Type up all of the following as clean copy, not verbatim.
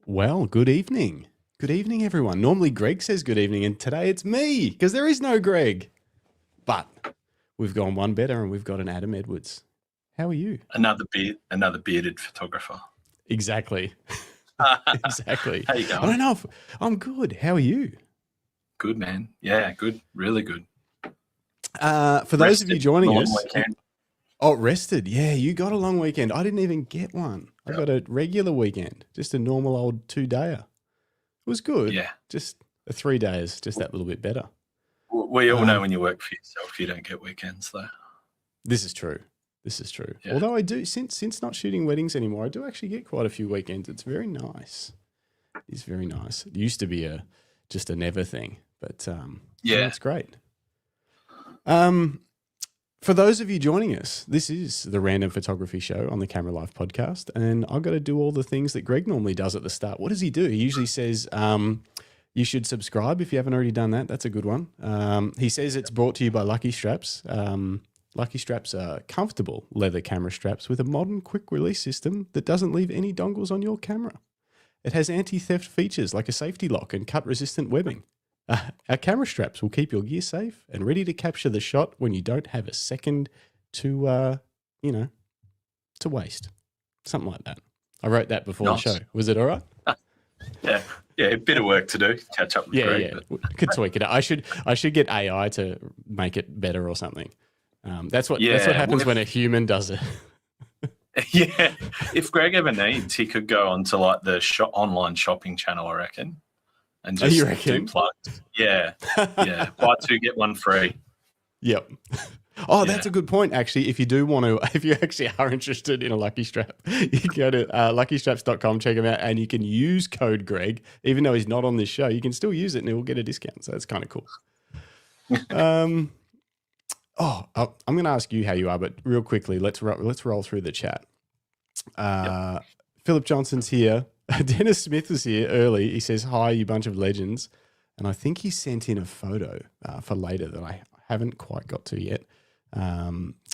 Well, good evening. Good evening, everyone. Normally Greg says good evening, and today it's me because there is no Greg. But we've gone one better and we've got an Adam Edwards. How are you? Another bearded photographer. Exactly. Exactly. How you going? I don't know if I'm good. How are you? Good, man. Yeah, good. Really good. For those of you joining us. Weekend. Oh, rested. Yeah, you got a long weekend. I didn't even get one. I got a regular weekend, just a normal old 2-dayer. It was good. Yeah. Just a 3 days, just that little bit better. We all know when you work for yourself, you don't get weekends, though. This is true. This is true. Yeah. Although I do, since not shooting weddings anymore, I do actually get quite a few weekends. It's very nice. It's very nice. It used to be just a never thing, but yeah, it's great. For those of you joining us, this is the Random Photography Show on the Camera Life podcast, and I've got to do all the things that Greg normally does at the start. What does he do? He usually says, you should subscribe if you haven't already done that. That's a good one. He says it's brought to you by Lucky Straps. Lucky Straps are comfortable leather camera straps with a modern quick release system that doesn't leave any dongles on your camera. It has anti-theft features like a safety lock and cut-resistant webbing. Our camera straps will keep your gear safe and ready to capture the shot when you don't have a second to waste. Something like that. I wrote that before the show. Was it all right? Yeah, a bit of work to do. Catch up with Greg. Yeah. But... Could tweak it. I should get AI to make it better or something. That's what happens when a human does it. Yeah, if Greg ever needs, he could go onto like the online shopping channel, I reckon. And just do plugs. Yeah. Buy 2, get 1 free. Yep. Oh, that's a good point, actually. If you do want to, if you actually are interested in a Lucky Strap, you can go to luckystraps.com, check them out, and you can use code Greg. Even though he's not on this show, you can still use it and he'll get a discount. So that's kind of cool. I'm going to ask you how you are, but real quickly, let's roll through the chat. Philip Johnson's here. Dennis Smith was here early. He says, hi, you bunch of legends. And I think he sent in a photo for later that I haven't quite got to yet.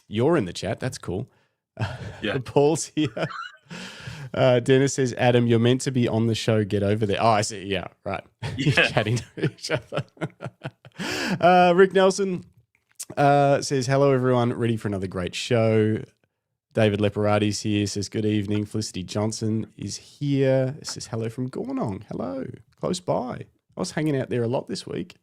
You're in the chat. That's cool. Yeah. Paul's here. Dennis says, Adam, you're meant to be on the show. Get over there. Oh, I see. Yeah, right. Yeah. Chatting to each other. Rick Nelson says, hello, everyone. Ready for another great show. David Leparati's here, says good evening. Felicity Johnson is here. Says hello from Gornong. Hello, close by. I was hanging out there a lot this week.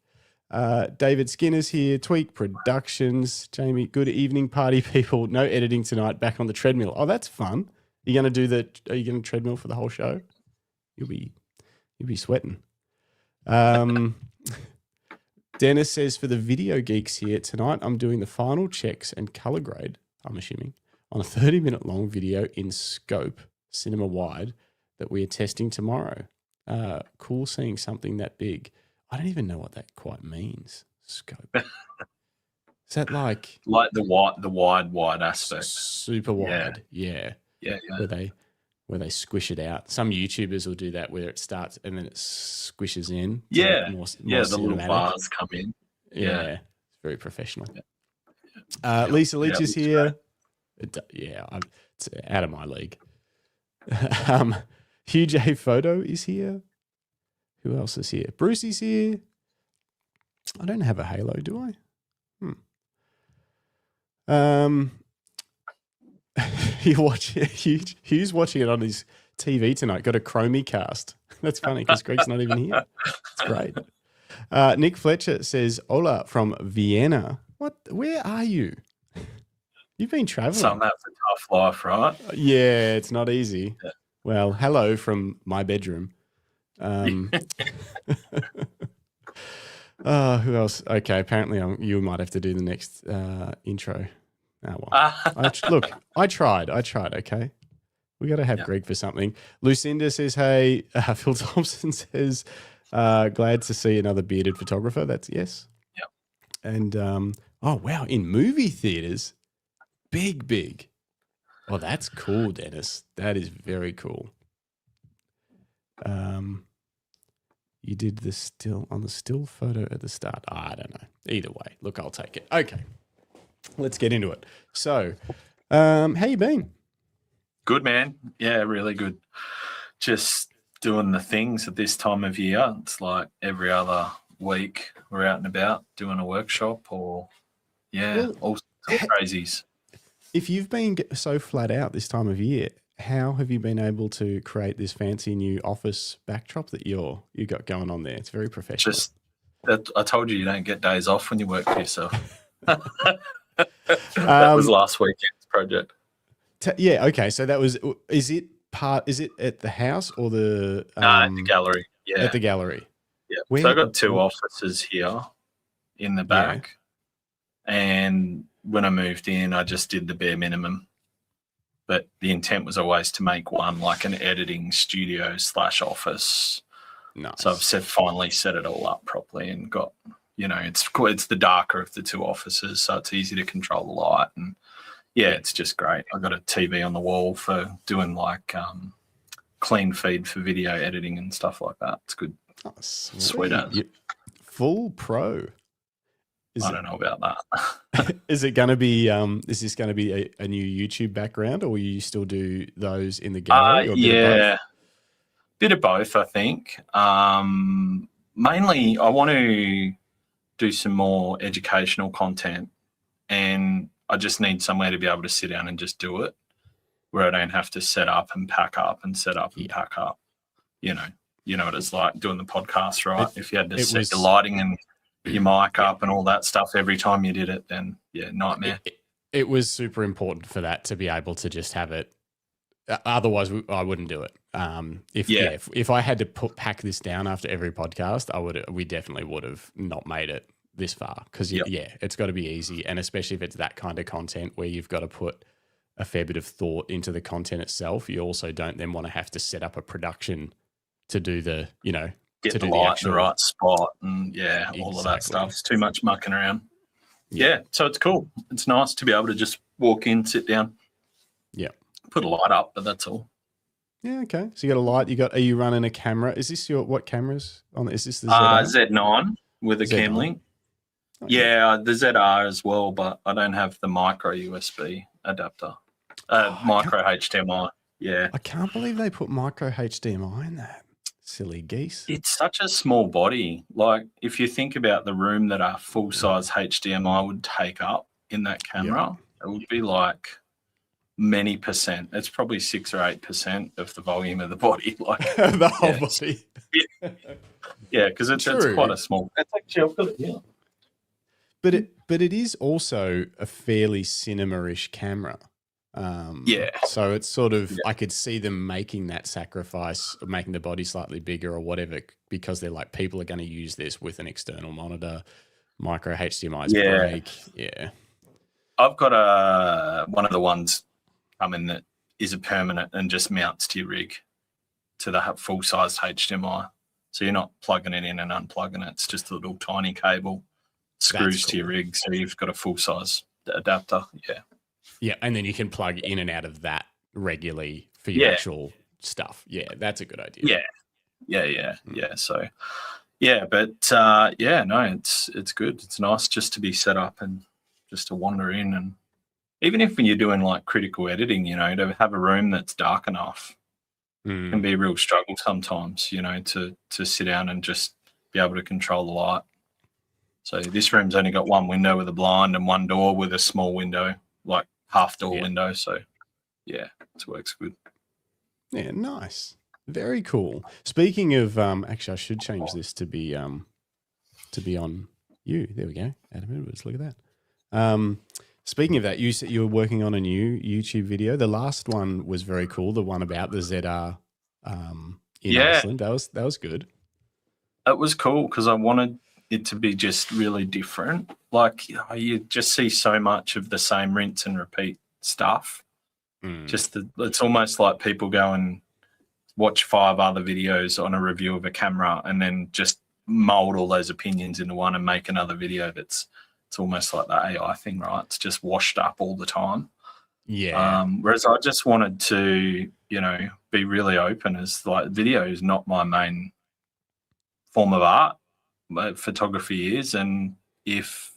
David Skinner's here. Tweak Productions. Jamie, good evening, party people. No editing tonight. Back on the treadmill. Oh, that's fun. Are you going to treadmill for the whole show? You'll be sweating. Dennis says for the video geeks here tonight, I'm doing the final checks and color grade. I'm assuming. On a 30-minute long video in scope, cinema wide, that we are testing tomorrow. Cool seeing something that big. I don't even know what that quite means. Scope. Is that like the wide aspect? Super wide. Yeah. Where they squish it out. Some YouTubers will do that where it starts and then it squishes in. Yeah. More the little bars come in. Yeah. It's very professional. Yeah. Lisa Leach is here. It's out of my league. Hugh J Photo is here. Who else is here? Brucey's here. I don't have a halo, do I? Hugh's watching it on his TV tonight. Got a Chromecast. That's funny because Greg's not even here. It's great. Nick Fletcher says, "Hola from Vienna." What? Where are you? You've been traveling. That's a tough life, right? Yeah, it's not easy. Yeah. Well, hello from my bedroom. Who else? Okay, apparently you might have to do the next intro. Oh, well. I tried. Okay. We got to have Greg for something. Lucinda says, hey. Phil Thompson says, glad to see another bearded photographer. That's yes. Yep. And, oh, wow, in movie theaters. Big. Oh, that's cool, Dennis. That is very cool. You did the still photo at the start. I don't know. Either way, look, I'll take it. Okay, let's get into it. So, how you been? Good, man. Yeah, really good. Just doing the things at this time of year. It's like every other week we're out and about doing a workshop or, all sorts of crazies. If you've been so flat out this time of year, how have you been able to create this fancy new office backdrop that you got going on there? It's very professional. I told you don't get days off when you work for yourself. That was last weekend's project. Okay. So that was. Is it at the house or the? At the gallery. Yeah, at the gallery. Yeah. So I got 2 offices here in the back, and when I moved in, I just did the bare minimum. But the intent was always to make one like an editing studio / office. Nice. So I've finally set it all up properly and got, it's the darker of the 2 offices, so it's easy to control the light. And it's just great. I've got a TV on the wall for doing like clean feed for video editing and stuff like that. It's good. Oh, sweet as. Full pro. I don't know about that. Is it going to be? Is this going to be a new YouTube background, or will you still do those in the gallery? Bit of both, I think. Mainly, I want to do some more educational content, and I just need somewhere to be able to sit down and just do it, where I don't have to set up and pack up and set up and pack up. You know what it's like doing the podcast, right? If you had to set your lighting and your mic up and all that stuff every time you did it, then nightmare. It was super important for that to be able to just have it. Otherwise, I wouldn't do it. If I had to pack this down after every podcast, we definitely would have not made it this far, because it's got to be easy, and especially if it's that kind of content where you've got to put a fair bit of thought into the content itself. You also don't then want to have to set up a production to do the get the light in the right spot and all of that stuff. It's too much mucking around. So it's cool. It's nice to be able to just walk in, sit down, put a light up, but that's all. Yeah, okay. So you got a light. Are you running a camera? Is this what cameras on? Is this the Z9 with a cam link? Okay. Yeah, the ZR as well, but I don't have the micro USB adapter. Micro HDMI. Yeah. I can't believe they put micro HDMI in that. Silly geese. It's such a small body. Like, if you think about the room that a full-size HDMI would take up in that camera, it would be like many percent. It's probably 6 or 8% of the volume of the body. Like the whole body. Because it's quite a small. That's actually, I've got it here. But it is also a fairly cinema-ish camera. So it's sort of, I could see them making that sacrifice of making the body slightly bigger or whatever, because they're like, people are going to use this with an external monitor, micro HDMI's break. Yeah. I've got one of the ones coming that is a permanent and just mounts to your rig to the full-sized HDMI. So you're not plugging it in and unplugging it. It's just a little tiny cable, screws to your rig. So you've got a full-size adapter. Yeah. Yeah, and then you can plug in and out of that regularly for your actual stuff. Yeah, that's a good idea. Yeah. So, it's good. It's nice just to be set up and just to wander in. And even if when you're doing like critical editing, to have a room that's dark enough can be a real struggle sometimes, to sit down and just be able to control the light. So this room's only got one window with a blind and one door with a small window, like half door window. So it works good. Yeah, nice. Very cool. Speaking of, actually, I should change this to be on you. There we go. Adam Edwards, look at that. Speaking of that, you said you were working on a new YouTube video. The last one was very cool. The one about the ZR in Iceland. That was good. It was cool because I wanted it to be just really different. Like, you just see so much of the same rinse and repeat stuff. It's almost like people go and watch 5 other videos on a review of a camera and then just mold all those opinions into one and make another video. It's almost like the AI thing, right? It's just washed up all the time. Yeah. Whereas I just wanted to, be really open, as like video is not my main form of art. Photography is, and if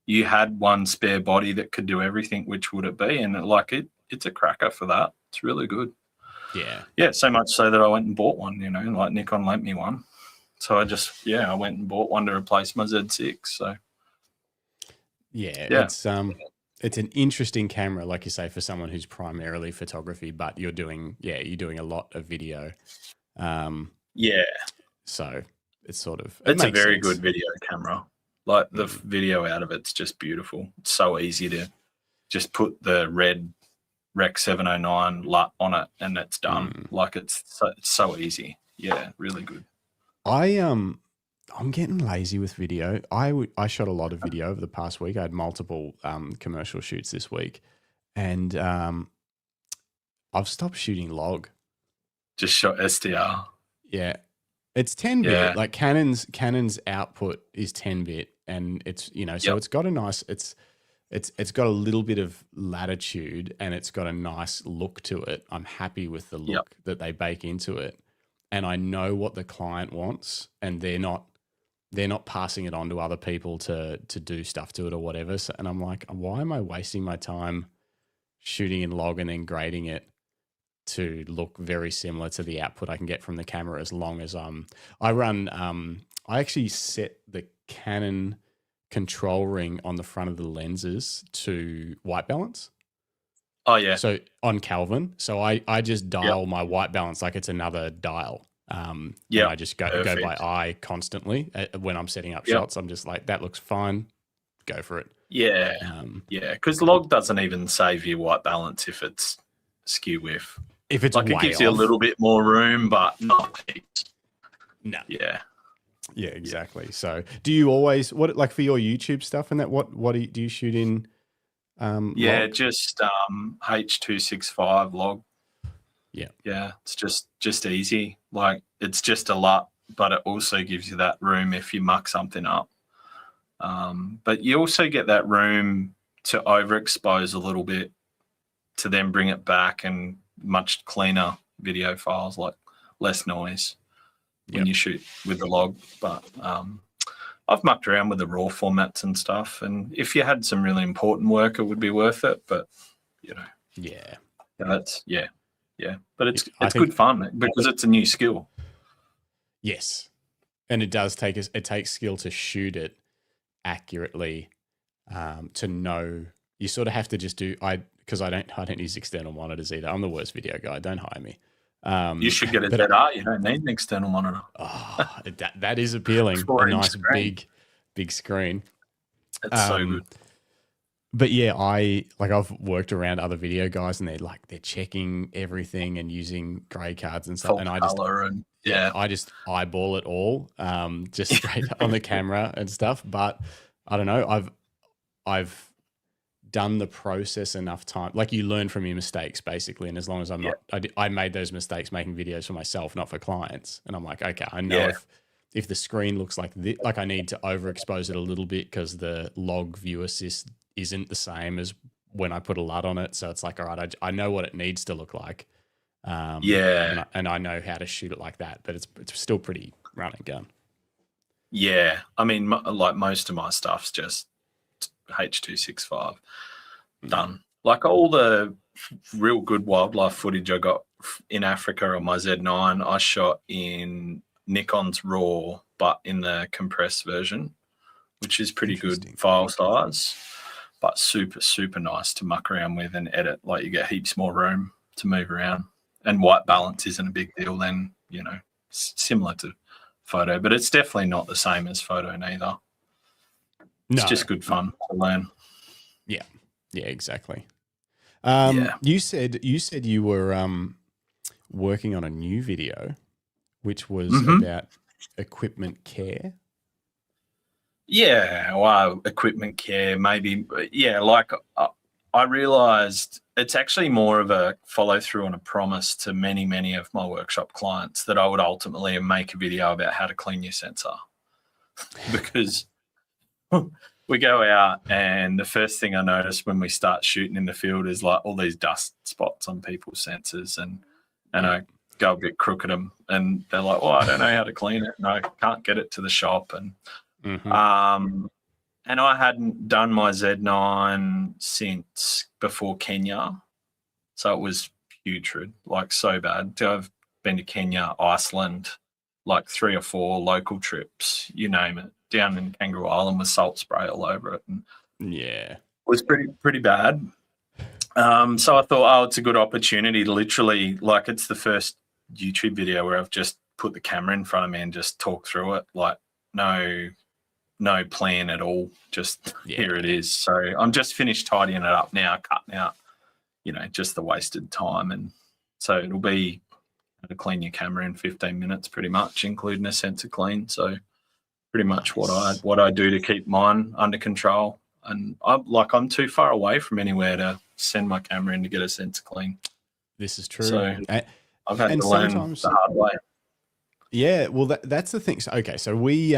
you had one spare body that could do everything, which would it be? And it's a cracker for that. It's really good. Yeah, so much so that I went and bought one, you know, like Nikon lent me one. So I went and bought one to replace my Z6. So it's an interesting camera, like you say, for someone who's primarily photography, but you're doing a lot of video. So it's sort of it's a very good video camera. Like the video out of it's just beautiful. It's so easy to just put the red Rec 709 LUT on it and it's done. Like it's so easy. Yeah, really good. I'm getting lazy with video. I shot a lot of video over the past week. I had multiple commercial shoots this week, and I've stopped shooting log. Just shot SDR. Yeah, it's 10-bit. Like Canon's output is 10-bit, and it's so it's got a nice it's got a little bit of latitude and it's got a nice look to it. I'm happy with the look that they bake into it, and I know what the client wants, and they're not passing it on to other people to do stuff to it or whatever. So, and I'm like, why am I wasting my time shooting in log and then grading it to look very similar to the output I can get from the camera, as long as I actually set the Canon control ring on the front of the lenses to white balance. Oh yeah. So on Kelvin. So I just dial my white balance like it's another dial. And I just go by eye constantly when I'm setting up shots. I'm just like, that looks fine, go for it. Because log doesn't even save you white balance if it's skew width. If it's like, it gives you a little bit more room, but not heaps. No. Yeah, exactly. So do you always, like for your YouTube stuff and that, what do you shoot in? Log? Just H265 log. Yeah, it's just easy. Like, it's just a LUT, but it also gives you that room if you muck something up. But you also get that room to overexpose a little bit to then bring it back, and much cleaner video files, like less noise when you shoot with the log. But I've mucked around with the RAW formats and stuff, and if you had some really important work, it would be worth it. But but it's good fun because it's a new skill. Yes, and it does takes skill to shoot it accurately, to know. You sort of have to just do because I don't use external monitors either. I'm the worst video guy. Don't hire me. You should get a ZR. You don't need an external monitor. Oh, that is appealing. A nice screen. big screen. It's so good. But yeah, I've worked around other video guys, and they're checking everything and using grey cards and stuff. Full and I just eyeball it all, just straight on the camera and stuff. But I don't know. I've done the process enough time. Like, you learn from your mistakes basically, and as long as I'm not, I made those mistakes making videos for myself, not for clients. And I'm like, okay, I know if the screen looks like this, like I need to overexpose it a little bit because the log view assist isn't the same as when I put a LUT on it. So it's like, all right, I know what it needs to look like. And I know how to shoot it like that, but it's still pretty run and gun. Yeah. I mean, like, most of my stuff's just H265 done. Like, all the real good wildlife footage I got in Africa on my Z9, I shot in Nikon's RAW, but in the compressed version, which is pretty good file size, but super, super nice to muck around with and edit. Like, you get heaps more room to move around, and white balance isn't a big deal then, similar to photo, but it's definitely not the same as photo neither. It's just good fun to learn. Yeah, exactly. You said you were working on a new video, which was about equipment care. Yeah, well, equipment care, maybe. Yeah, like, I realized it's actually more of a follow through on a promise to many, many of my workshop clients that I would ultimately make a video about how to clean your sensor. Because we go out, and the first thing I notice when we start shooting in the field is like all these dust spots on people's sensors, and I go a bit crooked them, and they're like, "Oh, I don't know how to clean it, and I can't get it to the shop." And and I hadn't done my Z9 since before Kenya, so it was putrid, like so bad. I've been to Kenya, Iceland, like 3 or 4 local trips, you name it, down in Kangaroo Island with salt spray all over it. And Yeah. it was pretty bad. So I thought, it's a good opportunity to literally, like, it's the first YouTube video where I've just put the camera in front of me and just talk through it, like no plan at all. Just here it is. So I'm just finished tidying it up now, cutting out, just the wasted time. And so it'll be to clean your camera in 15 minutes pretty much, including a sensor clean. So pretty much what I do to keep mine under control. And I'm too far away from anywhere to send my camera in to get a sensor clean. This is true. So I've had to learn the hard way. Yeah, well, that's the thing. So we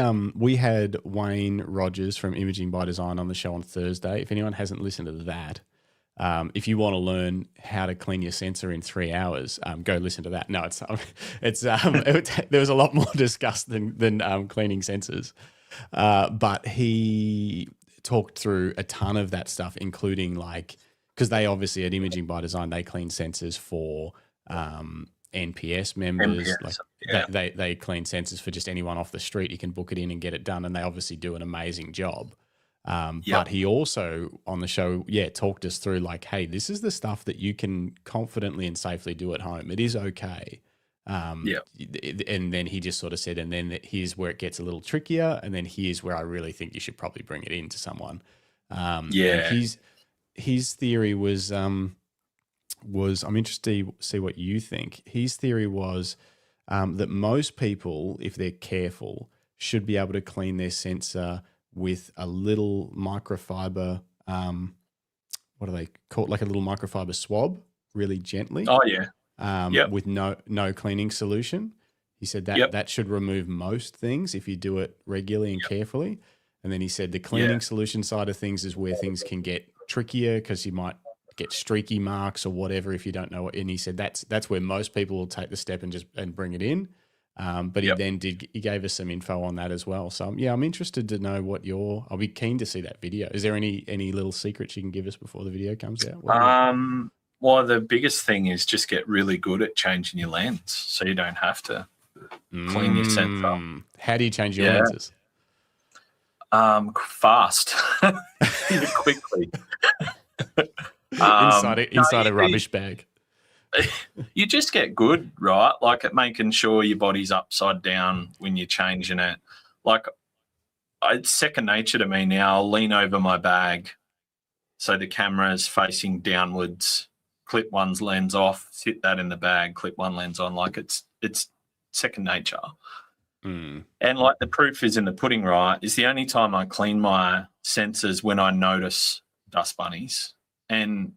had Wayne Rogers from Imaging by Design on the show on Thursday. If anyone hasn't listened to that, if you want to learn how to clean your sensor in 3 hours, go listen to that. No, there was a lot more discussed than cleaning sensors, but he talked through a ton of that stuff, including because they obviously at Imaging by Design they clean sensors for NPS members. They clean sensors for just anyone off the street. You can book it in and get it done, and they obviously do an amazing job. But he also on the show, talked us through hey, this is the stuff that you can confidently and safely do at home. It is okay. And then he just sort of said, and then here's where it gets a little trickier, and then here's where I really think you should probably bring it in to someone. His theory was I'm interested to see what you think. His theory was that most people, if they're careful, should be able to clean their sensor with a little microfiber, what do they call it? Like a little microfiber swab, really gently. Oh yeah. With no cleaning solution. He said that should remove most things if you do it regularly and carefully. And then he said the cleaning solution side of things is where things can get trickier because you might get streaky marks or whatever if you don't know it. And he said that's where most people will take the step and bring it in. But he gave us some info on that as well. So I'm interested to know I'll be keen to see that video. Is there any little secrets you can give us before the video comes out? Well, the biggest thing is just get really good at changing your lens so you don't have to clean your sensor. How do you change your lenses? Fast, quickly. Inside a rubbish bag. You just get good, right? Like at making sure your body's upside down when you're changing it. Like it's second nature to me now. I'll lean over my bag so the camera is facing downwards, clip one's lens off, sit that in the bag, clip one lens on. Like it's second nature. And like the proof is in the pudding, right? Is the only time I clean my sensors when I notice dust bunnies. And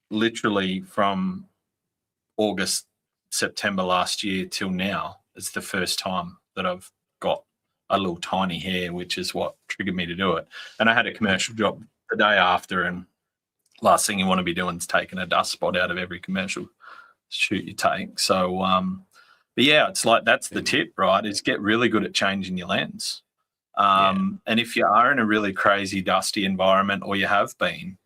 literally from August, September last year till now, it's the first time that I've got a little tiny hair, which is what triggered me to do it. And I had a commercial job the day after, and last thing you want to be doing is taking a dust spot out of every commercial shoot you take. So, but yeah, it's like that's the tip, right? Is get really good at changing your lens. And if you are in a really crazy, dusty environment, or you have been,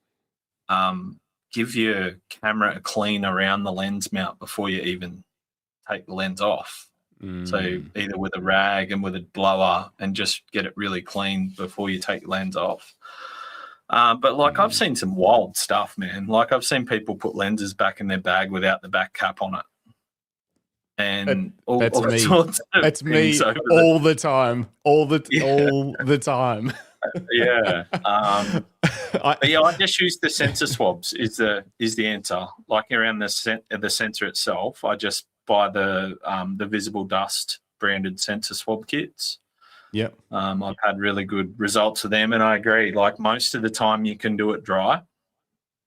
give your camera a clean around the lens mount before you even take the lens off. So either with a rag and with a blower, and just get it really clean before you take the lens off. But like I've seen some wild stuff, man. Like I've seen people put lenses back in their bag without the back cap on it. And that's me all the time. All the time. Yeah. I just use the sensor swabs is the answer. Like around the sensor itself, I just buy the Visible Dust branded sensor swab kits. Yep. I've had really good results with them, and I agree. Like most of the time, you can do it dry,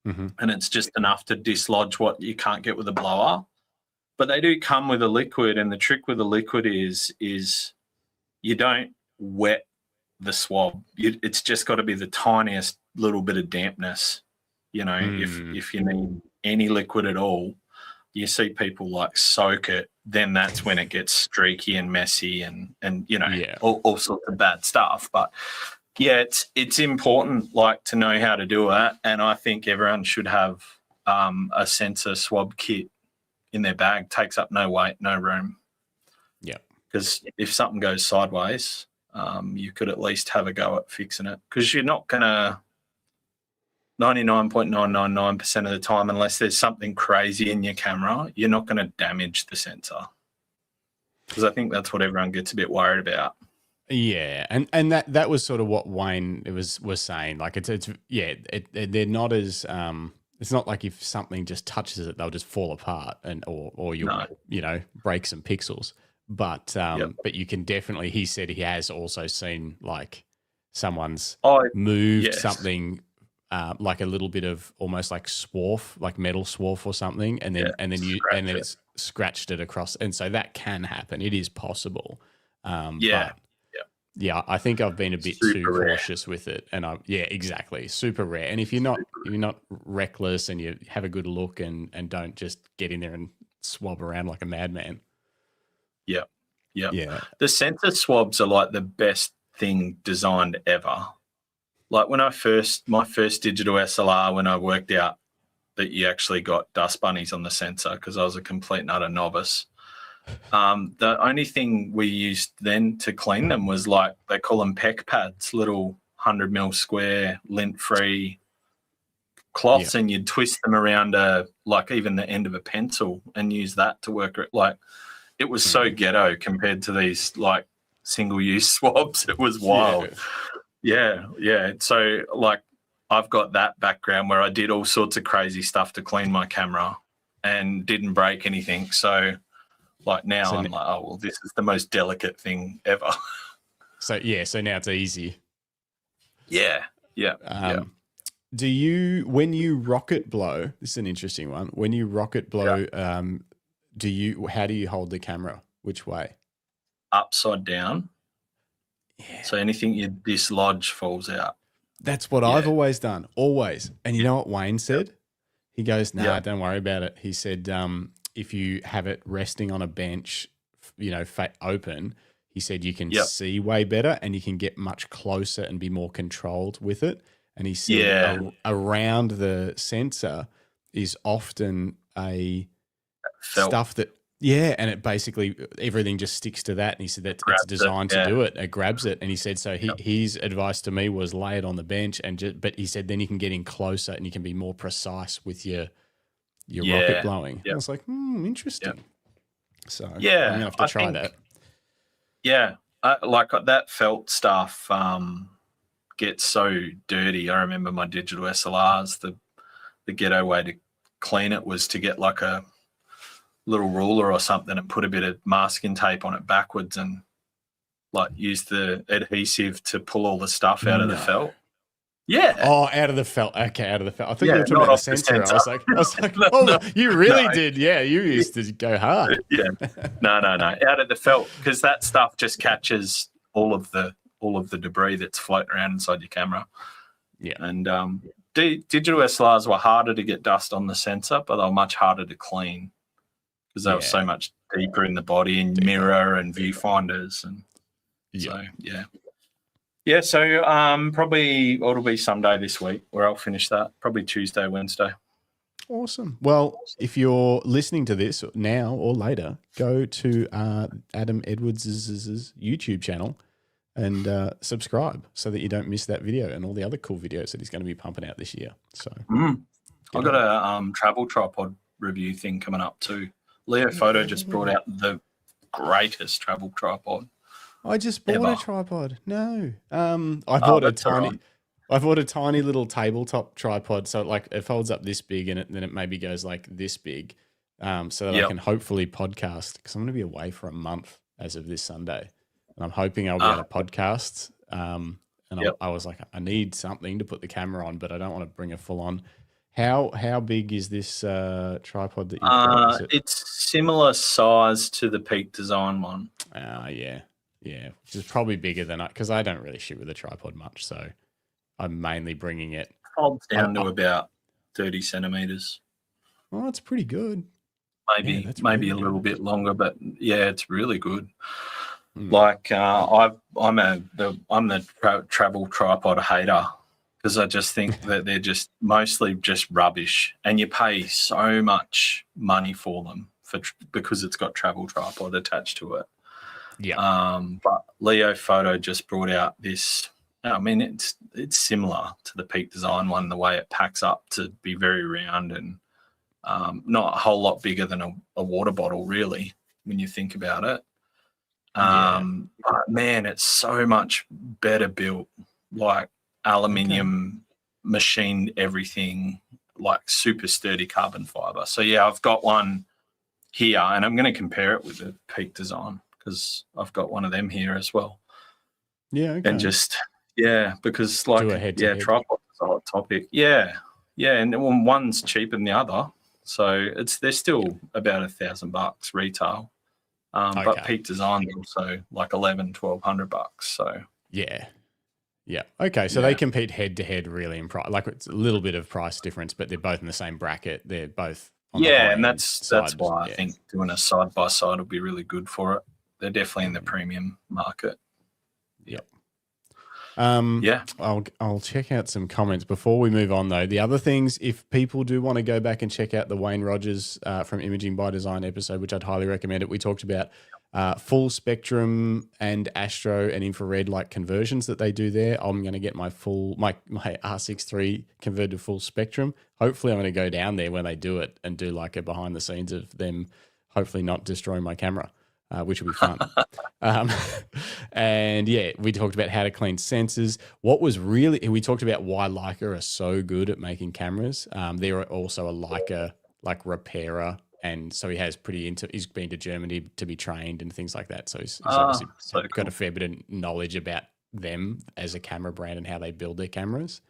and it's just enough to dislodge what you can't get with a blower. But they do come with a liquid, and the trick with the liquid is you don't wet the swab. It's just got to be the tiniest little bit of dampness. If you need any liquid at all, you see people like soak it, then that's when it gets streaky and messy and all sorts of bad stuff. But yeah, it's important like to know how to do it, and I think everyone should have a sensor swab kit in their bag takes up no weight, no room. Yeah. Because if something goes sideways, you could at least have a go at fixing it. Because you're not going to 99.999% of the time, unless there's something crazy in your camera, you're not going to damage the sensor. Because I think that's what everyone gets a bit worried about. Yeah, and that was sort of what Wayne was saying. Like they're not as it's not like if something just touches it, they'll just fall apart or you'll break some pixels. But you can definitely. He said he has also seen like someone's moved something. Like a little bit of almost like swarf, like metal swarf or something, and then it's scratched it across, and so that can happen. It is possible. But I think I've been a bit too cautious with it, and exactly, super rare. And if you're not reckless and you have a good look and don't just get in there and swab around like a madman. Yeah. The sensor swabs are like the best thing designed ever. Like my first digital SLR, when I worked out that you actually got dust bunnies on the sensor because I was a complete and utter novice. The only thing we used then to clean them was like, they call them peck pads, little 100 mil square lint-free cloths, and you'd twist them around like even the end of a pencil and use that to work it. Like it was so ghetto compared to these like single-use swabs. It was wild. Yeah. So, like, I've got that background where I did all sorts of crazy stuff to clean my camera and didn't break anything. So, like, now I'm like, oh, well, this is the most delicate thing ever. So now it's easy. Yeah. Do you, when you rocket blow, this is an interesting one. When you rocket blow, how do you hold the camera? Which way? Upside down. Yeah. So anything you dislodge falls out. That's what I've always done, always. And you know what Wayne said? He goes, don't worry about it. He said, if you have it resting on a bench, open, he said you can see way better and you can get much closer and be more controlled with it. And he said around the sensor is often stuff that, and it basically, everything just sticks to that. And he said that it's designed to do it. It grabs it. And he said, so his advice to me was lay it on the bench but he said, then you can get in closer and you can be more precise with your rocket blowing. I was like, interesting. So I'm going to have to try that. Yeah. Like that felt stuff gets so dirty. I remember my digital SLRs, the ghetto way to clean it was to get like a little ruler or something and put a bit of masking tape on it backwards and like use the adhesive to pull all the stuff out of the felt. Yeah. Oh, out of the felt. Okay, out of the felt. I thought you were talking about the sensor. I was like, you really did. Yeah, you used to go hard. No. Out of the felt, because that stuff just catches all of the debris that's floating around inside your camera. Yeah. And digital SLRs were harder to get dust on the sensor, but they were much harder to clean because they were so much deeper in the body and mirror and viewfinders. And so probably it'll be someday this week where I'll finish that, probably Tuesday, Wednesday. Awesome. Well, if you're listening to this now or later, go to Adam Edwards' YouTube channel and subscribe so that you don't miss that video and all the other cool videos that he's going to be pumping out this year. So I've got a travel tripod review thing coming up too. Leo Photo just brought out the greatest travel tripod. I just bought a tripod. No, I bought a tiny little tabletop tripod, so it folds up this big, and then it maybe goes like this big, so that I can hopefully podcast because I'm going to be away for a month as of this Sunday, and I'm hoping I'll be able to podcast. I was like, I need something to put the camera on, but I don't want to bring a full on. How big is this tripod that you've got? It's similar size to the Peak Design one. Yeah, which is probably bigger than because I don't really shoot with a tripod much, so I'm mainly bringing it. Folds down to about 30 centimeters. Oh, that's pretty good. Maybe really a little bit longer, but yeah, it's really good. Like I'm the travel tripod hater because I just think that they're just mostly just rubbish, and you pay so much money for them because it's got travel tripod attached to it. Yeah. But Leo Photo just brought out this. I mean, it's similar to the Peak Design one, the way it packs up to be very round and not a whole lot bigger than a water bottle, really, when you think about it. But man, it's so much better built, like aluminium, machined everything, like super sturdy carbon fiber. So yeah, I've got one here, and I'm going to compare it with the Peak Design because I've got one of them here as well. Yeah, okay. And just because like tripod is a hot topic. Yeah, and one's cheaper than the other, so they're still about $1,000 retail. But Peak Design is also like $1,100-1,200. So yeah. Okay, so they compete head to head really in price. Like it's a little bit of price difference, but they're both in the same bracket. They're both on the and that's why I think doing a side by side will be really good for it. They're definitely in the premium market. Yep. I'll check out some comments before we move on though. The other things, if people do want to go back and check out the Wayne Rogers from Imaging by Design episode, which I'd highly recommend it. We talked about full spectrum and astro and infrared like conversions that they do there. I'm going to get my R6 III converted to full spectrum. Hopefully I'm going to go down there when they do it and do like a behind the scenes of them hopefully not destroying my camera. Which will be fun. And yeah, we talked about how to clean sensors. We talked about why Leica are so good at making cameras. They're also a Leica like repairer. And so he's been to Germany to be trained and things like that. So he's obviously got a fair bit of knowledge about them as a camera brand and how they build their cameras.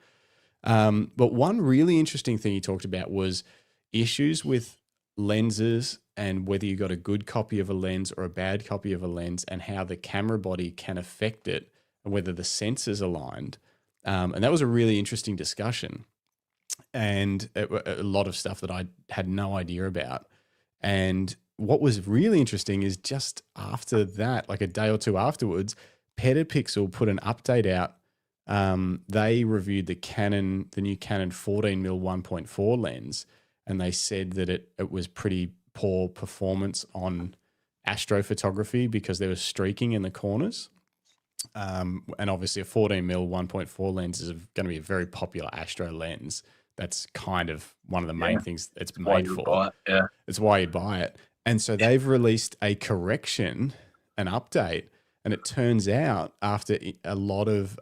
But one really interesting thing he talked about was issues with lenses and whether you got a good copy of a lens or a bad copy of a lens and how the camera body can affect it and whether the sensors aligned. And that was a really interesting discussion and a lot of stuff that I had no idea about. And what was really interesting is just after that, like a day or two afterwards, Petapixel put an update out. They reviewed the new Canon 14mm 1.4 lens, and they said that it was pretty poor performance on astrophotography because there was streaking in the corners. And obviously a 14mm 1.4 lens is going to be a very popular astro lens. That's kind of one of the main things it's made for. It's why you'd buy it. And so they've released a correction, an update, and it turns out after a lot of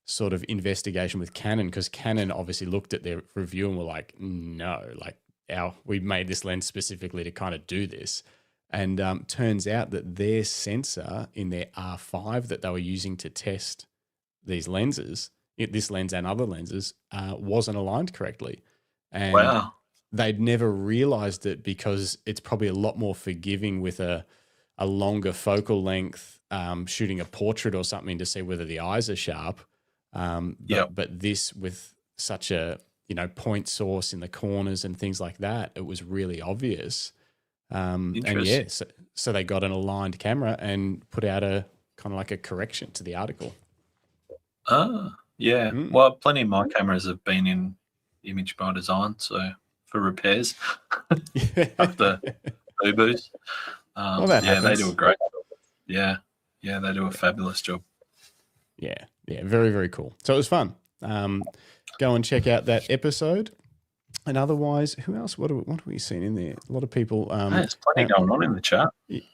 sort of investigation with Canon, because Canon obviously looked at their review and were like, no, like we made this lens specifically to kind of do this. And turns out that their sensor in their R5 that they were using to test these lenses, this lens and other lenses, wasn't aligned correctly. And they'd never realized it because it's probably a lot more forgiving with a longer focal length, shooting a portrait or something to see whether the eyes are sharp. But this with such a point source in the corners and things like that, it was really obvious. So they got an aligned camera and put out a kind of like a correction to the article. Well, plenty of my cameras have been in Image by Design, so for repairs after boo-boos. They do a great job. They do a fabulous job. Yeah, very, very cool. So it was fun. Go and check out that episode. And otherwise, who else? What have we seen in there? A lot of people. There's plenty going on in the chat.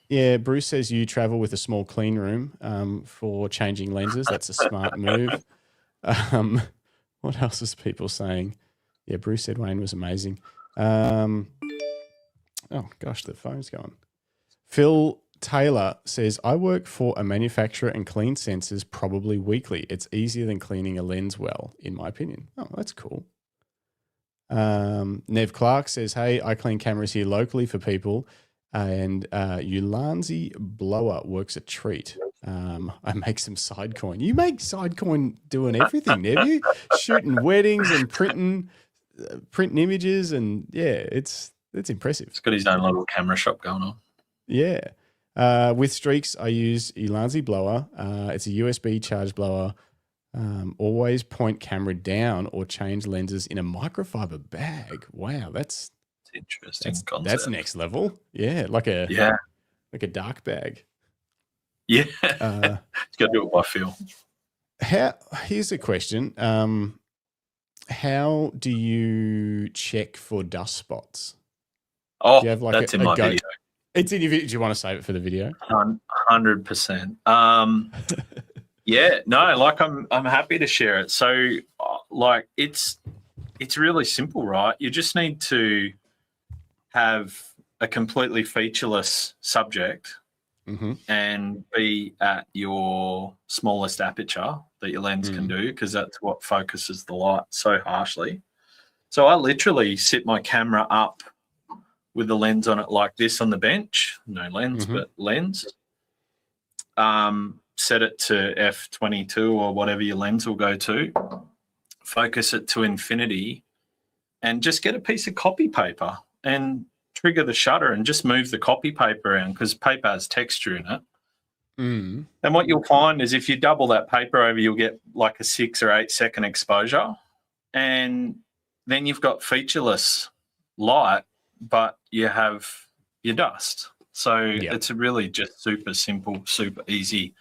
Yeah, Bruce says you travel with a small clean room for changing lenses. That's a smart move. What else is people saying? Yeah, Bruce said Wayne was amazing. Oh gosh, the phone's going. Phil Taylor says, I work for a manufacturer and clean sensors probably weekly. It's easier than cleaning a lens well, in my opinion. Oh, that's cool. Nev Clark says, hey, I clean cameras here locally for people, and Ulanzi blower works a treat. I make some Sidecoin. You make Sidecoin doing everything, Nev. You shooting weddings and printing images, and it's impressive. He's got his own little camera shop going on. Yeah. With streaks, I use Ulanzi blower. It's a USB charge blower. Always point camera down or change lenses in a microfiber bag. Wow, that's interesting That's concept. next level. Yeah, like a dark bag. Yeah, it's got to do it by feel. Here's a question. How do you check for dust spots? Oh, Do you have like that's in my video. It's in your video. Do you want to save it for the video? 100%. Yeah, no, like I'm happy to share it. So, like it's really simple, right? You just need to have a completely featureless subject and be at your smallest aperture that your lens can do, because that's what focuses the light so harshly. So I literally sit my camera up with the lens on it like this on the bench, no lens, but lens. Set it to f22 or whatever your lens will go to, focus it to infinity, and just get a piece of copy paper and trigger the shutter and just move the copy paper around, because paper has texture in it. And what you'll find is if you double that paper over, you'll get like a 6 or 8 second exposure, and then you've got featureless light, but you have your dust. So it's really just super simple, super easy.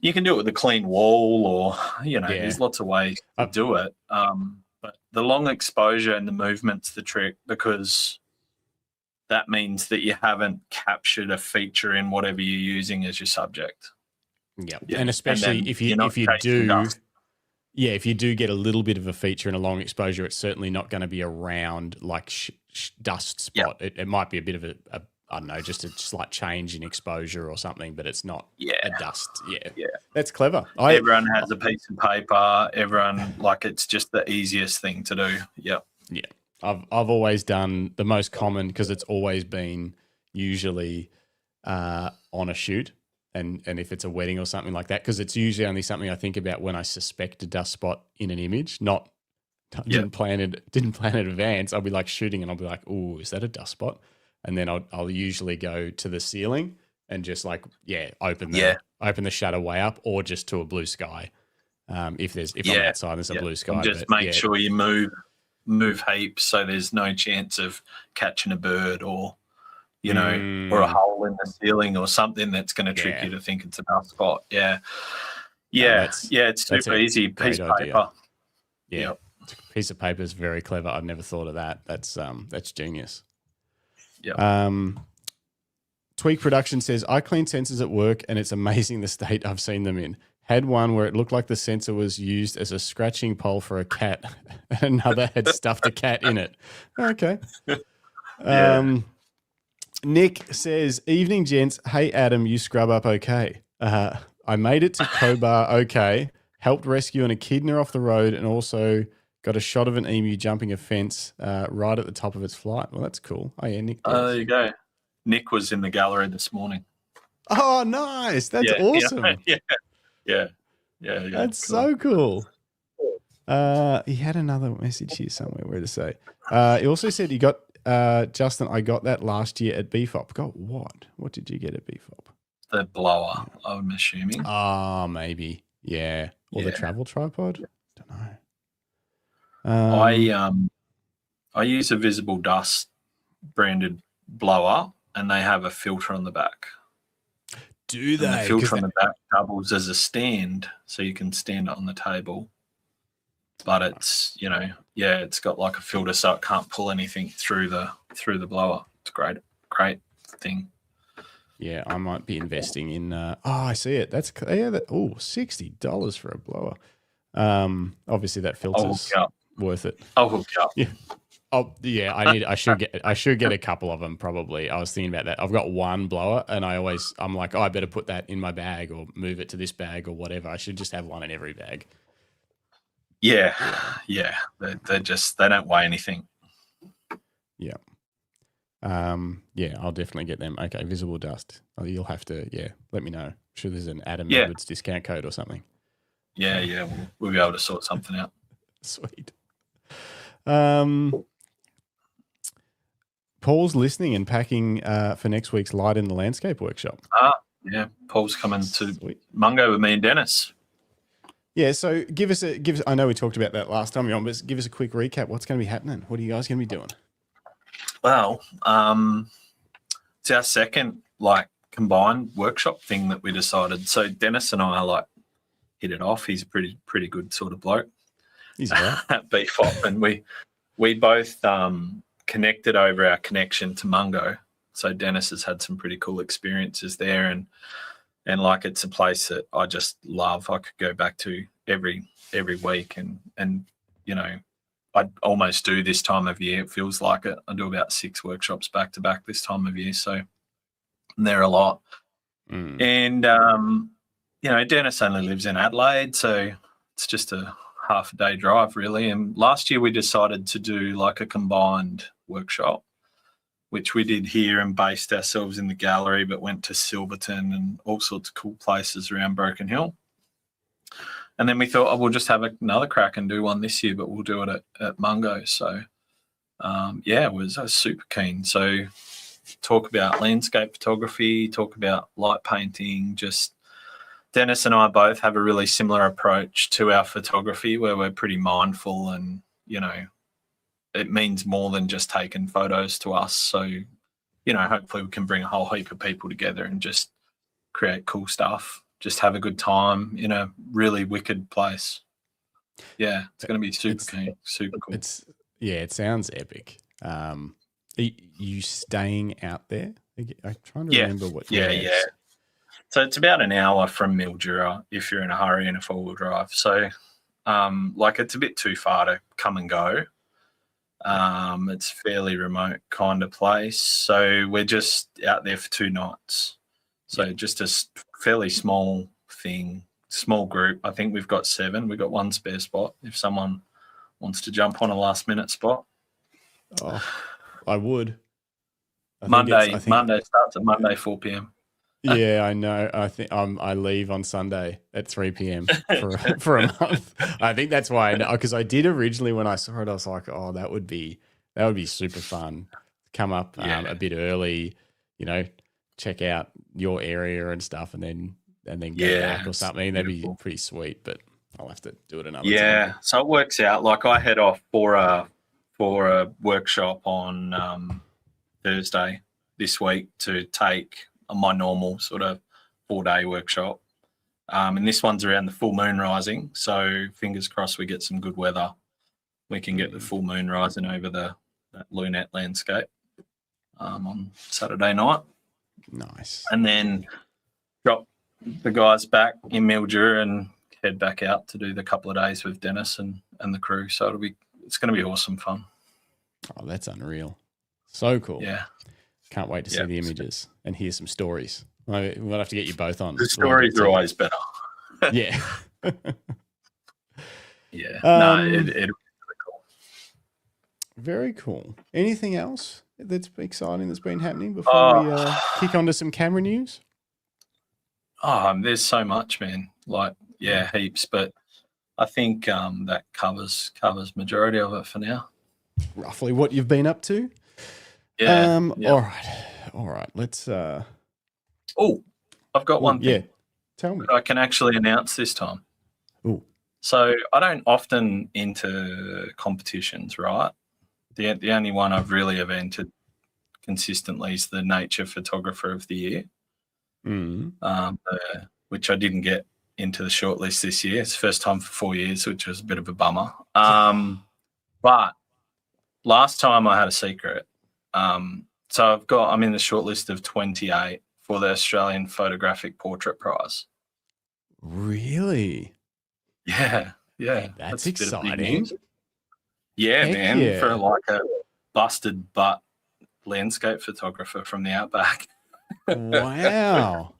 You can do it with a clean wall, or, there's lots of ways to do it. But the long exposure and the movement's the trick, because that means that you haven't captured a feature in whatever you're using as your subject. Yeah. And especially if you do, dust. if you do get a little bit of a feature in a long exposure, it's certainly not going to be a round like dust spot. It might be a bit of a I don't know, just a slight change in exposure or something, but it's not a dust. Yeah. That's clever. Everyone has a piece of paper. Everyone, it's just the easiest thing to do. Yeah. I've always done the most common, because it's always been usually on a shoot, and if it's a wedding or something like that, because it's usually only something I think about when I suspect a dust spot in an image, didn't plan it in advance. I'll be like shooting and I'll be like, oh, is that a dust spot? And then I'll usually go to the ceiling and just open the shutter way up, or just to a blue sky. If I'm outside, there's a blue sky. And just make sure you move heaps, so there's no chance of catching a bird or or a hole in the ceiling or something that's going to trick you to think it's a dust spot. It's super easy. Piece of paper. Piece of paper is very clever. I've never thought of that. That's genius. Tweak Production says, I clean sensors at work and it's amazing the state I've seen them in. Had one where it looked like the sensor was used as a scratching pole for a cat, and another had stuffed a cat in it. Okay. Nick says, evening gents. Hey Adam, you scrub up okay. I made it to Cobar okay, helped rescue an echidna off the road, and also got a shot of an emu jumping a fence right at the top of its flight. Well, that's cool. Oh, yeah, Nick. There you go. Nick was in the gallery this morning. Oh, nice. That's awesome. Yeah. That's so cool. He had another message here somewhere. Where to say? He also said he got, Justin, I got that last year at BFOP. Got what? What did you get at BFOP? The blower, I'm assuming. Oh, maybe. Yeah. Or the travel tripod? Don't know. I use a Visible Dust branded blower, and they have a filter on the back. Do they? And the filter on the back doubles as a stand, so you can stand it on the table. But it's it's got like a filter, so it can't pull anything through the blower. It's great thing. Yeah, I might be investing in. I see it. That's $60 for a blower. Obviously that filter's worth it. I'll hook you up. Yeah. Oh yeah, I should get a couple of them probably. I was thinking about that. I've got one blower, and I'm like, I better put that in my bag or move it to this bag or whatever. I should just have one in every bag. Yeah. They don't weigh anything. Yeah. I'll definitely get them. Okay, Visible Dust. Oh, you'll have to, let me know. I'm sure there's an Adam Edwards discount code or something. Yeah, we'll be able to sort something out. Sweet. Paul's listening and packing for next week's Light in the Landscape workshop. Yeah, Paul's coming to Mungo with me and Dennis. Yeah, so give us. I know we talked about that last time you're on, but give us a quick recap. What's going to be happening? What are you guys going to be doing? Well, it's our second combined workshop thing that we decided. So Dennis and I hit it off. He's a pretty good sort of bloke. He's all right. At BFOP, and we both connected over our connection to Mungo. So Dennis has had some pretty cool experiences there, and it's a place that I just love. I could go back to every week, and I almost do this time of year. It feels like it. I do about 6 workshops back to back this time of year, so they're a lot. And Dennis only lives in Adelaide, so it's just a half a day drive really. And last year we decided to do a combined workshop, which we did here and based ourselves in the gallery, but went to Silverton and all sorts of cool places around Broken Hill. And then we thought, we'll just have another crack and do one this year, but we'll do it at Mungo. So, I was super keen. So talk about landscape photography, talk about light painting. Just Dennis and I both have a really similar approach to our photography where we're pretty mindful and, it means more than just taking photos to us. So, hopefully we can bring a whole heap of people together and just create cool stuff. Just have a good time in a really wicked place. Yeah, it's going to be super cool. It sounds epic. Are you staying out there? I'm trying to remember what. Yeah. So it's about an hour from Mildura if you're in a hurry in a 4-wheel drive. So, it's a bit too far to come and go. It's fairly remote kind of place. So we're just out there for 2 nights. So just a fairly small thing, small group. I think we've got 7. We've got 1 spare spot if someone wants to jump on a last-minute spot. Oh, I would. Monday starts at Monday 4 p.m. Yeah, I know. I think I leave on Sunday at 3 p.m. for a month. I think that's why because I did originally when I saw it, I was like, oh, that would be super fun. Come up a bit early, check out your area and stuff, and then go back or something. That'd be pretty sweet. But I'll have to do it another time. Yeah, so it works out. I head off for a workshop on Thursday this week to take my normal sort of 4-day workshop. And this one's around the full moon rising. So fingers crossed we get some good weather. We can get the full moon rising over that lunette landscape on Saturday night. Nice. And then drop the guys back in Mildura and head back out to do the couple of days with Dennis and the crew. So it's going to be awesome fun. Oh, that's unreal. So cool. Yeah. Can't wait to see the images and hear some stories. We'll have to get you both on. The stories are always better. Yeah. Yeah. It'll be really cool. Very cool. Anything else that's exciting that's been happening before we kick on to some camera news? There's so much, man. Heaps. But I think that covers majority of it for now. Roughly what you've been up to? Yeah. All right. Let's. I've got one thing. Yeah, tell me. I can actually announce this time. Ooh. So I don't often enter competitions, right? The only one I've really have entered consistently is the Nature Photographer of the Year, which I didn't get into the shortlist this year. It's the first time for 4 years, which was a bit of a bummer. But last time I had a secret. So I'm in the shortlist of 28 for the Australian Photographic Portrait Prize. Really? Yeah. That's exciting. Yeah, Heck man. yeah. For a busted butt landscape photographer from the Outback. Wow.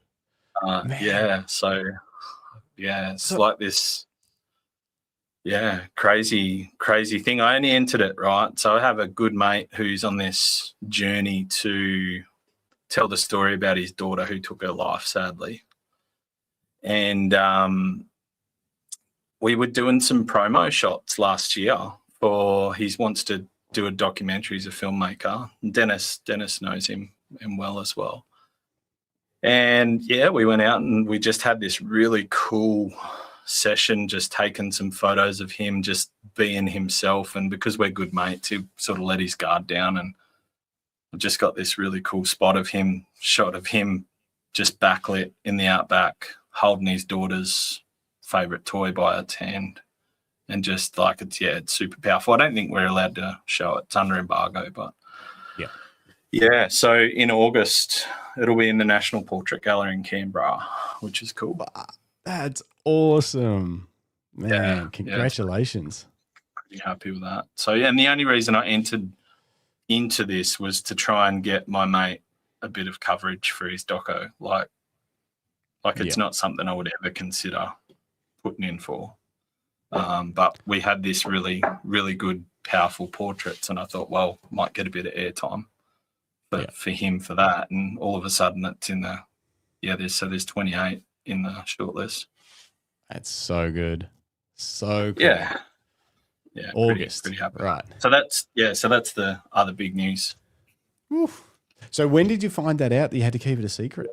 Yeah. So, it's like this. Yeah, crazy thing. I only entered it, right? So I have a good mate who's on this journey to tell the story about his daughter who took her life, sadly. And we were doing some promo shots last year for he wants to do a documentary. He's a filmmaker. Dennis knows him well as well. And, we went out and we just had this really cool session, just taking some photos of him just being himself, and because we're good mates, he sort of let his guard down and I just got this really cool shot of him just backlit in the Outback, holding his daughter's favourite toy by its hand. And just like it's super powerful. I don't think we're allowed to show it. It's under embargo, but yeah. So in August, it'll be in the National Portrait Gallery in Canberra, which is cool. That's awesome, man! Yeah, congratulations. Pretty happy with that. So yeah, and the only reason I entered into this was to try and get my mate a bit of coverage for his doco. Like it's not something I would ever consider putting in for. But we had this really, really good, powerful portraits, and I thought, well, might get a bit of airtime for him for that. And all of a sudden, it's in the there's 28 in the shortlist. That's so good, so cool. Yeah, August, pretty happy. Right? So that's the other big news. Oof. So when did you find that out that you had to keep it a secret?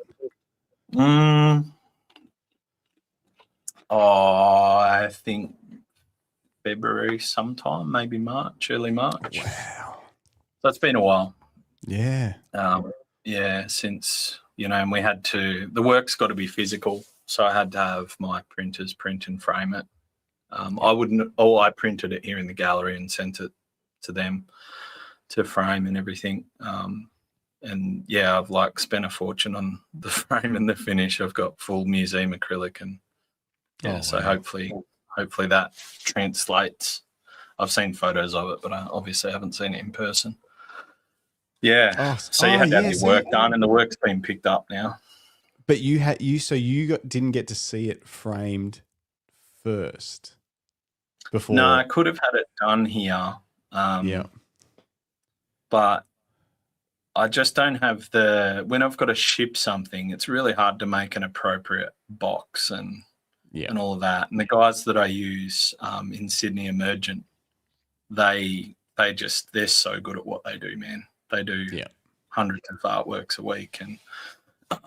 I think February sometime, maybe March, early March. Wow. So it's been a while. Yeah. Since, and we had to, the work's got to be physical. So I had to have my printers print and frame it. I printed it here in the gallery and sent it to them to frame and everything. I've spent a fortune on the frame and the finish. I've got full museum acrylic and hopefully that translates. I've seen photos of it, but I obviously haven't seen it in person. Yeah. You had to have your work done, and the work's been picked up now. But didn't get to see it framed first before. No, I could have had it done here. But I just don't have when I've got to ship something, it's really hard to make an appropriate box and all of that. And the guys that I use in Sydney Emergent, they're so good at what they do, man. They do hundreds of artworks a week. And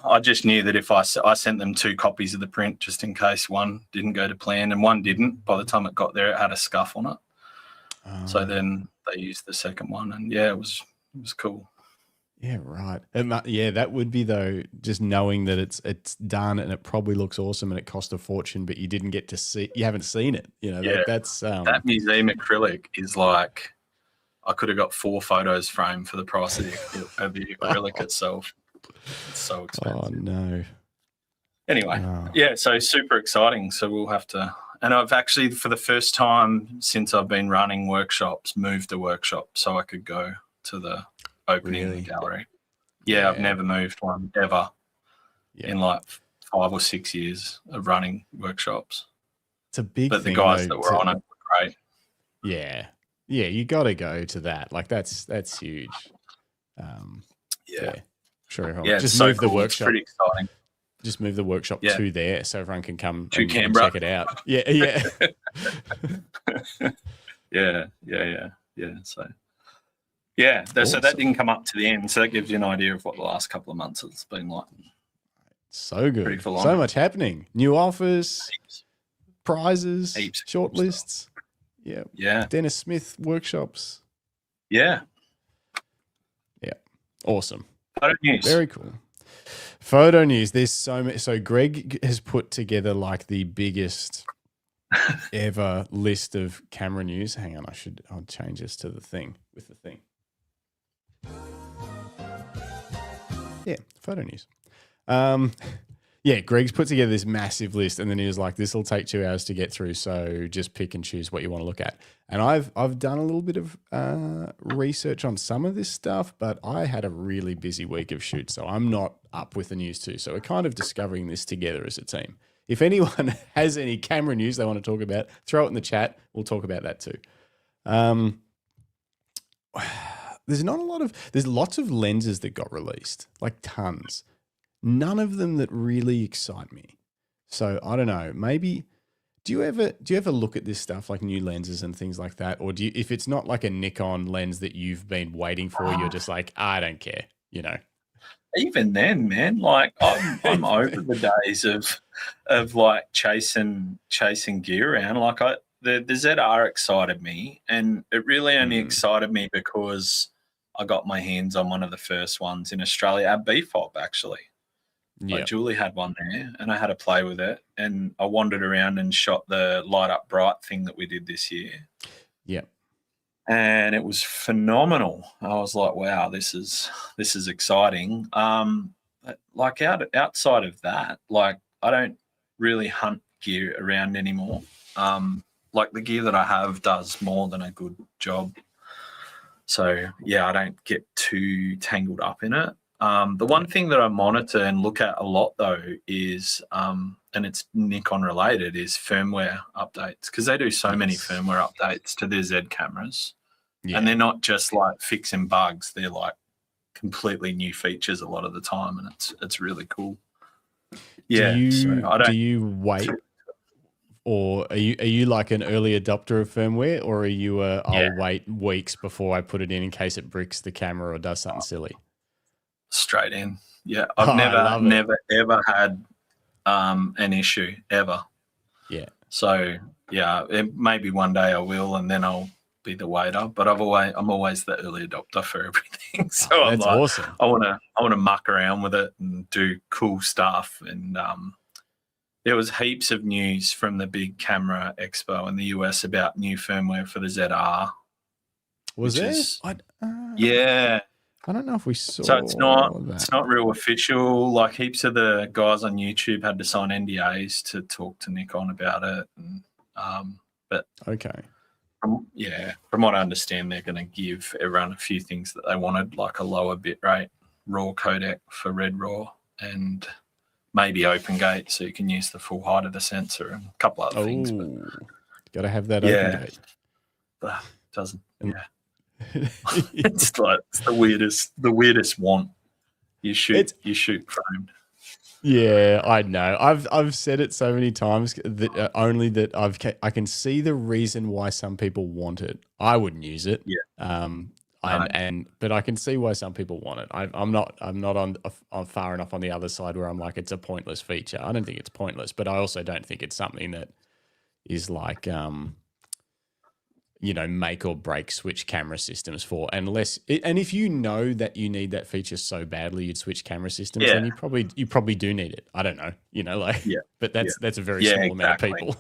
I just knew that if I sent them 2 copies of the print just in case one didn't go to plan, and one didn't. By the time it got there, it had a scuff on it. So then they used the second one, and it was cool. Yeah, right. That would be, though, just knowing that it's done and it probably looks awesome and it cost a fortune, but you didn't get to see, you haven't seen it. That's that museum acrylic is like, I could have got 4 photos framed for the price of the acrylic itself. It's so expensive. Oh no. Anyway, so super exciting. So we'll have to, and I've actually, for the first time since I've been running workshops, moved a workshop so I could go to the opening in the gallery. I've never moved one ever in like 5 or 6 years of running workshops. It's a big thing. But the guys that were on it were great. Yeah, you got to go to that. Like that's huge. Sure. Yeah, just so move the cool. Workshop. It's pretty exciting. Just move the workshop to there so everyone can come to and Canberra. check it out. Yeah. So that didn't come up to the end. So that gives you an idea of what the last couple of months has been like. So good. So much happening. New offers, prizes, shortlists. Yeah. Dennis Smith workshops. Yeah. Awesome. Photo news. Very cool. Photo news. There's so many. So Greg has put together like the biggest ever list of camera news. Hang on, I'll change this to the thing with the thing. Yeah, photo news. Greg's put together this massive list, and then he was like, "This will take 2 hours to get through, so just pick and choose what you want to look at." And I've done a little bit of research on some of this stuff, but I had a really busy week of shoots, so I'm not up with the news too. So we're kind of discovering this together as a team. If anyone has any camera news they want to talk about, throw it in the chat. We'll talk about that too. There's lots of lenses that got released, like tons. None of them that really excite me. So I don't know, maybe, do you ever look at this stuff like new lenses and things like that? Or if it's not like a Nikon lens that you've been waiting for, you're just like, I don't care, Even then, man, like I'm over the days of like chasing gear around. Like the ZR excited me, and it really only excited me because I got my hands on one of the first ones in Australia at BFOP, actually. Yeah. Like Julie had one there, and I had to play with it. And I wandered around and shot the light up bright thing that we did this year. Yeah. And it was phenomenal. I was like, wow, this is exciting. Like outside of that, like I don't really hunt gear around anymore. Like the gear that I have does more than a good job. So yeah, I don't get too tangled up in it. The one thing that I monitor and look at a lot though is, and it's Nikon related, is firmware updates, because they do so many firmware updates to their Z cameras. Yeah. And they're not just like fixing bugs; they're like completely new features a lot of the time, and it's really cool. Yeah. Do you wait, or are you like an early adopter of firmware, or are you I'll wait weeks before I put it in case it bricks the camera or does something silly? Straight in. Yeah, I've never ever had an issue ever. Yeah. So yeah, maybe one day I will, and then I'll be the waiter, but I'm always the early adopter for everything. So I'm like, awesome. I want to muck around with it and do cool stuff. And there was heaps of news from the big camera expo in the US about new firmware for the ZR. Was there? Yeah. I don't know if we saw. So it's not real official. Like heaps of the guys on YouTube had to sign NDAs to talk to Nikon about it. And, but okay. From what I understand, they're going to give everyone a few things that they wanted, like a lower bitrate RAW codec for Red RAW, and maybe open gate so you can use the full height of the sensor, and a couple other things. But got to have that open gate. But it doesn't. It's like it's the weirdest want. You shoot framed. Yeah, I know. I've said it so many times that only that I can see the reason why some people want it. I wouldn't use it. Yeah. But I can see why some people want it. I'm not on far enough on the other side where I'm like it's a pointless feature. I don't think it's pointless, but I also don't think it's something that is like make or break switch camera systems for, unless and if you know that you need that feature so badly you'd switch camera systems, then you probably do need it. I don't know, but that's a very small amount of people.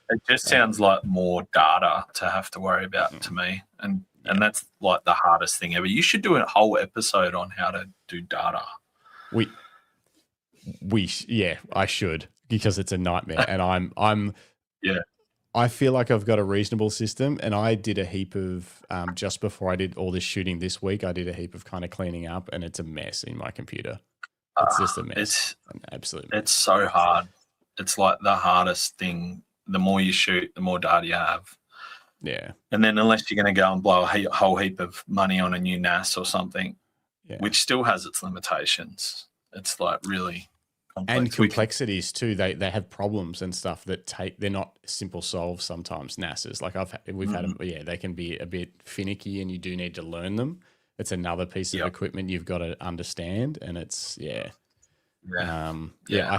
It just sounds like more data to have to worry about to me, and that's like the hardest thing ever. You should do a whole episode on how to do data. I should, because it's a nightmare, and I'm I feel like I've got a reasonable system, and I did a heap of, just before I did all this shooting this week, I did a heap of kind of cleaning up, and it's a mess in my computer. It's just a mess. It's an absolute mess. It's so hard. It's like the hardest thing. The more you shoot, the more data you have. Yeah. And then unless you're going to go and blow a whole heap of money on a new NAS or something, which still has its limitations, it's like really... And complexities too. They have problems and stuff that they're not simple solves sometimes. NASA's like we've had them. Yeah, they can be a bit finicky, and you do need to learn them. It's another piece of equipment you've got to understand, and it's I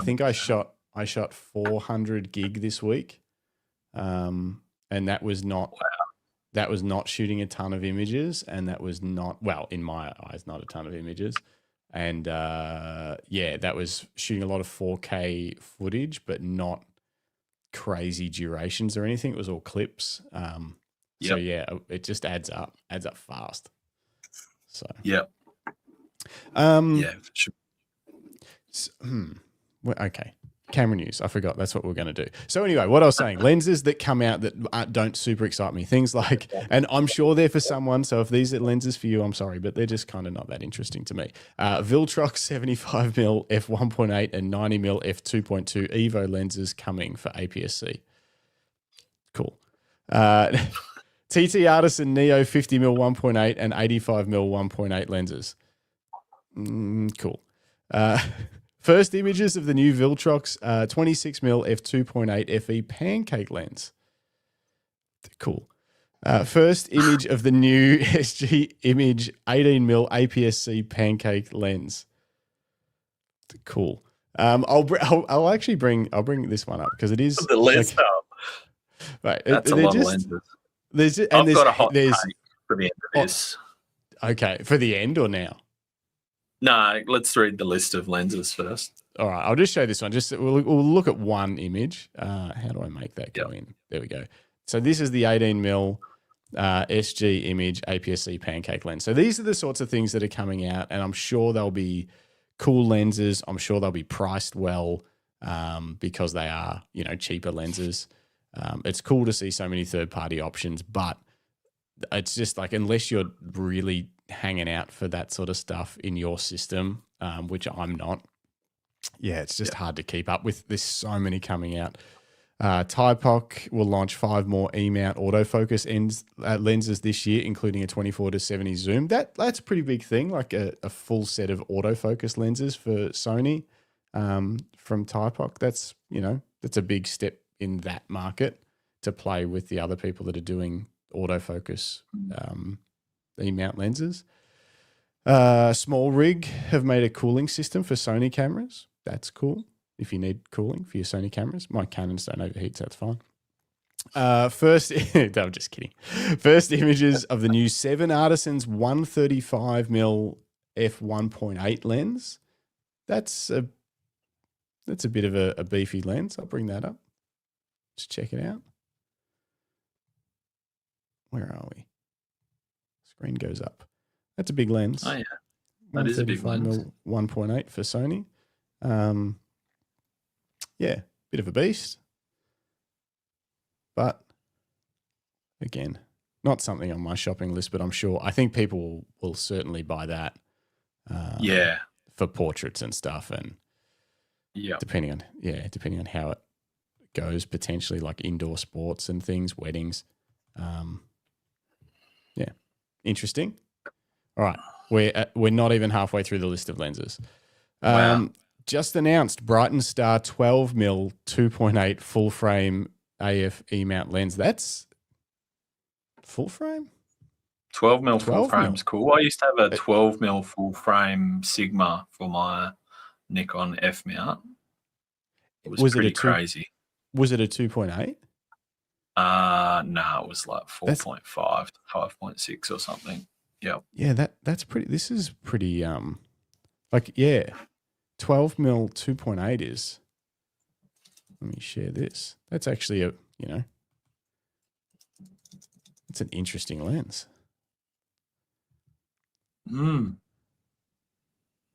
think I shot 400 gig this week, and that was not shooting a ton of images, and that was not, well, in my eyes, not a ton of images. And that was shooting a lot of 4K footage, but not crazy durations or anything. It was all clips. So it just adds up fast. So for sure. Okay. Camera news. I forgot. That's what we're going to do. So anyway, what I was saying, lenses that come out that don't super excite me. Things like, and I'm sure they're for someone. So if these are lenses for you, I'm sorry, but they're just kind of not that interesting to me. Viltrox 75mm f1.8 and 90mm f2.2 Evo lenses coming for APS-C. Cool. TT Artisan Neo 50mm 1.8 and 85mm 1.8 lenses. Cool. First images of the new Viltrox 26mm f2.8 FE pancake lens. Cool. First image of the new SG Image 18mm APS-C pancake lens. Cool. I'll bring this one up because it is the lens up. Right. That's a lot of lenses. I've got a hot take for the end of this. Okay, for the end or now? No, let's read the list of lenses first. All right, I'll just show this one. We'll look at one image. How do I make that go in? There we go. So this is the 18mm SG image APS-C pancake lens. So these are the sorts of things that are coming out, and I'm sure they'll be cool lenses. I'm sure they'll be priced well because they are, cheaper lenses. It's cool to see so many third-party options, but it's just like, unless you're really hanging out for that sort of stuff in your system, which I'm not, it's just hard to keep up with. There's so many coming out. Typoc will launch 5 more E-mount autofocus lenses this year, including a 24-70 zoom. That's a pretty big thing, like a full set of autofocus lenses for Sony from Typoc. That's a big step in that market to play with the other people that are doing autofocus E-mount lenses. Small Rig have made a cooling system for Sony cameras. That's cool. If you need cooling for your Sony cameras. My Canons don't overheat, so that's fine. I'm just kidding. First images of the new 7 Artisans 135mm f1.8 lens. That's a bit of a beefy lens. I'll bring that up. Just check it out. Where are we? Screen goes up. That's a big lens. Oh, yeah. That is a big lens. 1.8 for Sony. Bit of a beast. But again, not something on my shopping list, but I think people will certainly buy that. For portraits and stuff, and depending on how it goes, potentially like indoor sports and things, weddings. Interesting. All right, we're not even halfway through the list of lenses. Wow. Just announced Brighton Star 12mm 2.8 full frame AF E-mount lens. That's full frame? 12mm full frame's cool. I used to have a 12mm full frame Sigma for my Nikon F mount. It was pretty crazy. Was it a 2.8? No, it was like 4.5 to 5.6 or something. Yep. Yeah, that's pretty. This is pretty. 12mm 2.8 is. Let me share this. That's actually it's an interesting lens.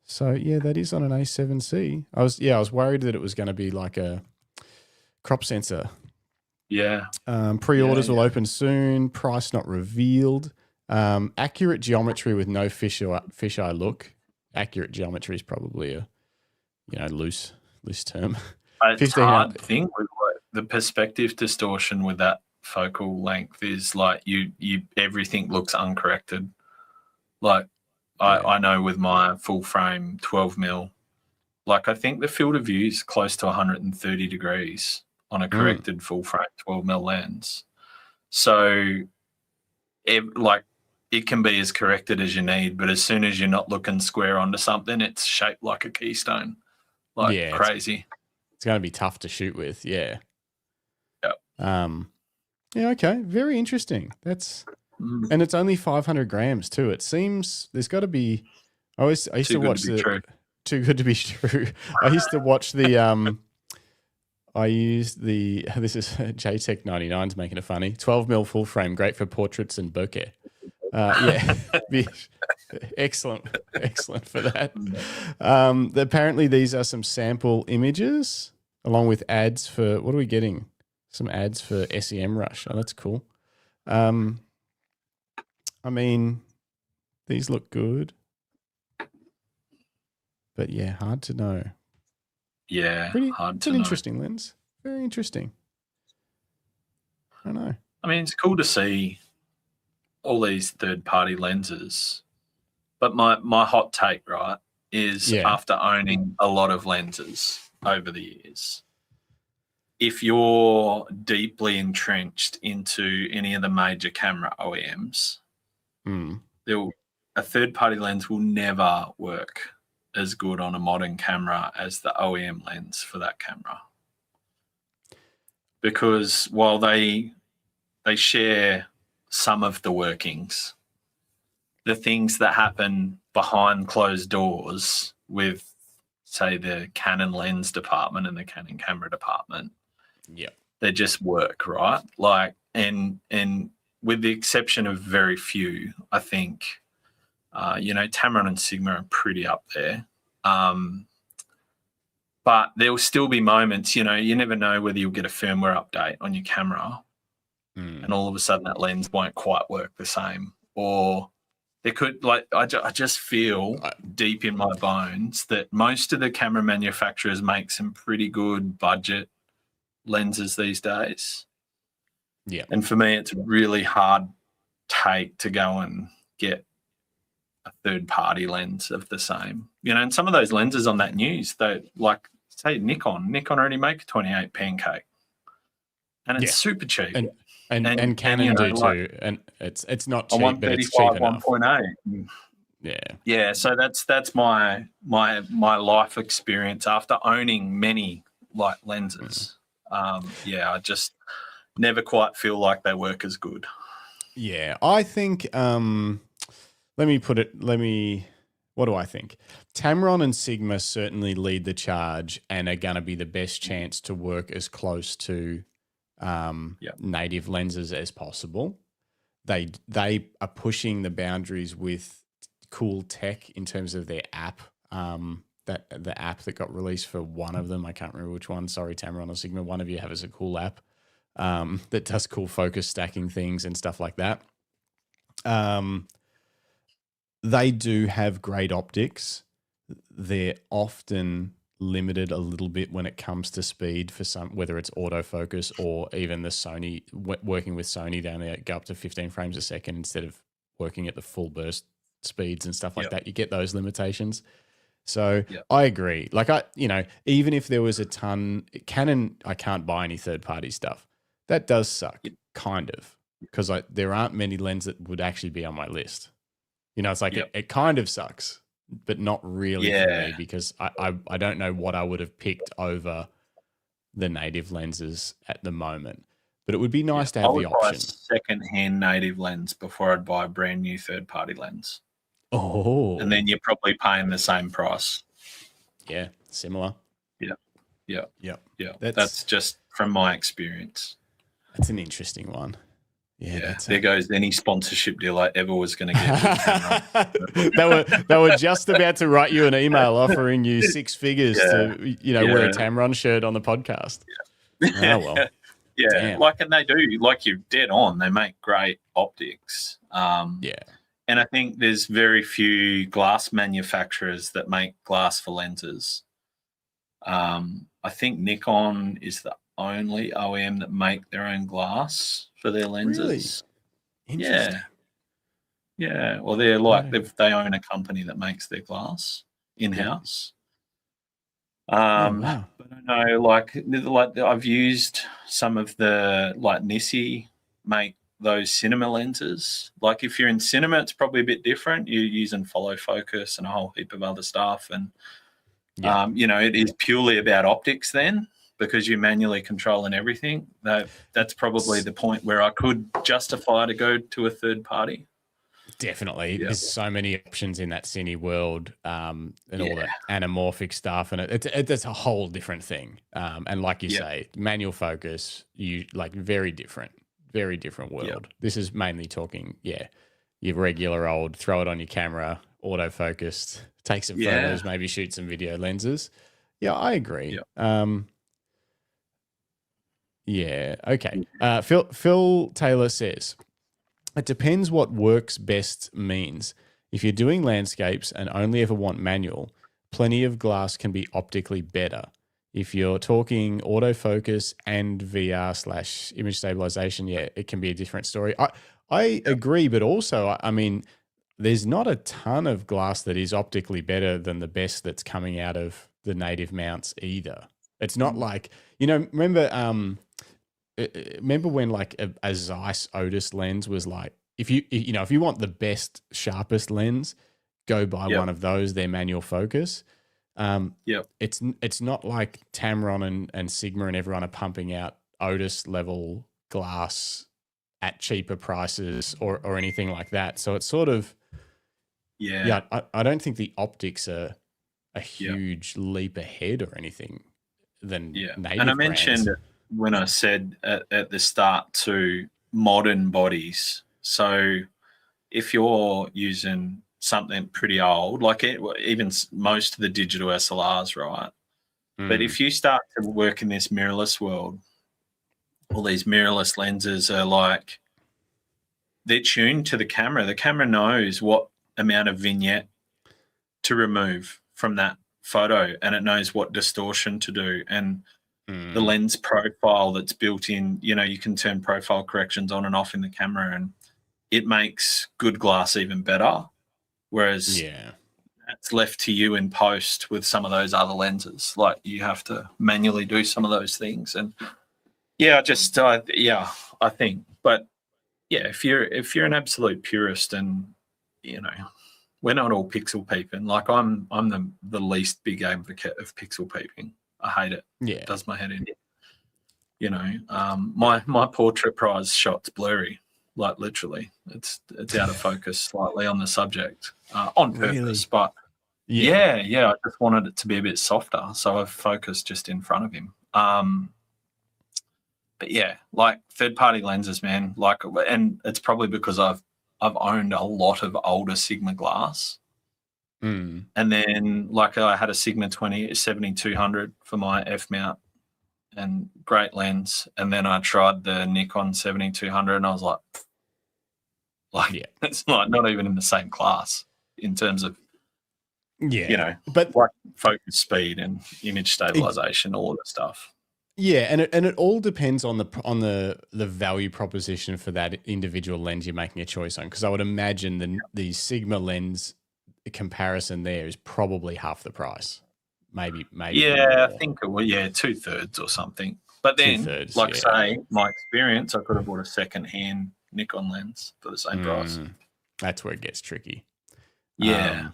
So that is on an A7C. I was worried that it was going to be like a crop sensor. Yeah. Pre-orders will open soon. Price not revealed. Accurate geometry with no fisheye look. Accurate geometry is probably a loose term. It's hard thing with the perspective distortion with that focal length is like you everything looks uncorrected. Like I know with my full frame 12mm, like I think the field of view is close to 130 degrees on a corrected full frame 12mm lens. So it can be as corrected as you need, but as soon as you're not looking square onto something, it's shaped like a keystone. Crazy. It's going to be tough to shoot with. Yeah. Yep. Okay. Very interesting. And it's only 500 grams too. It seems there's got to be. I used to watch Too Good to Be True. I used to watch the. This is JTech 99's making it funny. 12mm full frame, great for portraits and bokeh. Excellent for that. Apparently these are some sample images along with ads for, what are we getting? Some ads for SEM Rush. Oh, that's cool. These look good, but hard to know. Yeah, it's an interesting lens. Very interesting. I don't know. It's cool to see all these third-party lenses. But my hot take, right, is after owning a lot of lenses over the years, if you're deeply entrenched into any of the major camera OEMs, a third-party lens will never work as good on a modern camera as the OEM lens for that camera. Because while they share some of the workings, the things that happen behind closed doors with, say, the Canon lens department and the Canon camera department. Yeah. They just work, right? Like, and with the exception of very few, I think, Tamron and Sigma are pretty up there. But there will still be moments, you never know whether you'll get a firmware update on your camera and all of a sudden that lens won't quite work the same. Or there could, I just feel deep in my bones that most of the camera manufacturers make some pretty good budget lenses these days. Yeah. And for me, it's a really hard take to go and get a third-party lens of the same. And some of those lenses on that news, though, like, say, Nikon already make a 28 pancake. And it's super cheap. And Canon do too. And it's not cheap, but it's cheap enough. 1.8. Yeah. So that's my life experience after owning many light lenses. I just never quite feel like they work as good. Yeah, I think. What do I think? Tamron and Sigma certainly lead the charge and are going to be the best chance to work as close to native lenses as possible. They are pushing the boundaries with cool tech in terms of their app. That the app that got released for one of them, I can't remember which one. Sorry, Tamron or Sigma. One of you has a cool app that does cool focus stacking things and stuff like that. They do have great optics. They're often limited a little bit when it comes to speed for some, whether it's autofocus or even the Sony, working with Sony down there, go up to 15 frames a second instead of working at the full burst speeds and stuff like that. You get those limitations. So I agree. Like even if there was a ton, Canon, I can't buy any third-party stuff. That does suck, kind of, because there aren't many lenses that would actually be on my list. It's like it kind of sucks, but not really for me because I don't know what I would have picked over the native lenses at the moment. But it would be nice to have the option. I would buy a second-hand native lens before I'd buy a brand new third-party lens. Oh. And then you're probably paying the same price. Yeah, similar. Yeah. That's just from my experience. That's an interesting one. Yeah, there goes any sponsorship deal I ever was going to get. They were just about to write you an email offering you six figures to wear a Tamron shirt on the podcast. Oh well. And they do, you're dead on. They make great optics. And I think there's very few glass manufacturers that make glass for lenses. I think Nikon is the only OEM that make their own glass for their lenses. Really? Interesting. Yeah. Well, they're they own a company that makes their glass in-house. But I know, I've used some of the Nissi make those cinema lenses. Like if you're in cinema, it's probably a bit different. You're using follow focus and a whole heap of other stuff, and it is purely about optics then, because you're manually controlling everything. That's probably the point where I could justify to go to a third party. Definitely. There's so many options in that cine world and all that anamorphic stuff. And it's a whole different thing. And like you say, manual focus, very different world. Yep. This is mainly talking, your regular old, throw it on your camera, autofocused, take some photos, maybe shoot some video lenses. Yeah, I agree. Yep. Okay. Phil Taylor says, it depends what works best means. If you're doing landscapes and only ever want manual, plenty of glass can be optically better. If you're talking autofocus and VR/image stabilization, it can be a different story. I agree, but also, there's not a ton of glass that is optically better than the best that's coming out of the native mounts either. It's not like, remember when a Zeiss Otis lens was like, if you want the best, sharpest lens, go buy one of those, they're manual focus. It's not like Tamron and Sigma and everyone are pumping out Otis level glass at cheaper prices or anything like that. So it's sort of, Yeah, I don't think the optics are a huge leap ahead or anything than native And I brands. mentioned when I said at the start to modern bodies. So if you're using something pretty old, like even most of the digital SLRs, right? But if you start to work in this mirrorless world, all these mirrorless lenses are like, they're tuned to the camera. The camera knows what amount of vignette to remove from that photo, and it knows what distortion to do. And the lens profile that's built in, you can turn profile corrections on and off in the camera, and it makes good glass even better. Whereas it's left to you in post with some of those other lenses. Like, you have to manually do some of those things. And I think, but if you're an absolute purist, and we're not all pixel peeping. Like, I'm the least big advocate of pixel peeping. I hate it. Yeah, it does my head in. My portrait prize shot's blurry. Like, literally, it's out of focus slightly on the subject on purpose. Really? But I just wanted it to be a bit softer, so I've focused just in front of him. But like third-party lenses, man. Like, and it's probably because I've owned a lot of older Sigma glass. And then, like, I had a Sigma 7200 for my F mount, and great lens. And then I tried the Nikon 7200, and I was like, it's not even in the same class in terms of, but like focus speed and image stabilization, all of that stuff. Yeah, and it all depends on the value proposition for that individual lens you're making a choice on. Because I would imagine the Sigma lens comparison there is probably half the price, maybe. Yeah, I think it was 2/3 or something. But then, say my experience, I could have bought a second-hand Nikon lens for the same price. That's where it gets tricky. Yeah.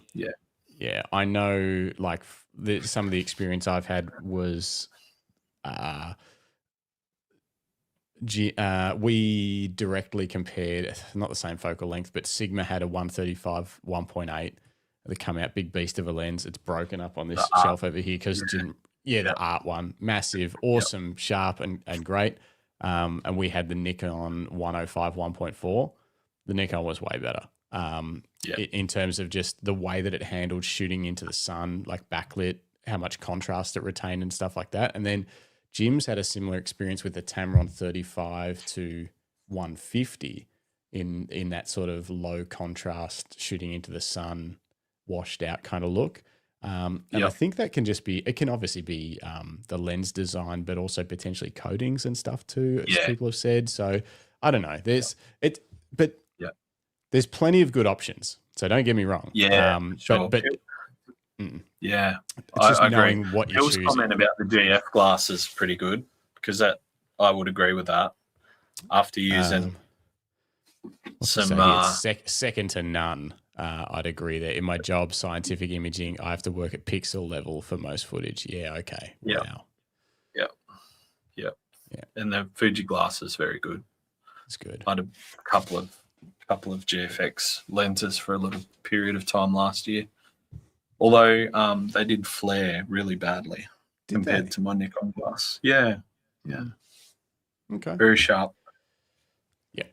I know, like, some of the experience I've had was. We directly compared, not the same focal length, but Sigma had a 135 1.8. They come out big beast of a lens. It's broken up on this shelf over here because the art one, massive, awesome, sharp and great. And we had the Nikon 105 1.4. The Nikon was way better. In terms of just the way that it handled shooting into the sun, like backlit, how much contrast it retained and stuff like that. And then Jim's had a similar experience with the Tamron 35 to 150 in that sort of low contrast shooting into the sun, washed out kind of look. And I think that can just be, it can obviously be the lens design, but also potentially coatings and stuff too, as people have said. So I don't know. There's plenty of good options. So don't get me wrong. Sure. But it's just I knowing agree. what you Bill's choose. comment about the GF glass is pretty good, because that I would agree with that. After using second to none, I'd agree there. In my job, scientific imaging, I have to work at pixel level for most footage. Yeah, okay. Wow. Yeah. And the Fuji glass is very good. It's good. I had a couple of GFX lenses for a little period of time last year. Although they did flare really badly compared to my Nikon glass. Yeah. Okay. Very sharp. Yeah.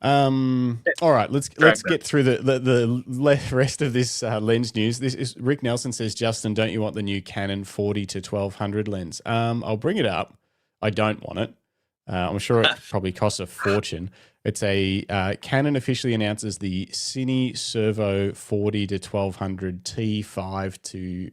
All right, let's get through the rest of this lens news. This is Rick Nelson says, Justin, don't you want the new Canon 40 to 1200 lens? I'll bring it up. I don't want it. I'm sure it probably costs a fortune. It's a Canon officially announces the Cine Servo 40 to 1200 T5 to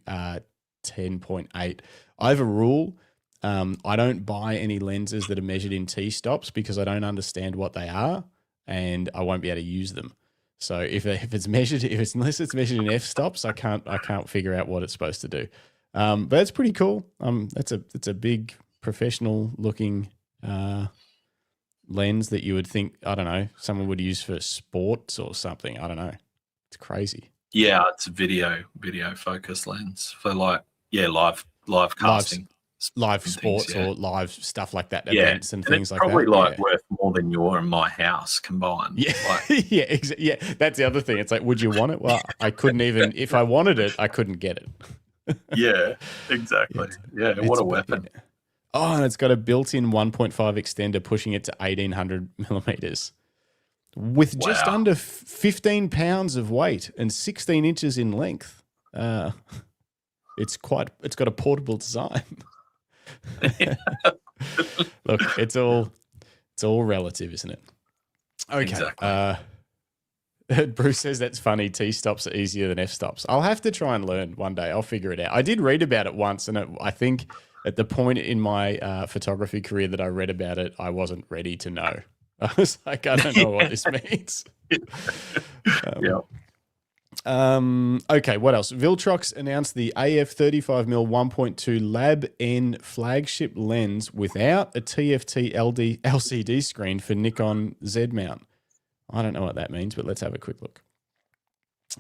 10.8. I have a rule. I don't buy any lenses that are measured in T-stops because I don't understand what they are, and I won't be able to use them. So unless it's measured in f-stops, I can't figure out what it's supposed to do. But it's pretty cool. It's a big professional looking lens that you would think, I don't know, someone would use for sports or something. I don't know. It's crazy. Yeah, it's a video focus lens for live casting. Live sports or live stuff like that, events and things like that. Probably worth more than your and my house combined. Yeah, Like, yeah. That's the other thing. It's like, would you want it? Well, I couldn't even. If I wanted it, I couldn't get it. yeah, exactly. Yeah, what a weapon. Yeah. Oh, and it's got a built-in 1.5 extender, pushing it to 1800 millimeters, with just under 15 pounds of weight and 16 inches in length. It's got a portable design. Look, it's all relative, isn't it? Okay. Exactly. Bruce says that's funny. T stops are easier than F stops. I'll have to try and learn one day. I'll figure it out. I did read about it once, and I think at the point in my photography career that I read about it, I wasn't ready to know. I was like, I don't know what this means. Okay, what else? Viltrox announced the AF 35mm 1.2 Lab N flagship lens without a TFT LCD screen for Nikon Z mount. I don't know what that means, but let's have a quick look.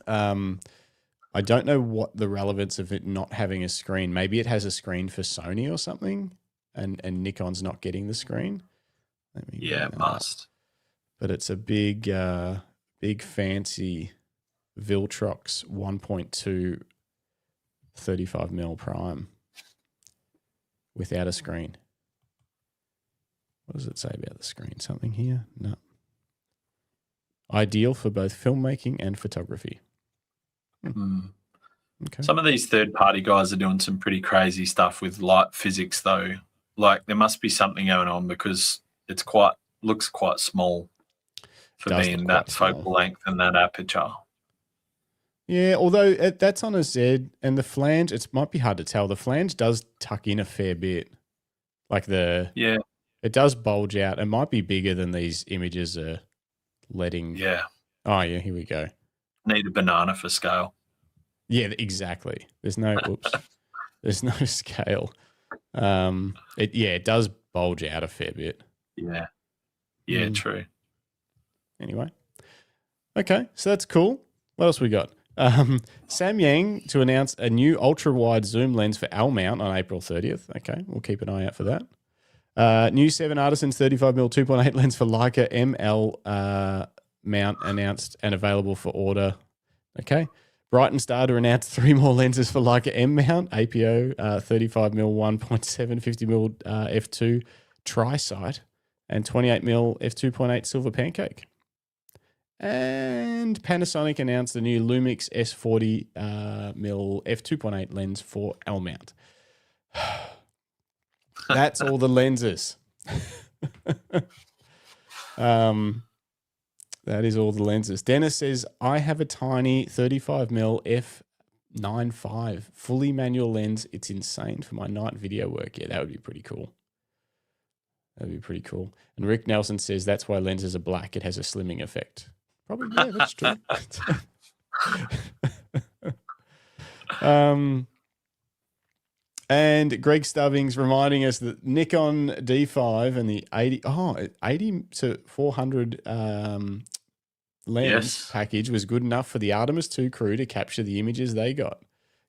I don't know what the relevance of it not having a screen. Maybe it has a screen for Sony or something, and Nikon's not getting the screen. It must. But it's a big fancy Viltrox 1.2 35mm prime without a screen. What does it say about the screen? Something here? No. Ideal for both filmmaking and photography. Okay. Some of these third-party guys are doing some pretty crazy stuff with light physics, though. Like, there must be something going on, because it's looks quite small for being that focal length and that aperture. Yeah, although that's on a Z, and the flange, it might be hard to tell. The flange does tuck in a fair bit. Like it does bulge out. It might be bigger than these images are letting. Yeah. Oh, yeah, here we go. Need a banana for scale. Yeah, exactly. There's no, there's no scale. It does bulge out a fair bit. Yeah. Yeah, true. Anyway. Okay, so that's cool. What else we got? Samyang to announce a new ultra-wide zoom lens for L mount on April 30th. Okay, we'll keep an eye out for that. New 7 Artisans 35mm 2.8 lens for Leica ML mount announced and available for order. Okay. Brighton Star to announce 3 more lenses for Leica M mount, APO 35mm 1.7 50mm f2 tri-sight and 28mm f2.8 silver pancake. And Panasonic announced the new Lumix S40mm f2.8 lens for L mount. That's all the lenses. That is all the lenses. Dennis says, I have a tiny 35mm f9.5 fully manual lens. It's insane for my night video work. Yeah, that would be pretty cool. That'd be pretty cool. And Rick Nelson says, that's why lenses are black. It has a slimming effect. Probably, yeah, that's true. And Greg Stubbings reminding us that Nikon D5 and the 80 to 400 lens package was good enough for the Artemis 2 crew to capture the images they got.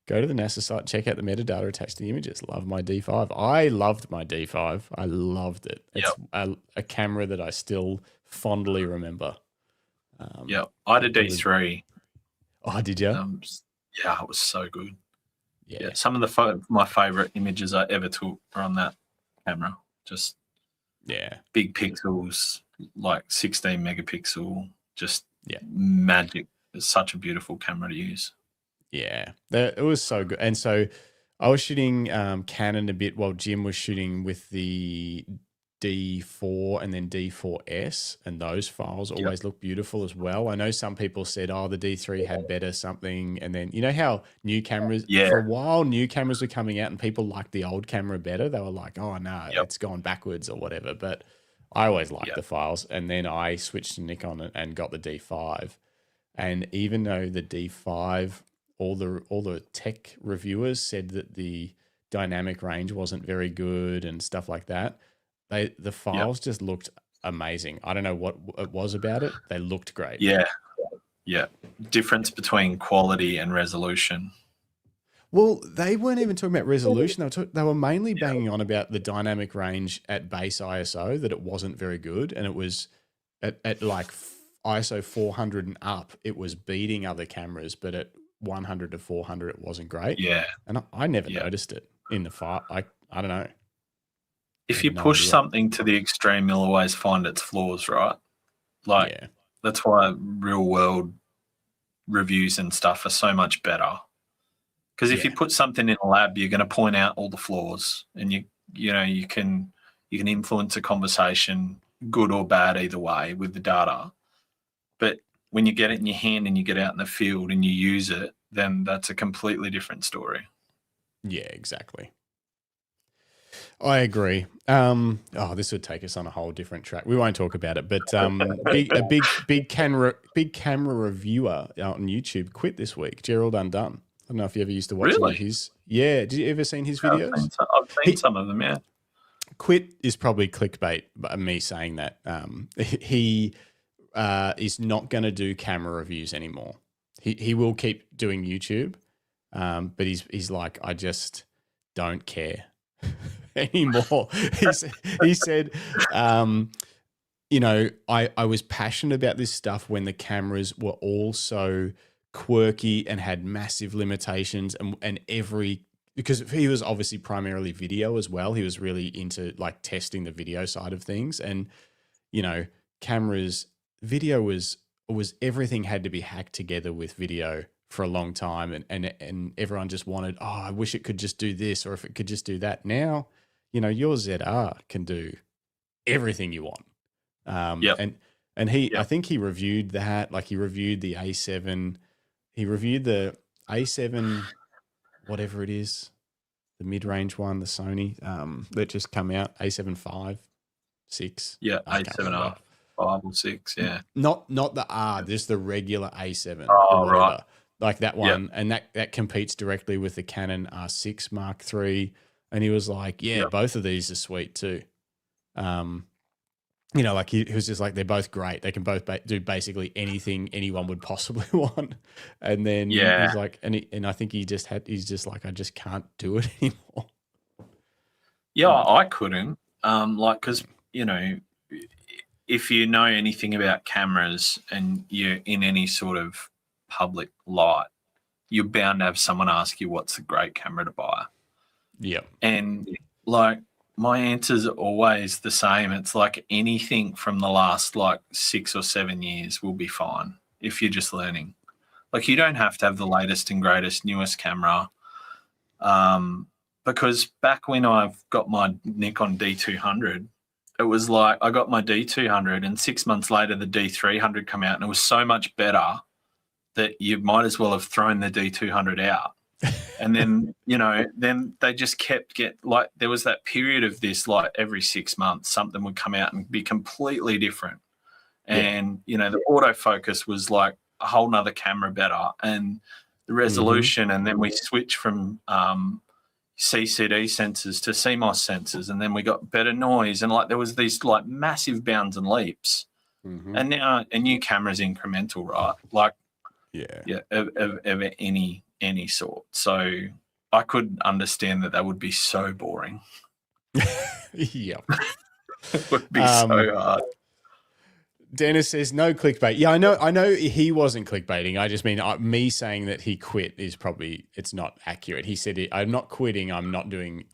Go to the NASA site, check out the metadata attached to the images. Love my D5. I loved my D5. I loved it. It's a camera that I still fondly remember. I had a D3. Oh, did you? Yeah, it was so good. Yeah, some of my favorite images I ever took were on that camera. Just big pixels, like 16 megapixel, just magic. It's such a beautiful camera to use. Yeah, it was so good. And so I was shooting Canon a bit while Jim was shooting with the D4 and then D4S, and those files always look beautiful as well. I know some people said, oh, the D3 had better something, and then you know how new cameras, for a while new cameras were coming out and people liked the old camera better. They were like, oh no, it's gone backwards or whatever. But I always liked the files, and then I switched to Nikon and got the D5. And even though the D5, all the tech reviewers said that the dynamic range wasn't very good and stuff like that, the files just looked amazing. I don't know what it was about it. They looked great. Yeah. Difference between quality and resolution. Well, they weren't even talking about resolution. They were mainly banging on about the dynamic range at base ISO, that it wasn't very good. And it was at like ISO 400 and up, it was beating other cameras, but at 100 to 400, it wasn't great. Yeah. And I never noticed it in the fire. I don't know. If you push something to the extreme, you'll always find its flaws, right? Like, that's why real world reviews and stuff are so much better. Because if you put something in a lab, you're going to point out all the flaws, and you can influence a conversation, good or bad, either way, with the data. But when you get it in your hand and you get out in the field and you use it, then that's a completely different story. Yeah, exactly. I agree. This would take us on a whole different track. We won't talk about it, but a big camera reviewer out on YouTube quit this week. Gerald Undone. I don't know if you ever used to watch any of his. Yeah, did you ever seen his videos? I've seen some of them. Yeah. Quit is probably clickbait, but me saying that he is not going to do camera reviews anymore. He will keep doing YouTube, but he's like, I just don't care anymore. He said, I was passionate about this stuff when the cameras were all so quirky and had massive limitations, and because he was obviously primarily video as well. He was really into like testing the video side of things, and cameras, video was everything had to be hacked together with video for a long time, and everyone just wanted, I wish it could just do this, or if it could just do that. Now, your ZR can do everything you want. And I think he reviewed that, like he reviewed the A7, he reviewed the A7, whatever it is, the mid-range one, the Sony that just come out, A7 V, 6. Yeah, A7R, 5 or 6, yeah. Not the R, just the regular A7. Oh, right. Like that one, and that competes directly with the Canon R6 Mark III. And he was like, both of these are sweet too. Like he was just like, they're both great. They can both do basically anything anyone would possibly want. And then he's like, and I think he's just like, I just can't do it anymore. Yeah, I couldn't. Because, if you know anything about cameras and you're in any sort of public light, you're bound to have someone ask you what's a great camera to buy. Yeah. And like, my answers are always the same. It's like anything from the last 6 or 7 years will be fine if you're just learning. Like, you don't have to have the latest and greatest, newest camera. Because back when I've got my Nikon D200, it was like I got my D200 and 6 months later the D300 come out, and it was so much better that you might as well have thrown the D200 out. And then, then they just kept there was that period of this, every 6 months, something would come out and be completely different. And, the autofocus was like a whole nother camera better, and the resolution. And then we switched from CCD sensors to CMOS sensors, and then we got better noise. And there was these massive bounds and leaps. And now a new camera's incremental, right? Of any sort. So I could understand that would be so boring. Yeah. It would be so hard. Dennis says no clickbait. Yeah, I know he wasn't clickbaiting. I just mean me saying that he quit is probably, it's not accurate. He said, I'm not quitting. I'm not doing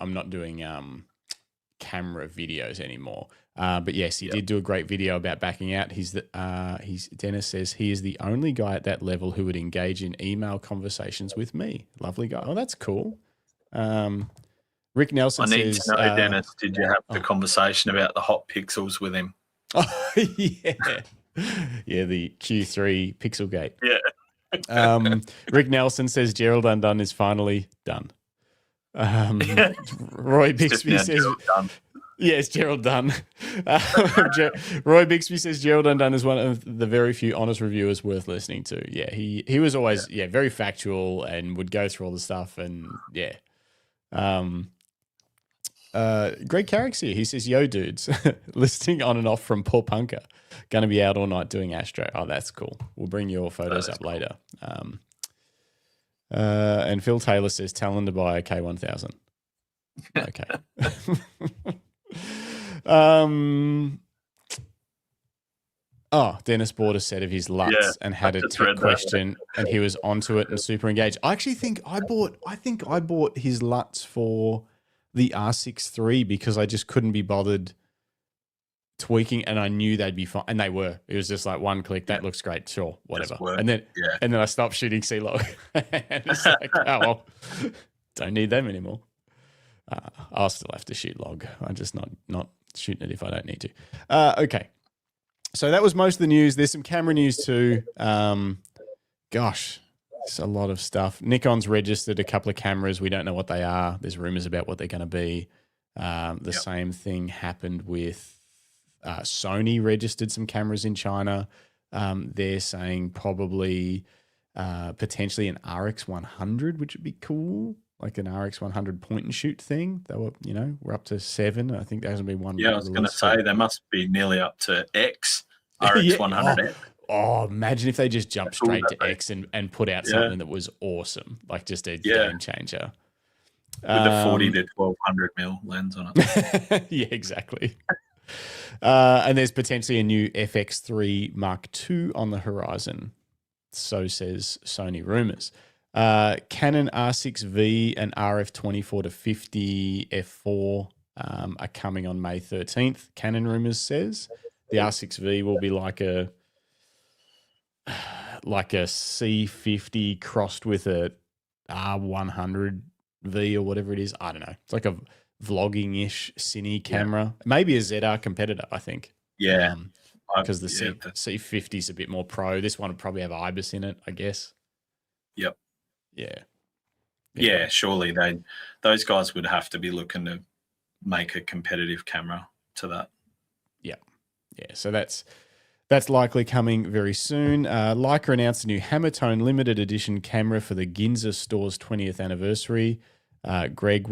camera videos anymore. But yes, he did do a great video about backing out. Dennis says he is the only guy at that level who would engage in email conversations with me. Lovely guy. Oh, that's cool. Rick Nelson says, I need to know, Dennis, did you have the conversation about the hot pixels with him? Oh, yeah. Yeah, the Q3 Pixelgate. Yeah. Rick Nelson says Gerald Undone is finally done. Roy Bixby says, yes, Gerald Dunn. Roy Bixby says Gerald Undone is one of the very few honest reviewers worth listening to. Yeah, he was always very factual and would go through all the stuff, and Greg Carrick's here. He says, yo dudes, listening on and off from Paul Punker. Gonna be out all night doing Astro. Oh, that's cool. We'll bring your photos up later. And Phil Taylor says, tell him to buy a K1000. Okay. Dennis bought a set of his LUTs and had a tech question, and he was onto it and super engaged. I actually think I bought his LUTs for the R6 III because I just couldn't be bothered tweaking, and I knew they'd be fine, and they were. It was just like one click, that looks great, sure, whatever. And then I stopped shooting C-Log, and it's like, oh well, don't need them anymore. I'll still have to shoot log. I'm just not shooting it if I don't need to. Okay, so that was most of the news. There's some camera news too. Gosh, it's a lot of stuff. Nikon's registered a couple of cameras. We don't know what they are. There's rumors about what they're going to be. The same thing happened with Sony registered some cameras in China. They're saying probably potentially an RX100, which would be cool, like an RX100 point and shoot thing. They were, we're up to 7. I think there hasn't been one. Yeah, I was going to say they must be nearly up to X, RX100X. Oh, imagine if they just jumped straight to X and put out something that was awesome, like just a game changer. With the 40 to 1200 mil lens on it. Yeah, exactly. And there's potentially a new FX3 Mark II on the horizon. So says Sony rumors. Canon R6V and RF24 to 50 f4 are coming on May 13th. Canon rumors says the R6V will be like a C50 crossed with a R100V or whatever it is. I don't know. It's like a vlogging-ish cine camera. Maybe a ZR competitor, I think. Yeah. Because the C50 is a bit more pro. This one would probably have IBIS in it, I guess. Yep. Yeah, surely those guys would have to be looking to make a competitive camera to that. Yeah. So that's likely coming very soon. Leica announced a new Hammertone limited edition camera for the Ginza store's 20th anniversary. Greg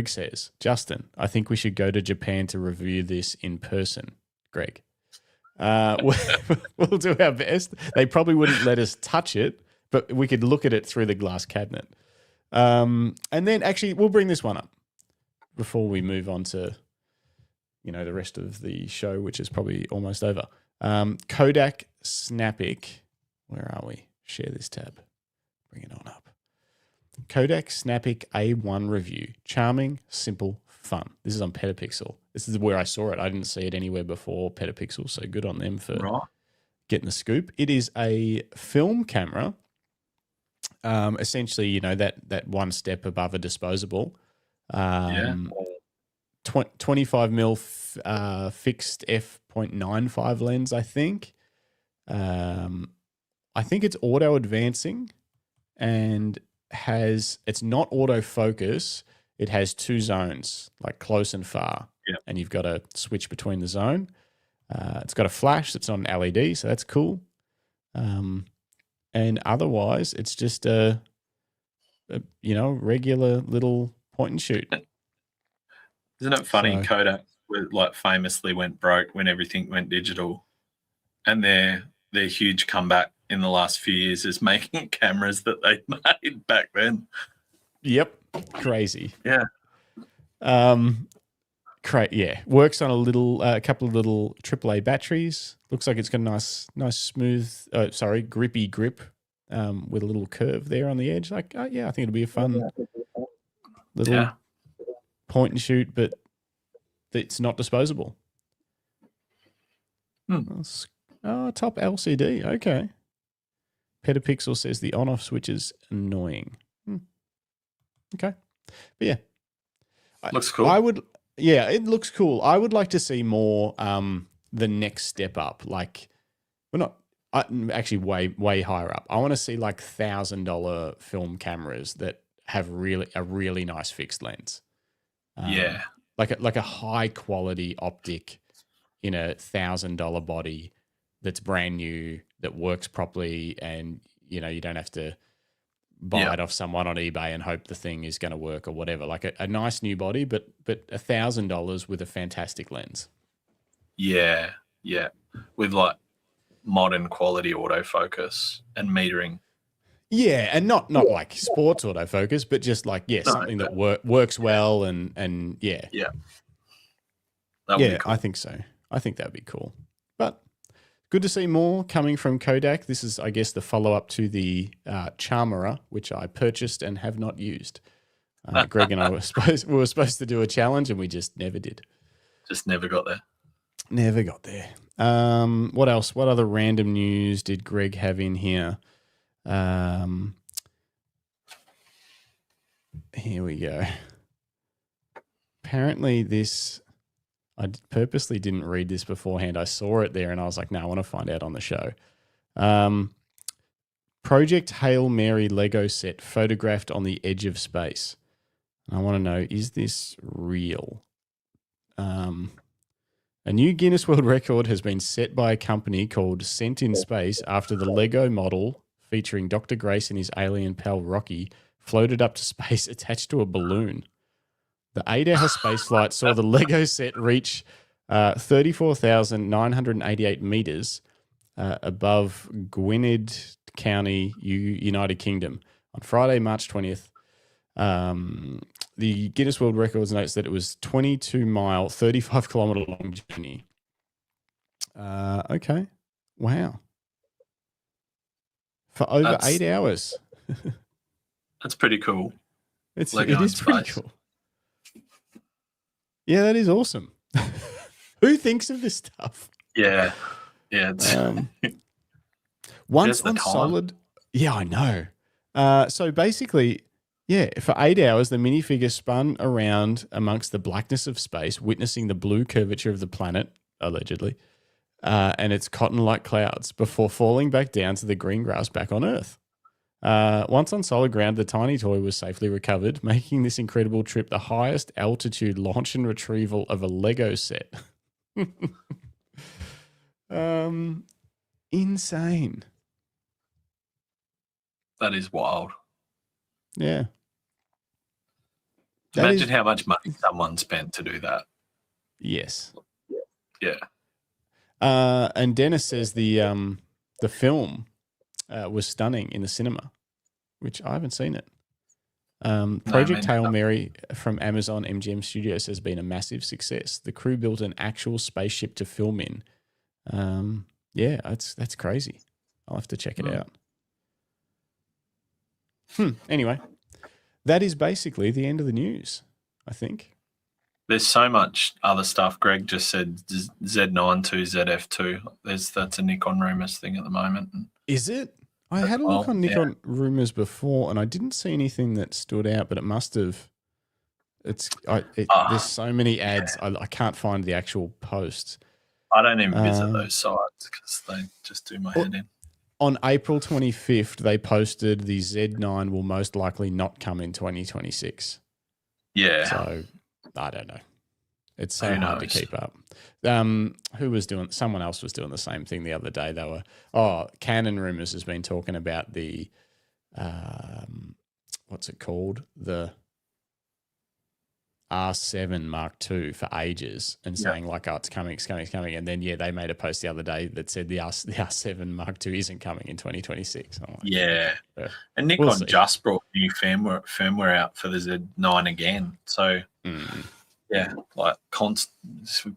says, Justin, I think we should go to Japan to review this in person. Greg, we'll do our best. They probably wouldn't let us touch it, but we could look at it through the glass cabinet. And then actually we'll bring this one up before we move on to, the rest of the show, which is probably almost over. Kodak Snapic. Where are we? Share this tab. Bring it on up. Kodak Snapic A1 review. Charming, simple, fun. This is on Petapixel. This is where I saw it. I didn't see it anywhere before Petapixel, so good on them for getting the scoop. It is a film camera. Essentially, that one step above a disposable. 25 mil fixed f.95 lens, I think. I think it's auto advancing and it's not autofocus. It has 2 zones, like close and far. Yep. And you've got to switch between the zone. It's got a flash that's on an LED, so that's cool. And otherwise, it's just a regular little point and shoot. Isn't it funny? Kodak famously went broke when everything went digital, and their huge comeback in the last few years is making cameras that they made back then. Yep, crazy. Yeah. Works on a couple of little AAA batteries. Looks like it's got a nice smooth, grippy grip with a little curve there on the edge. I think it'll be a fun little point and shoot, but it's not disposable. Top LCD. Okay. Petapixel says the on-off switch is annoying. Okay. But yeah. Looks cool. It looks cool. I would like to see more the next step up. Like, actually way higher up. I want to see like $1,000 film cameras that have a really nice fixed lens. Like a high quality optic in a $1,000 body that's brand new, that works properly, and you don't have to buy it off someone on eBay and hope the thing is going to work or whatever. Like a nice new body, but $1,000 with a fantastic lens. Yeah, with like modern quality autofocus and metering. Yeah, and not like sports autofocus, but just like No, something that works well and yeah, that would be cool. I think so. I think that'd be cool. But good to see more coming from Kodak. This is, I guess, the follow up to the Charmerer, which I purchased and have not used. Greg and I were supposed to do a challenge, and we just never did. Just never got there. Never got there. What else? What other random news did Greg have in here? Here we go. Apparently I purposely didn't read this beforehand. I saw it there and I was like, no, I want to find out on the show. Project Hail Mary Lego set photographed on the edge of space. And I want to know, is this real? A new Guinness World Record has been set by a company called Sent in Space after the Lego model featuring Dr. Grace and his alien pal Rocky floated up to space attached to a balloon. The 8-hour space flight saw the Lego set reach 34,988 meters above Gwynedd County, United Kingdom on Friday, March 20th. The Guinness World Records notes that it was 22-mile, 35-kilometer long journey. Okay. Wow. For over 8 hours. That's pretty cool. It is pretty cool. Yeah, that is awesome. Who thinks of this stuff? Yeah. Yeah. It's once on solid. Yeah, I know. So basically, yeah, for 8 hours, the minifigure spun around amongst the blackness of space, witnessing the blue curvature of the planet, allegedly, and its cotton-like clouds before falling back down to the green grass back on Earth. Once on solid ground, the tiny toy was safely recovered, making this incredible trip the highest altitude launch and retrieval of a Lego set. Insane. That is wild. Yeah. Imagine how much money someone spent to do that. Yes. Yeah. And Dennis says the film was stunning in the cinema, which I haven't seen it. Project Hail Mary from Amazon MGM Studios has been a massive success. The crew built an actual spaceship to film in. Yeah, that's crazy. I'll have to check it out. Anyway, that is basically the end of the news, I think. There's so much other stuff. Greg just said Z9 to ZF2. That's a Nikon rumors thing at the moment. Is it? I had a look on Nikon rumors before, and I didn't see anything that stood out, but it must have. There's so many ads. I can't find the actual posts. I don't even visit those sites because they just do my head in. On April 25th, they posted the Z9 will most likely not come in 2026. Yeah. So I don't know. It's so hard to keep up. Who was doing? Someone else was doing the same thing the other day. They were. Canon rumors has been talking about the, what's it called? The R7 Mark II for ages, and saying like, oh, it's coming. And then they made a post the other day that said the R7 Mark II isn't coming in 2026. Like, and Nikon just brought new firmware out for the Z9 again. So. Yeah, like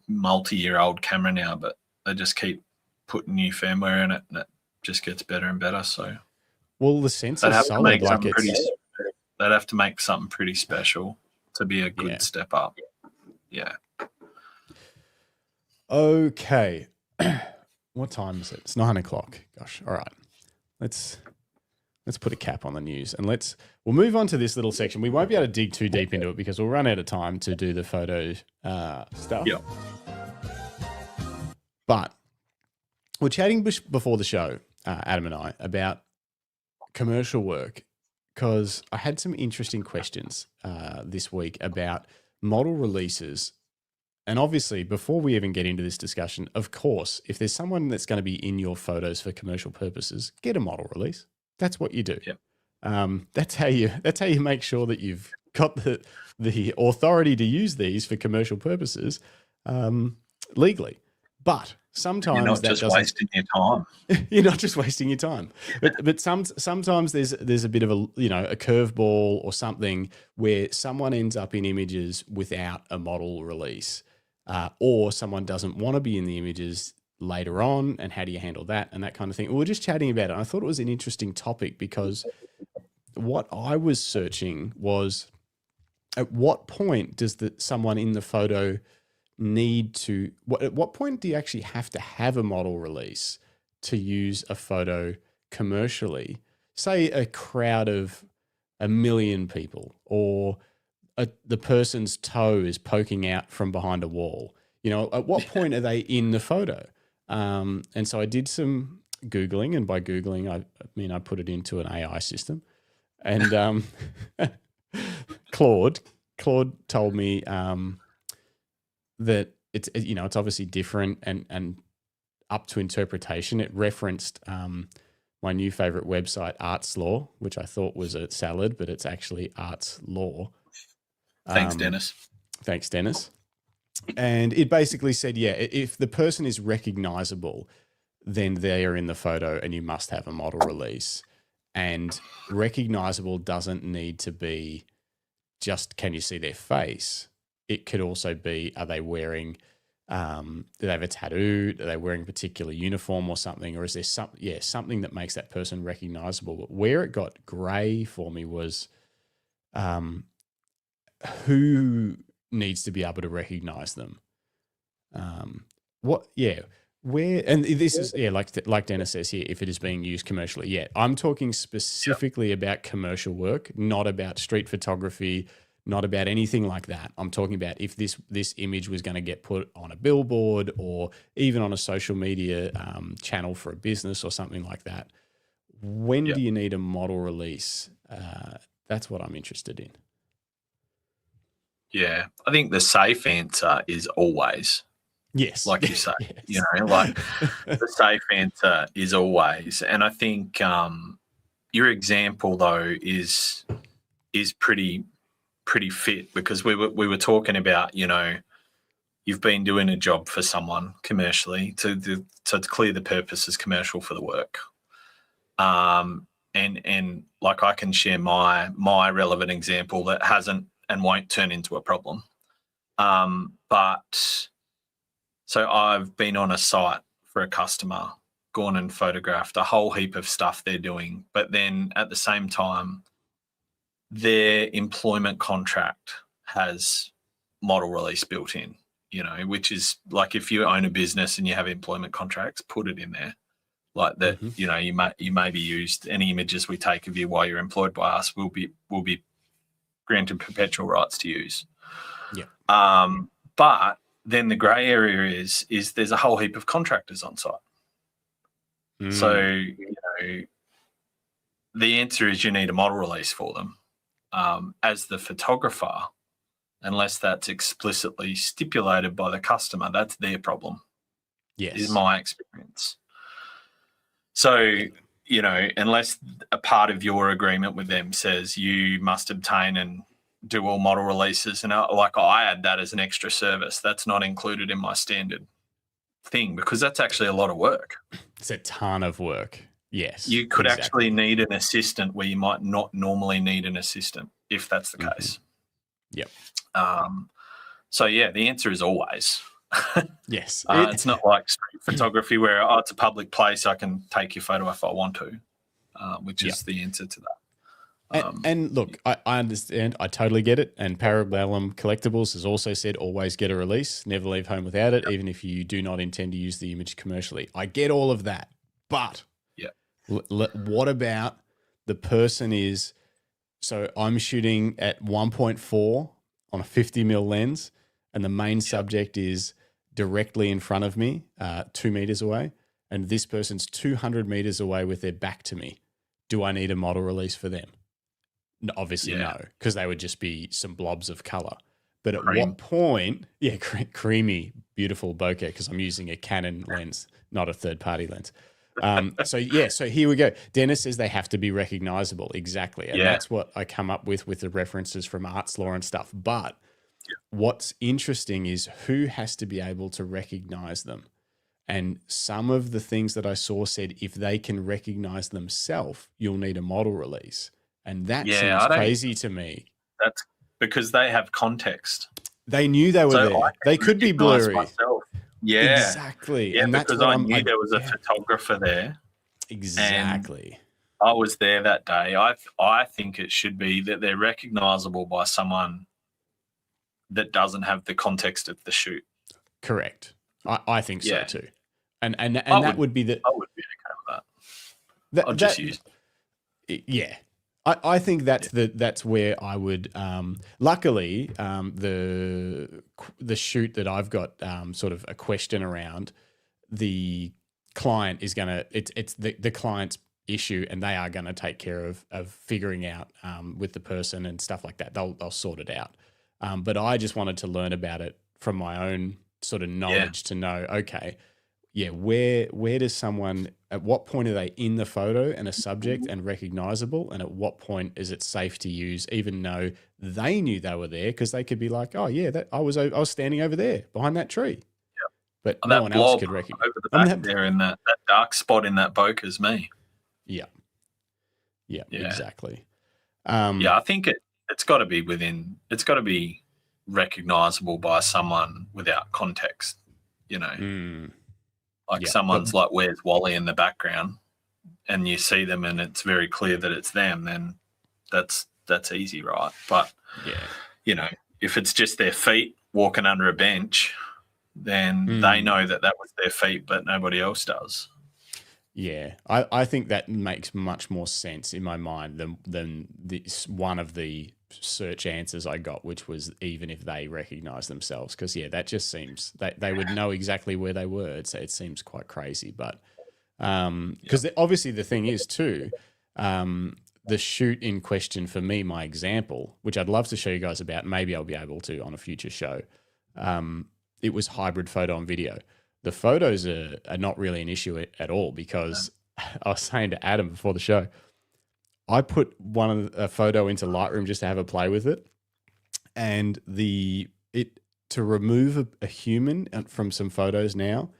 multi-year-old camera now, but they just keep putting new firmware in it, and it just gets better and better. So, the sensor's solid. They'd have to make something pretty special to be a good step up. Yeah. Okay. What time is it? It's 9:00. Gosh. All right. Let's put a cap on the news and we'll move on to this little section. We won't be able to dig too deep into it because we'll run out of time to do the photo stuff. Yeah. But we're chatting before the show, Adam and I, about commercial work because I had some interesting questions this week about model releases. And obviously, before we even get into this discussion, of course, if there's someone that's going to be in your photos for commercial purposes, get a model release. That's what you do. Yep. That's how you make sure that you've got the authority to use these for commercial purposes legally. But You're sometimes not that just doesn't. wasting your time. You're not just wasting your time, but sometimes there's a bit of a a curveball or something where someone ends up in images without a model release, or someone doesn't want to be in the images later on, and how do you handle that and that kind of thing. We were just chatting about it. And I thought it was an interesting topic because what I was searching was, at what point does someone in the photo need to, at what point do you actually have to have a model release to use a photo commercially? Say a crowd of 1 million people, or the person's toe is poking out from behind a wall. At what point are they in the photo? And so I did some Googling, and by Googling, I mean I put it into an AI system, and Claude told me that it's obviously different and up to interpretation. It referenced my new favorite website, Arts Law, which I thought was a salad, but it's actually Arts Law. Thanks, Dennis. Thanks, Dennis. And it basically said, if the person is recognizable, then they are in the photo and you must have a model release. And recognizable doesn't need to be just, can you see their face? It could also be, are they wearing, do they have a tattoo? Are they wearing a particular uniform or something? Or is there something that makes that person recognizable? But where it got gray for me was who needs to be able to recognize them. Where, and this is, like Dennis says here, if it is being used commercially. I'm talking specifically about commercial work, not about street photography, not about anything like that. I'm talking about if this image was going to get put on a billboard or even on a social media channel for a business or something like that. When do you need a model release? That's what I'm interested in. Yeah, I think the safe answer is always. Yes. Like you say, Yes. The safe answer is always. And I think your example though is pretty fit, because we were talking about, you've been doing a job for someone commercially to clear the purpose as commercial for the work. And like I can share my relevant example that hasn't and won't turn into a problem. But so I've been on a site for a customer, gone and photographed a whole heap of stuff they're doing, but then at the same time, their employment contract has model release built in, which is like, if you own a business and you have employment contracts, put it in there. Like that, you may be used, any images we take of you while you're employed by us will be granted perpetual rights to use. Yeah. But then the grey area is there's a whole heap of contractors on site. So, the answer is you need a model release for them. As the photographer, unless that's explicitly stipulated by the customer, that's their problem. Yes. Is my experience. So, unless a part of your agreement with them says you must obtain and do all model releases, and I add that as an extra service, that's not included in my standard thing, because that's actually a lot of work. It's a ton of work. Yes. You could actually need an assistant where you might not normally need an assistant, if that's the case. Yep. So the answer is always. Yes. It's not like street photography where it's a public place, I can take your photo if I want to, which is the answer to that. And look, I understand. I totally get it. And Parabellum Collectibles has also said always get a release, never leave home without it, even if you do not intend to use the image commercially. I get all of that. But what about the person is, so I'm shooting at 1.4 on a 50mm lens, and the main subject is directly in front of me, 2 meters away, and this person's 200 meters away with their back to me. Do I need a model release for them? No, obviously no, because they would just be some blobs of color. But at what point, creamy, beautiful bokeh, because I'm using a Canon lens, not a third-party lens. So here we go. Dennis says they have to be recognizable. Exactly. And that's what I come up with the references from Arts Law and stuff. But what's interesting is who has to be able to recognize them. And some of the things that I saw said if they can recognize themselves, you'll need a model release. And that seems crazy to me. That's because they have context. They knew they were there. They could be blurry. Myself. Yeah. Exactly. Yeah, and that's because I knew there was a photographer there. Exactly. I was there that day. I think it should be that they're recognizable by someone that doesn't have the context of the shoot. Correct. I think so too. And that would be the. I would be okay with that. I'll just use. Yeah. I think that's where I would. Luckily, the shoot that I've got sort of a question around, the client is gonna. It's the client's issue, and they are going to take care of figuring out with the person and stuff like that. They'll sort it out. But I just wanted to learn about it from my own sort of knowledge to know, okay, where does someone, at what point are they in the photo and a subject and recognizable, and at what point is it safe to use, even though they knew they were there, because they could be like, oh yeah, I was standing over there behind that tree, but no one else could recognize. Over the back there in that dark spot in that bokeh is me. Yeah, exactly. I think it's got to be it's got to be recognizable by someone without context, someone's like, where's Wally in the background, and you see them and it's very clear that it's them, then that's easy, right? But if it's just their feet walking under a bench, then they know that was their feet, but nobody else does. Yeah, I think that makes much more sense in my mind than this one of the search answers I got, which was even if they recognize themselves, because that just seems they would know exactly where they were. It seems quite crazy, but because obviously the thing is too, the shoot in question for me, my example, which I'd love to show you guys about, maybe I'll be able to on a future show. It was hybrid photo and video. The photos are not really an issue at all, because I was saying to Adam before the show, I put a photo into Lightroom just to have a play with it, and to remove a human from some photos now,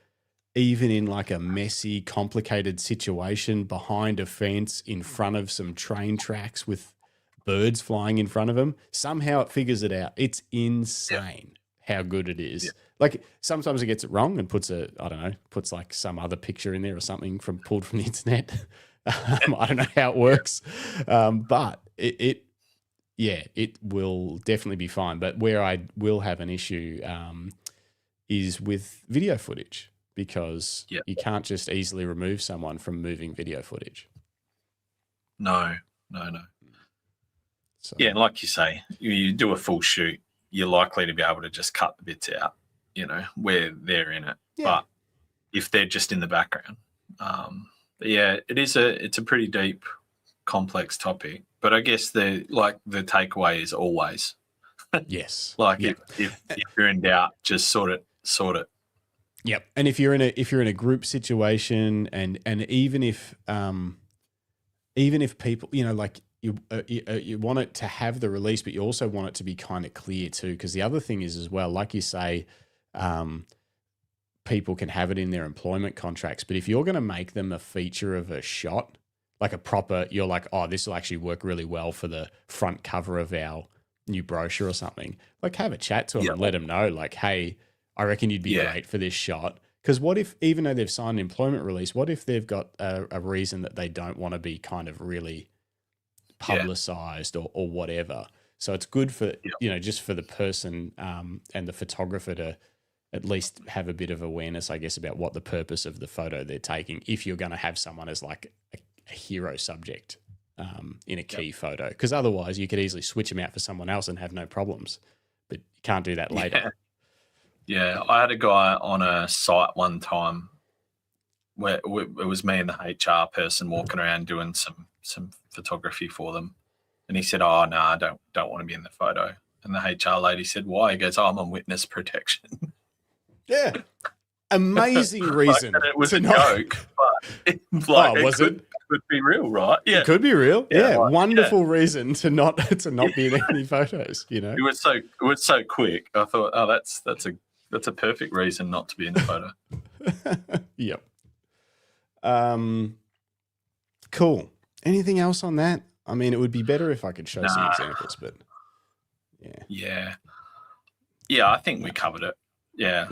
even in like a messy, complicated situation behind a fence in front of some train tracks with birds flying in front of them, somehow it figures it out. It's insane how good it is. Yeah. Like sometimes it gets it wrong and puts like some other picture in there or something pulled from the internet. I don't know how it works, but it will definitely be fine. But where I will have an issue is with video footage, because you can't just easily remove someone from moving video footage. No. So, and like you say, you do a full shoot, you're likely to be able to just cut the bits out, where they're in it. Yeah. But if they're just in the background, it's a pretty deep, complex topic. But I guess the takeaway is always yes. If you're in doubt, just sort it. Yep. And if you're in a group situation, and even if people, you want it to have the release, but you also want it to be kind of clear too. Because the other thing is as well, like you say, people can have it in their employment contracts, but if you're going to make them a feature of a shot, like a proper, you're like, oh, this will actually work really well for the front cover of our new brochure or something, like have a chat to them and let them know, like, hey, I reckon you'd be great for this shot. Because what if, even though they've signed an employment release, what if they've got a reason that they don't want to be kind of really publicized or whatever? So it's good for, just for the person and the photographer to at least have a bit of awareness, I guess, about what the purpose of the photo they're taking, if you're going to have someone as like a hero subject in a key photo. Because otherwise you could easily switch them out for someone else and have no problems, but you can't do that later. Yeah, I had a guy on a site one time where it was me and the HR person walking around doing some photography for them, and he said, "Oh no, I don't want to be in the photo." And the HR lady said, "Why?" He goes, "Oh, I'm on witness protection." Yeah, amazing reason. It was a joke, but it could be real, right? Yeah, it could be real. Yeah, wonderful reason to not be in any photos. It was so quick. I thought, oh, that's a perfect reason not to be in the photo. Yep. Cool. Anything else on that? I mean, it would be better if I could show some examples, but yeah. I think we covered it. Yeah,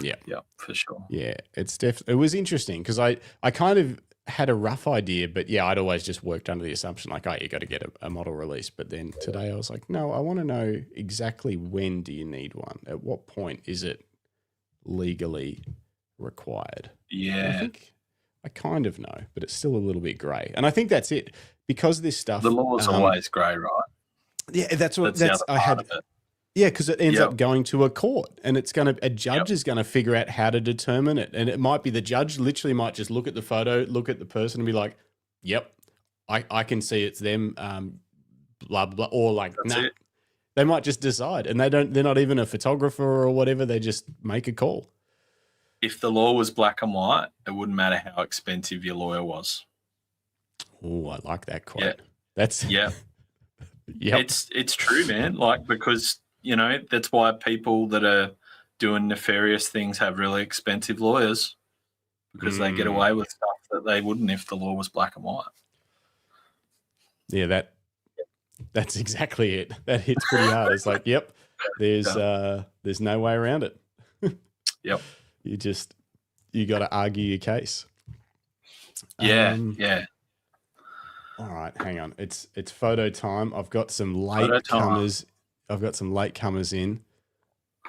for sure. Yeah, it was interesting because I kind of had a rough idea, but yeah, I'd always just worked under the assumption like, oh, you got to get a model release. But then today I was like, no, I want to know exactly when do you need one? At what point is it legally required? Yeah. And I think I kind of know, but it's still a little bit grey. And I think that's it because this stuff. The law's always grey, right? Yeah, that's I had. Yeah, because it ends up going to a court, and a judge is gonna figure out how to determine it, and it might be the judge literally might just look at the photo, look at the person, and be like, "Yep, I can see it's them," blah blah, blah. Or like, nah. They might just decide, and they're not even a photographer or whatever. They just make a call. If the law was black and white, it wouldn't matter how expensive your lawyer was. Oh, I like that quote. Yeah. That's yeah. It's true, man. Like, because that's why people that are doing nefarious things have really expensive lawyers, because they get away with stuff that they wouldn't if the law was black and white. Yeah, that's exactly it. That hits pretty hard. It's like, yep, there's no way around it. Yep. You got to argue your case. Yeah. All right, hang on. It's photo time. I've got some late comers. I've got some late comers in.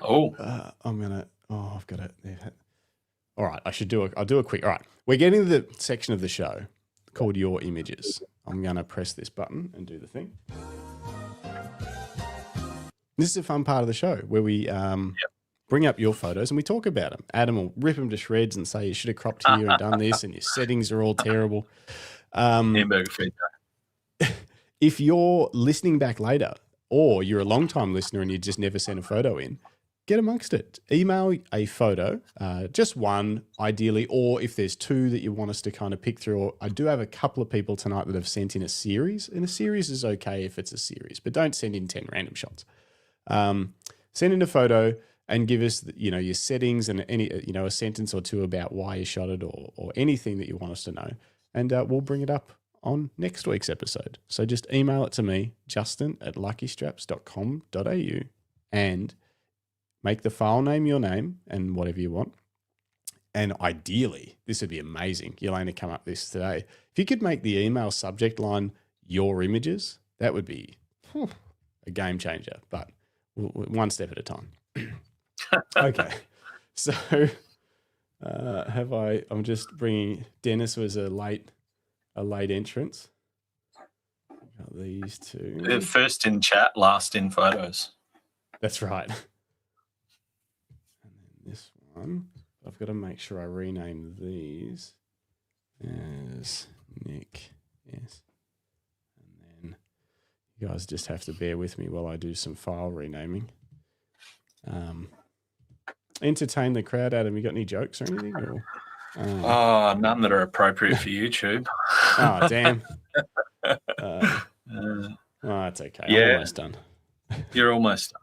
Oh. I've got it. All right, I'll do a quick. All right, we're getting to the section of the show called Your Images. I'm going to press this button and do the thing. This is a fun part of the show where we bring up your photos and we talk about them. Adam will rip them to shreds and say you should have cropped here and done this and your settings are all terrible. Hamburger feedback. If you're listening back later or you're a long-time listener and you just never sent a photo in, get amongst it. Email a photo, just one ideally, or if there's two that you want us to kind of pick through. I do have a couple of people tonight that have sent in a series, and a series is okay if it's a series, but don't send in 10 random shots. Send in a photo and give us, your settings and a sentence or two about why you shot it or anything that you want us to know. And we'll bring it up on next week's episode. So just email it to me, justin@luckystraps.com.au, and make the file name your name and whatever you want. And ideally, this would be amazing. Yelena come up with this today. If you could make the email subject line your images, that would be a game changer, but one step at a time. Okay. So I'm just bringing, Dennis was a late entrance. Got these two. First in chat, last in photos. That's right. And then this one, I've got to make sure I rename these as Nick. Yes. And then you guys just have to bear with me while I do some file renaming. Entertain the crowd, Adam. You got any jokes or anything? Or, none that are appropriate for YouTube. Oh, damn. It's okay. Yeah. I'm almost done. You're almost done.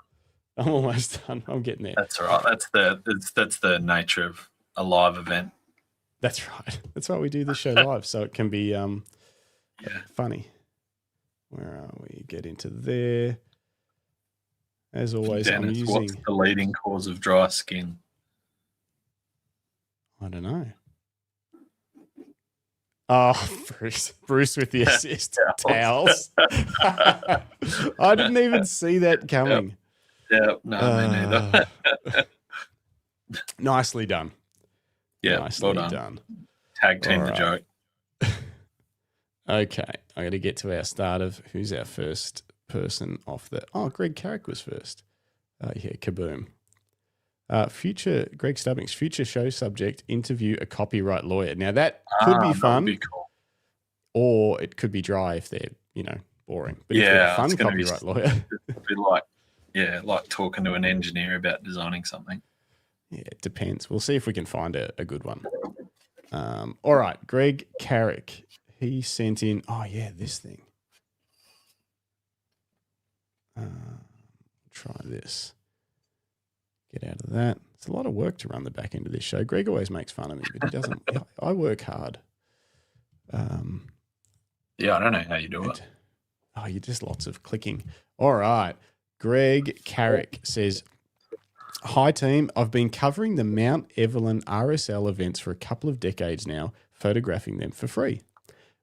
I'm almost done. I'm getting there. That's all right. That's the nature of a live event. That's right. That's why we do the show live, so it can be funny. Where are we? Get into there. As always, Dennis, what's the leading cause of dry skin? I don't know. Oh, Bruce with the assist towels. I didn't even see that coming. Yep. No, me neither. Nicely done. Yeah, nicely well done. Tag team the joke. Okay, I got to get to our start of who's our first person off the. Oh, Greg Carrick was first. Kaboom. Greg Stubbings, future show subject, interview a copyright lawyer. Now that could be fun, be cool. Or it could be dry if they're boring. But if they're a fun copyright lawyer, it'd be like talking to an engineer about designing something. Yeah, it depends. We'll see if we can find a good one. All right, Greg Carrick. He sent in. Oh yeah, this thing. Try this. Get out of that. It's a lot of work to run the back end of this show. Greg always makes fun of me, but he doesn't. I work hard. Yeah, I don't know how you do it. Oh, you're just lots of clicking. All right. Greg Carrick says, hi, team. I've been covering the Mount Evelyn RSL events for a couple of decades now, photographing them for free.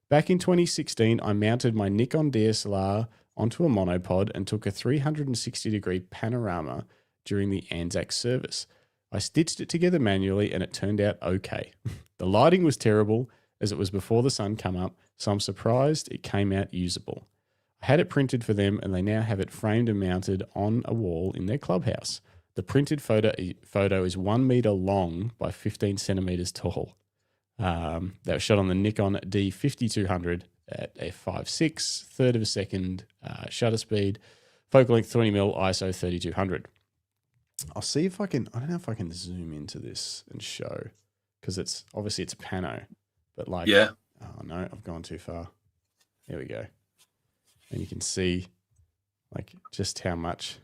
Back in 2016, I mounted my Nikon DSLR onto a monopod and took a 360-degree panorama during the Anzac service. I stitched it together manually and it turned out okay. The lighting was terrible as it was before the sun come up, so I'm surprised it came out usable. I had it printed for them and they now have it framed and mounted on a wall in their clubhouse. The printed photo is 1 meter long by 15 centimeters tall. That was shot on the Nikon D5200 at f5.6, third of a second shutter speed, focal length 20mm, ISO 3200. I'll see if I don't know if I can zoom into this and show, because it's obviously it's pano, but like, yeah. Oh no, I've gone too far. There we go. And you can see like just how much.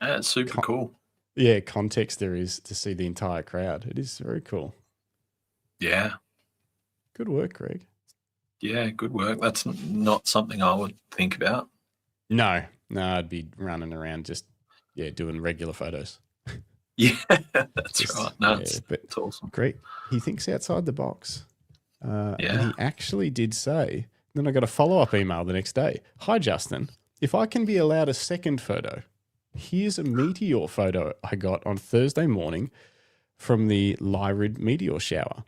It's super cool. Yeah, context there is to see the entire crowd. It is very cool. Yeah. Good work, Greg. Yeah, good work. That's not something I would think about. No, I'd be running around just, doing regular photos. Yeah, that's right. No, it's awesome. Great. He thinks outside the box. Yeah. And he actually did say, then I got a follow-up email the next day. Hi, Justin. If I can be allowed a second photo, here's a meteor photo I got on Thursday morning from the Lyrid meteor shower.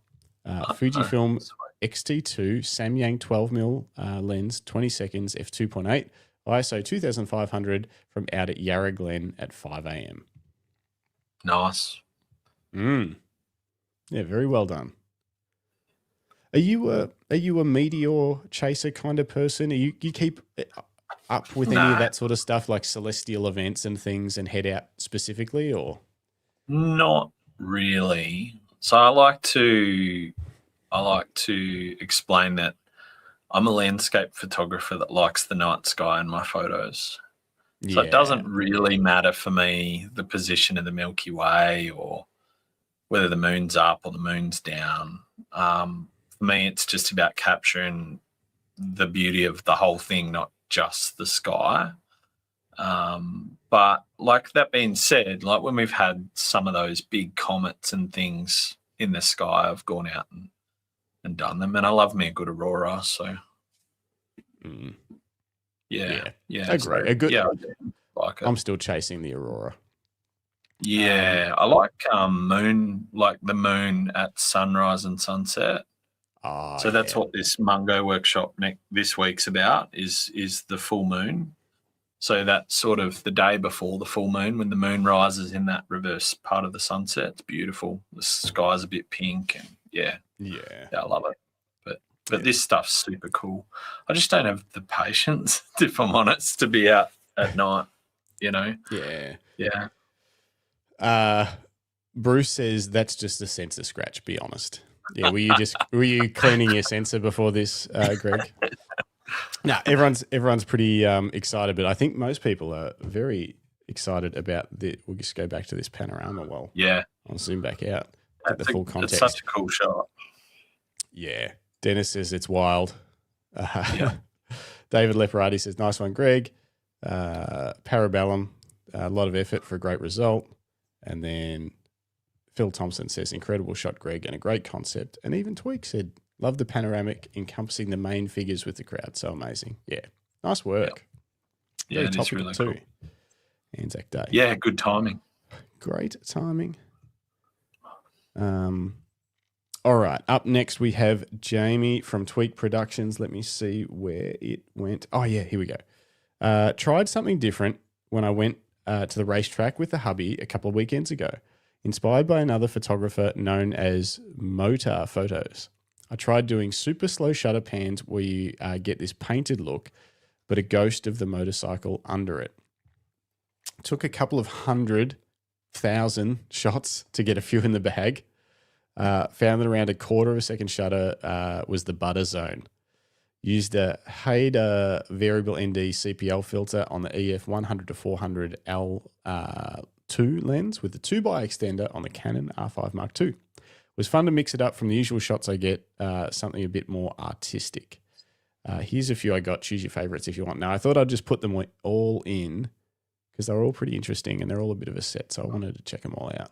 Fujifilm X-T2 Samyang 12mm lens, 20 seconds, f2.8, ISO 2500 from out at Yarra Glen at 5 a.m. Nice. Yeah, very well done. Are you a meteor chaser kind of person? You keep up with any of that sort of stuff, like celestial events and things, and head out specifically, or? Not really. So I like to explain that I'm a landscape photographer that likes the night sky in my photos. So it doesn't really matter for me the position of the Milky Way or whether the moon's up or the moon's down. For me, it's just about capturing the beauty of the whole thing, not just the sky. But like that being said, like when we've had some of those big comets and things in the sky, I've gone out and done them, and I love me a good aurora. So yeah. Agree. I like it. I'm still chasing the aurora. Yeah, I like moon, like the moon at sunrise and sunset. So that's what this Mungo workshop this week's about is the full moon. So that's sort of the day before the full moon when the moon rises in that reverse part of the sunset. It's beautiful. The sky's a bit pink and yeah, I love it. But this stuff's super cool. I just don't have the patience, if I'm honest, to be out at night, you know? Yeah. Bruce says that's just a sensor scratch, be honest. Yeah, were you cleaning your sensor before this, Greg? No, everyone's pretty excited, but I think most people are very excited about we'll just go back to this panorama while I'll zoom back out. Get the full context. It's such a cool shot. Yeah. Dennis says it's wild. David Leparati says, nice one, Greg. Parabellum, a lot of effort for a great result. And then Phil Thompson says, incredible shot, Greg, and a great concept. And even Tweak said, love the panoramic encompassing the main figures with the crowd. So amazing. Yeah. Nice work. Yeah, it is really cool. Anzac Day. Yeah, good timing. Great timing. All right. Up next, we have Jamie from Tweak Productions. Let me see where it went. Oh, yeah, here we go. Tried something different when I went to the racetrack with the hubby a couple of weekends ago. Inspired by another photographer known as Motor Photos. I tried doing super slow shutter pans where you get this painted look, but a ghost of the motorcycle under it. Took a couple of 100,000 shots to get a few in the bag. Found that around a quarter of a second shutter was the butter zone. Used a Hader variable ND CPL filter on the EF 100 to 400 L f2 lens with the 2x extender on the Canon R5 Mark II. It was fun to mix it up from the usual shots I get, something a bit more artistic. Here's a few I got. Choose your favorites if you want. Now, I thought I'd just put them all in because they're all pretty interesting and they're all a bit of a set, so I wanted to check them all out.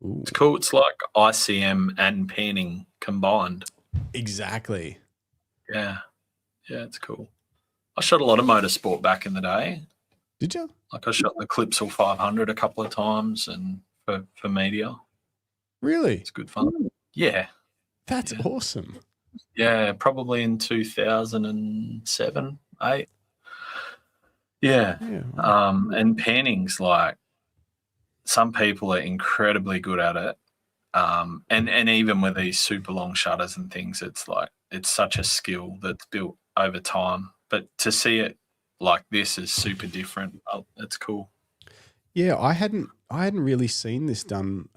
Ooh. It's cool. It's like ICM and panning combined. Exactly. Yeah. Yeah, it's cool. I shot a lot of motorsport back in the day. Did you? Like I shot the Clipsal 500 a couple of times and for media. Really? It's good fun. Yeah. That's awesome. Yeah, probably in 2007, 8. Yeah. And panning's like, some people are incredibly good at it. And even with these super long shutters and things, it's like, it's such a skill that's built over time. But to see it like this is super different. It's cool. Yeah, I hadn't really seen this done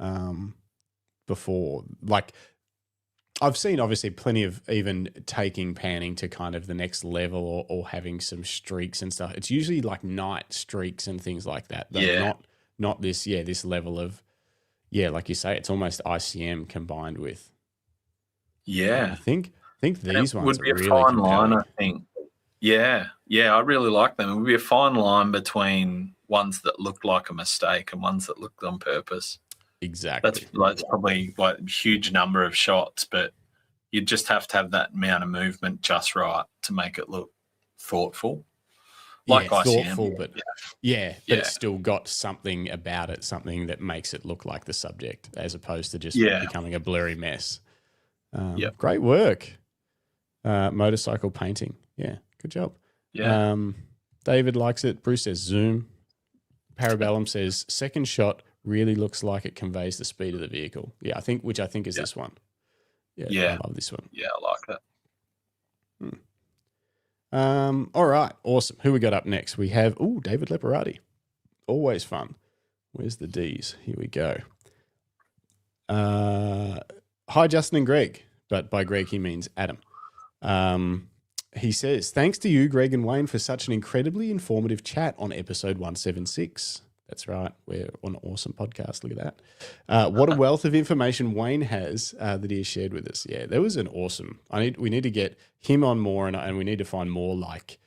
before. Like, I've seen obviously plenty of even taking panning to kind of the next level or having some streaks and stuff. It's usually like night streaks and things like that. Yeah. Not this, this level of, like you say, it's almost ICM combined with. Yeah. I think these ones would be are a really fine compelling. line, I think. Yeah, I really like them. It would be a fine line between ones that look like a mistake and ones that looked on purpose. Exactly. That's probably like a huge number of shots, but you just have to have that amount of movement just right to make it look thoughtful. Like ICM. Thoughtful, but but it's still got something about it, something that makes it look like the subject as opposed to just becoming a blurry mess. Great work. Motorcycle painting. Yeah, good job. Yeah. David likes it. Bruce says zoom. Parabellum says second shot really looks like it conveys the speed of the vehicle. Yeah, which I think is this one. Yeah, I love this one. Yeah, I like it. All right, awesome. Who we got up next? We have David Leparati. Always fun. Where's the D's? Here we go. Hi, Justin and Greg. But by Greg, he means Adam. He says, thanks to you, Greg and Wayne, for such an incredibly informative chat on episode 176. That's right. We're on an awesome podcast. Look at that. What a wealth of information Wayne has that he has shared with us. Yeah, that was an awesome. We need to get him on more and we need to find more like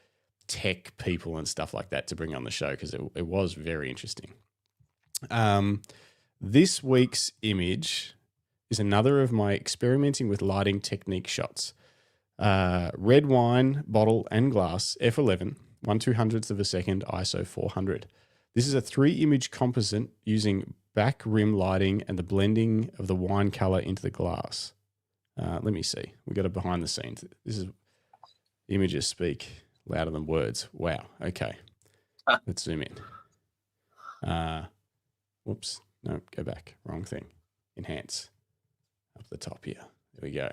tech people and stuff like that to bring on the show because it was very interesting. This week's image is another of my experimenting with lighting technique shots. Red wine, bottle and glass, f11, 1/200th of a second, ISO 400. This is a 3-image composite using back rim lighting and the blending of the wine color into the glass. Let me see. We got a behind the scenes. Images speak louder than words. Wow. Okay. Let's zoom in. Whoops. No, go back. Wrong thing. Enhance. Up the top here. There we go.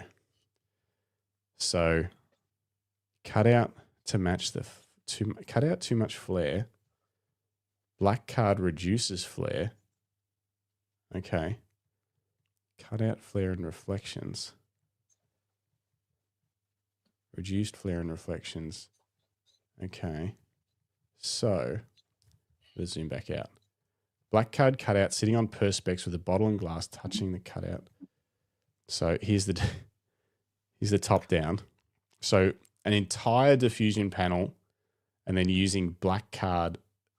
So cut out to match cut out too much flare. Black card reduces flare. Okay. Cut out flare and reflections. Reduced flare and reflections. Okay. So let's zoom back out. Black card cutout sitting on perspex with a bottle and glass touching the cutout. So here's the top down. So an entire diffusion panel and then using black card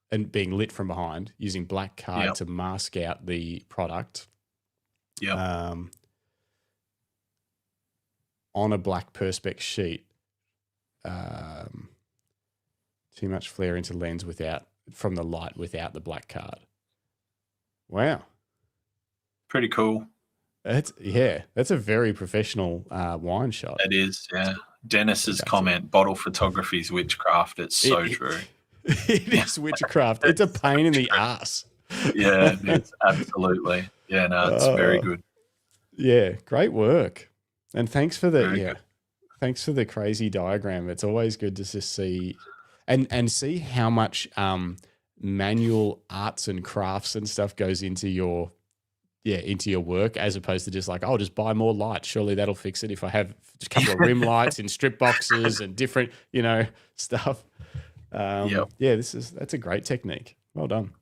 and being lit from behind, using black card to mask out the product. Yeah. On a black perspex sheet. Too much flare into lens from the light without the black card. Wow. Pretty cool. That's a very professional wine shot. It is, yeah. Dennis's comment, bottle photography is witchcraft. It's so true. It is witchcraft. It's a pain in the ass. Yeah, it is. Absolutely. Yeah, no, it's very good. Yeah, great work. And thanks for thanks for the crazy diagram. It's always good to just see and see how much manual arts and crafts and stuff goes into your work as opposed to just like, I'll just buy more lights. Surely that'll fix it if I have a couple of rim lights in strip boxes and different, stuff. That's a great technique. Well done.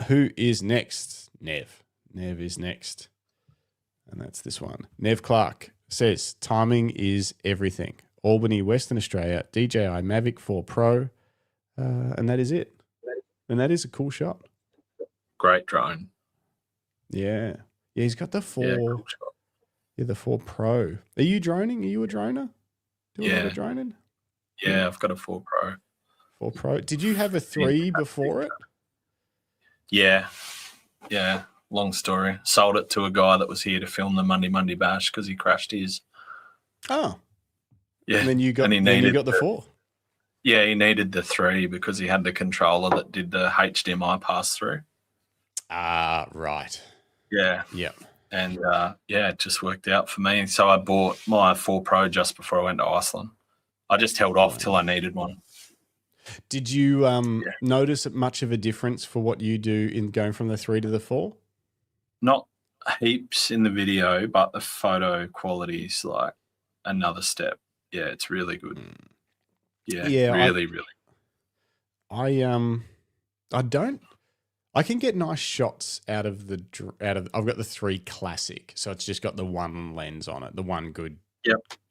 Who is next? Nev. Nev is next. And that's this one. Nev Clark says, timing is everything. Albany, Western Australia, DJI Mavic 4 Pro. And that is it. And that is a cool shot. Great drone. Yeah. Yeah, he's got the 4. Yeah, cool shot. Yeah, the 4 Pro. Are you droning? Are you a droner? Do a lot of droning? Yeah, I've got a 4 Pro. 4 Pro. Did you have a 3 before it? Yeah. Yeah. Long story. Sold it to a guy that was here to film the Monday Bash because he crashed his. Oh. Yeah. And then you got, the 4. Yeah, he needed the 3 because he had the controller that did the HDMI pass through. Ah, right. Yeah. Yep. And it just worked out for me. So I bought my 4 Pro just before I went to Iceland. I just held off till I needed one. Did you notice much of a difference for what you do in going from the 3 to the 4? Not heaps in the video, but the photo quality is like another step. Yeah, it's really good. Yeah, really. I can get nice shots out of I've got the 3 classic, so it's just got the one lens on it, the one good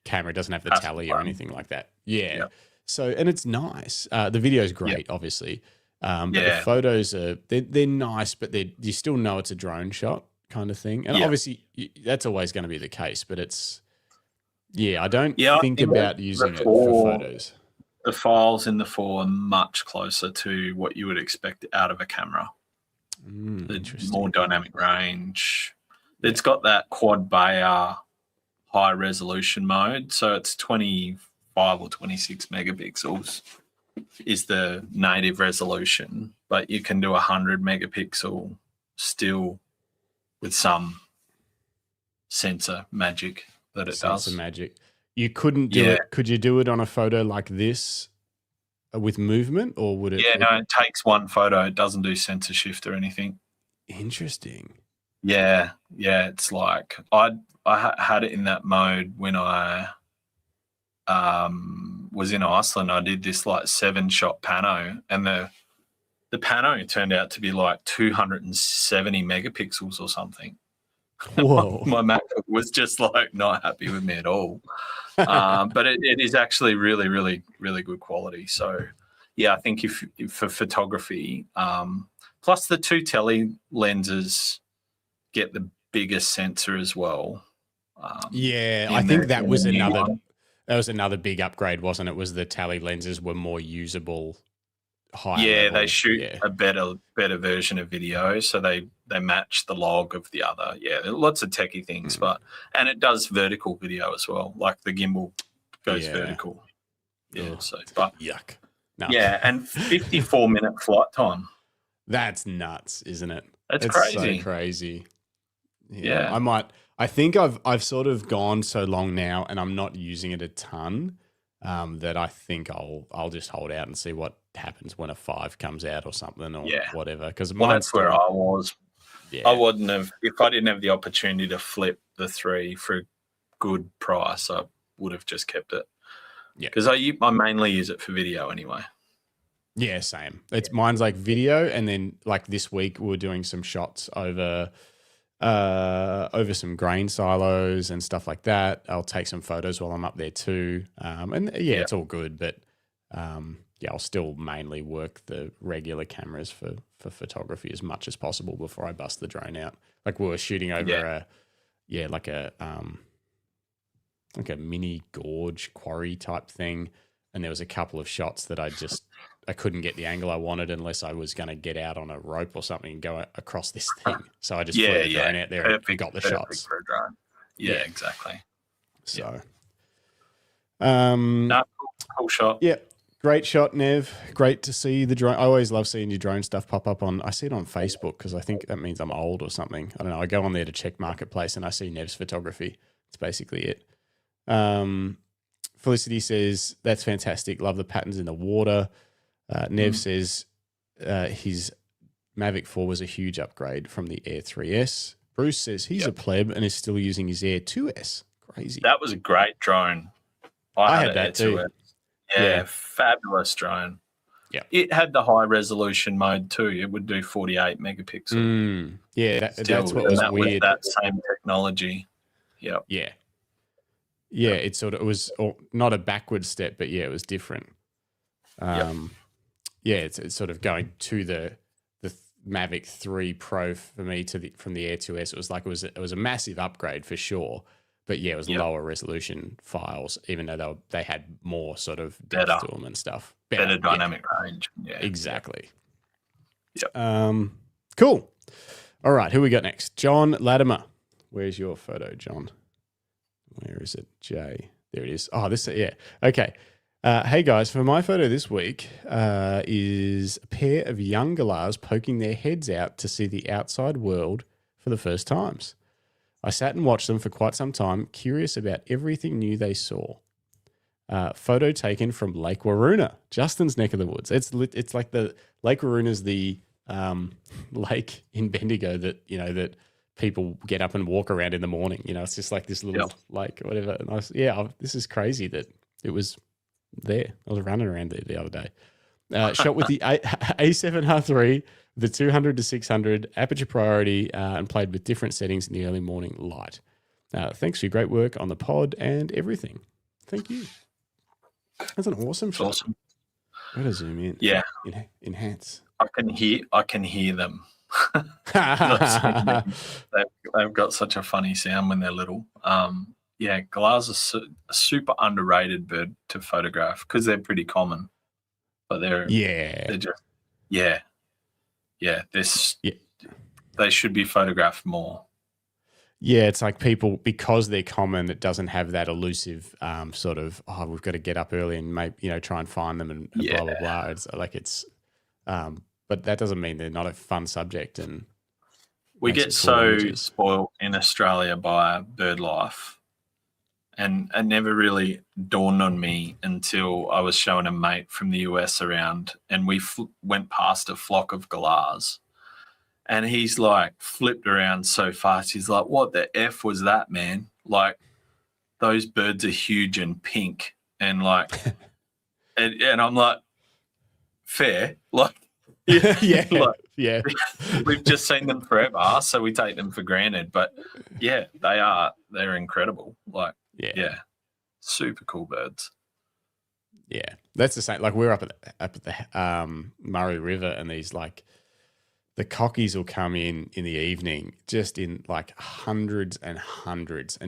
camera. It doesn't have the tally or anything like that. Yeah. Yep. So, and it's nice. The video is great, obviously. But the photos they're nice, but you still know it's a drone shot kind of thing. And obviously that's always going to be the case, but it's, I don't think about using it for photos. The files in the 4 are much closer to what you would expect out of a camera. Interesting. More dynamic range. It's got that quad Bayer high resolution mode, so it's 25 or 26 megapixels is the native resolution, but you can do 100 megapixel still with some sensor magic that it does. Sensor magic. You couldn't do it. Could you do it on a photo like this with movement, or would it? Yeah, no, it takes one photo. It doesn't do sensor shift or anything. Interesting. Yeah. It's like I had it in that mode when I was in Iceland. I did this like 7-shot pano, and the pano turned out to be like 270 megapixels or something. Whoa. My MacBook was just like not happy with me at all. But it is actually really, really, really good quality. So yeah, I think if for photography, plus the 2 tele lenses get the biggest sensor as well. I think that was another big upgrade, wasn't it? Was the tele lenses were more usable. Level. They shoot a better version of video, so they match the log of the other. Yeah, lots of techie things, and it does vertical video as well. Like the gimbal goes vertical. Yeah, but yuck. No. Yeah, and 54-minute flight time. That's nuts, isn't it? That's crazy. So crazy. Yeah. I think I've sort of gone so long now, and I'm not using it a ton. That I think I'll just hold out and see what happens when a 5 comes out or something or whatever. Because that's where I was. Yeah. I wouldn't have, if I didn't have the opportunity to flip the 3 for a good price, I would have just kept it. Yeah, because I mainly use it for video anyway. Yeah, same. Mine's like video, and then like this week we're doing some shots over some grain silos and stuff like that. I'll take some photos while I'm up there too. It's all good, but I'll still mainly work the regular cameras for photography as much as possible before I bust the drone out. Like we were shooting over like a mini gorge quarry type thing, and there was a couple of shots that I couldn't get the angle I wanted unless I was going to get out on a rope or something and go across this thing. So I just flew the drone out there and got the shots. For a drone. Yeah, exactly. So, cool shot. Yeah, great shot, Nev. Great to see the drone. I always love seeing your drone stuff pop up I see it on Facebook because I think that means I'm old or something. I don't know. I go on there to check Marketplace and I see Nev's photography. It's basically it. Felicity says, that's fantastic. Love the patterns in the water. Nev says his Mavic 4 was a huge upgrade from the Air 3S. Bruce says he's a pleb and is still using his Air 2S. Crazy. That was a great drone. I had that too. Yeah, fabulous drone. It had the high resolution mode too. It would do 48 megapixel. Yeah, that's what was weird. With that same technology. Yep. Yeah. Yeah, it was not a backward step, but yeah, it was different. Yeah, it's sort of going to the Mavic 3 Pro for me from the Air 2S. It was a massive upgrade for sure. But yeah, it was lower resolution files, even though they had more sort of depth to them and stuff. Better dynamic range. Yeah, exactly. Yep. Cool. All right, who we got next? John Latimer. Where's your photo, John? Where is it? Jay. There it is. Oh, okay. Hey guys, for my photo this week is a pair of young galahs poking their heads out to see the outside world for the first times. I sat and watched them for quite some time, curious about everything new they saw. Photo taken from Lake Waroona, Justin's neck of the woods. It's like the Lake Waroona's the lake in Bendigo that people get up and walk around in the morning. It's just like this little lake or whatever. And this is crazy that it was there. I was running around there the other day. Shot with the A7R3, the 200 to 600 aperture priority, and played with different settings in the early morning light. Thanks for your great work on the pod and everything. Thank you. That's an awesome shot. Awesome. I'm going to zoom in. Yeah. Enhance. I can hear them. They've got such a funny sound when they're little. Galahs are a super underrated bird to photograph because they're pretty common, but they're just they should be photographed more. Yeah, it's like people, because they're common, it doesn't have that elusive sort of, we've got to get up early and maybe try and find them and blah blah blah. It's like but that doesn't mean they're not a fun subject. And we get so spoiled in Australia by bird life, and it never really dawned on me until I was showing a mate from the US around, and we went past a flock of galahs, and he's like flipped around so fast. He's like, "What the F was that, man? Like, those birds are huge and pink," and like, and I'm like, fair, like. We've just seen them forever, so we take them for granted. But yeah, they're incredible. Like, super cool birds. Yeah, that's the same. Like, we're up at the Murray River, and these like the cockies will come in the evening, just in like hundreds and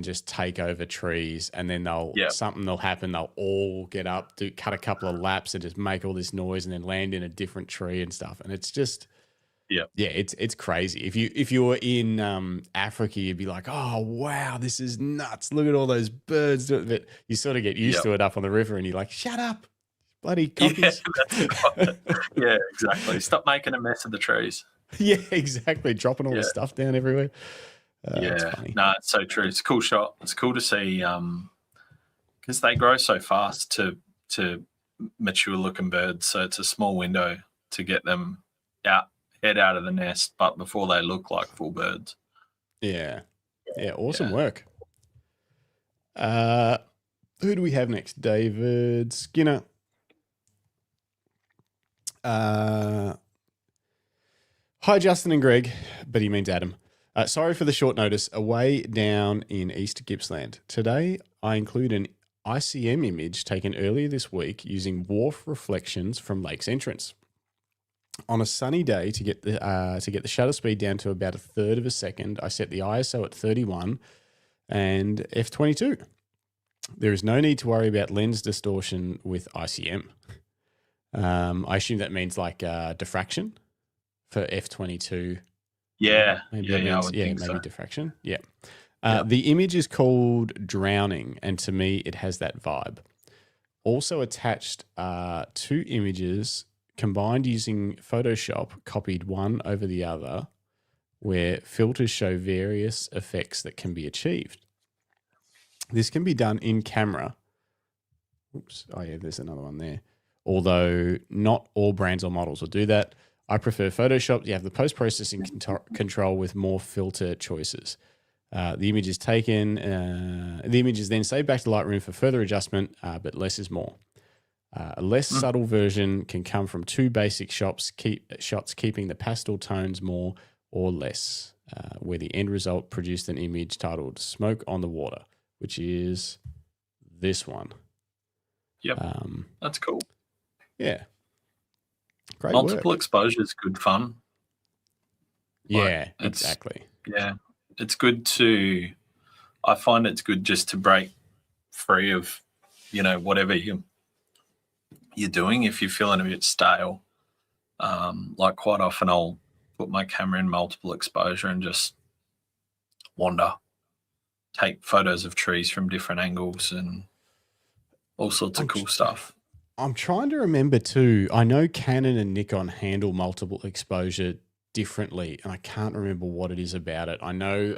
just take over trees, and then something will happen. They'll all get up, cut a couple of laps, and just make all this noise, and then land in a different tree and stuff. And it's just, it's crazy. If you were in Africa, you'd be like, oh wow, this is nuts! Look at all those birds. But you sort of get used to it up on the river, and you're like, shut up, bloody cockies. Yeah, exactly. Stop making a mess of the trees. Yeah, exactly. Dropping all the stuff down everywhere. It's funny. No, it's so true. It's a cool shot. It's cool to see because they grow so fast to mature looking birds. So it's a small window to get them head out of the nest, but before they look like full birds. Yeah. Yeah, awesome work. Who do we have next? David Skinner. Hi, Justin and Greg, but he means Adam. Sorry for the short notice. Away down in East Gippsland. Today, I include an ICM image taken earlier this week using wharf reflections from Lake's entrance. On a sunny day, to get the shutter speed down to about 1/3 of a second, I set the ISO at 31 and f/22. There is no need to worry about lens distortion with ICM. I assume that means like diffraction. For f/22. Maybe diffraction. Yeah. The image is called Drowning, and to me, it has that vibe. Also attached are 2 images combined using Photoshop, copied one over the other, where filters show various effects that can be achieved. This can be done in camera. Oops. Oh, yeah, there's another one there. Although not all brands or models will do that. I prefer Photoshop. You have the post-processing control with more filter choices. The image is taken. The image is then saved back to Lightroom for further adjustment, but less is more. A less subtle version can come from two basic shots, keeping the pastel tones more or less, where the end result produced an image titled Smoke on the Water, which is this one. Yep. That's cool. Yeah. Great Multiple work. exposure is good fun. Yeah, exactly. Yeah. It's good I find it's good just to break free of, whatever you're doing. If you're feeling a bit stale, like quite often I'll put my camera in multiple exposure and just wander, take photos of trees from different angles and all sorts of cool stuff. I'm trying to remember too. I know Canon and Nikon handle multiple exposure differently, and I can't remember what it is about it. I know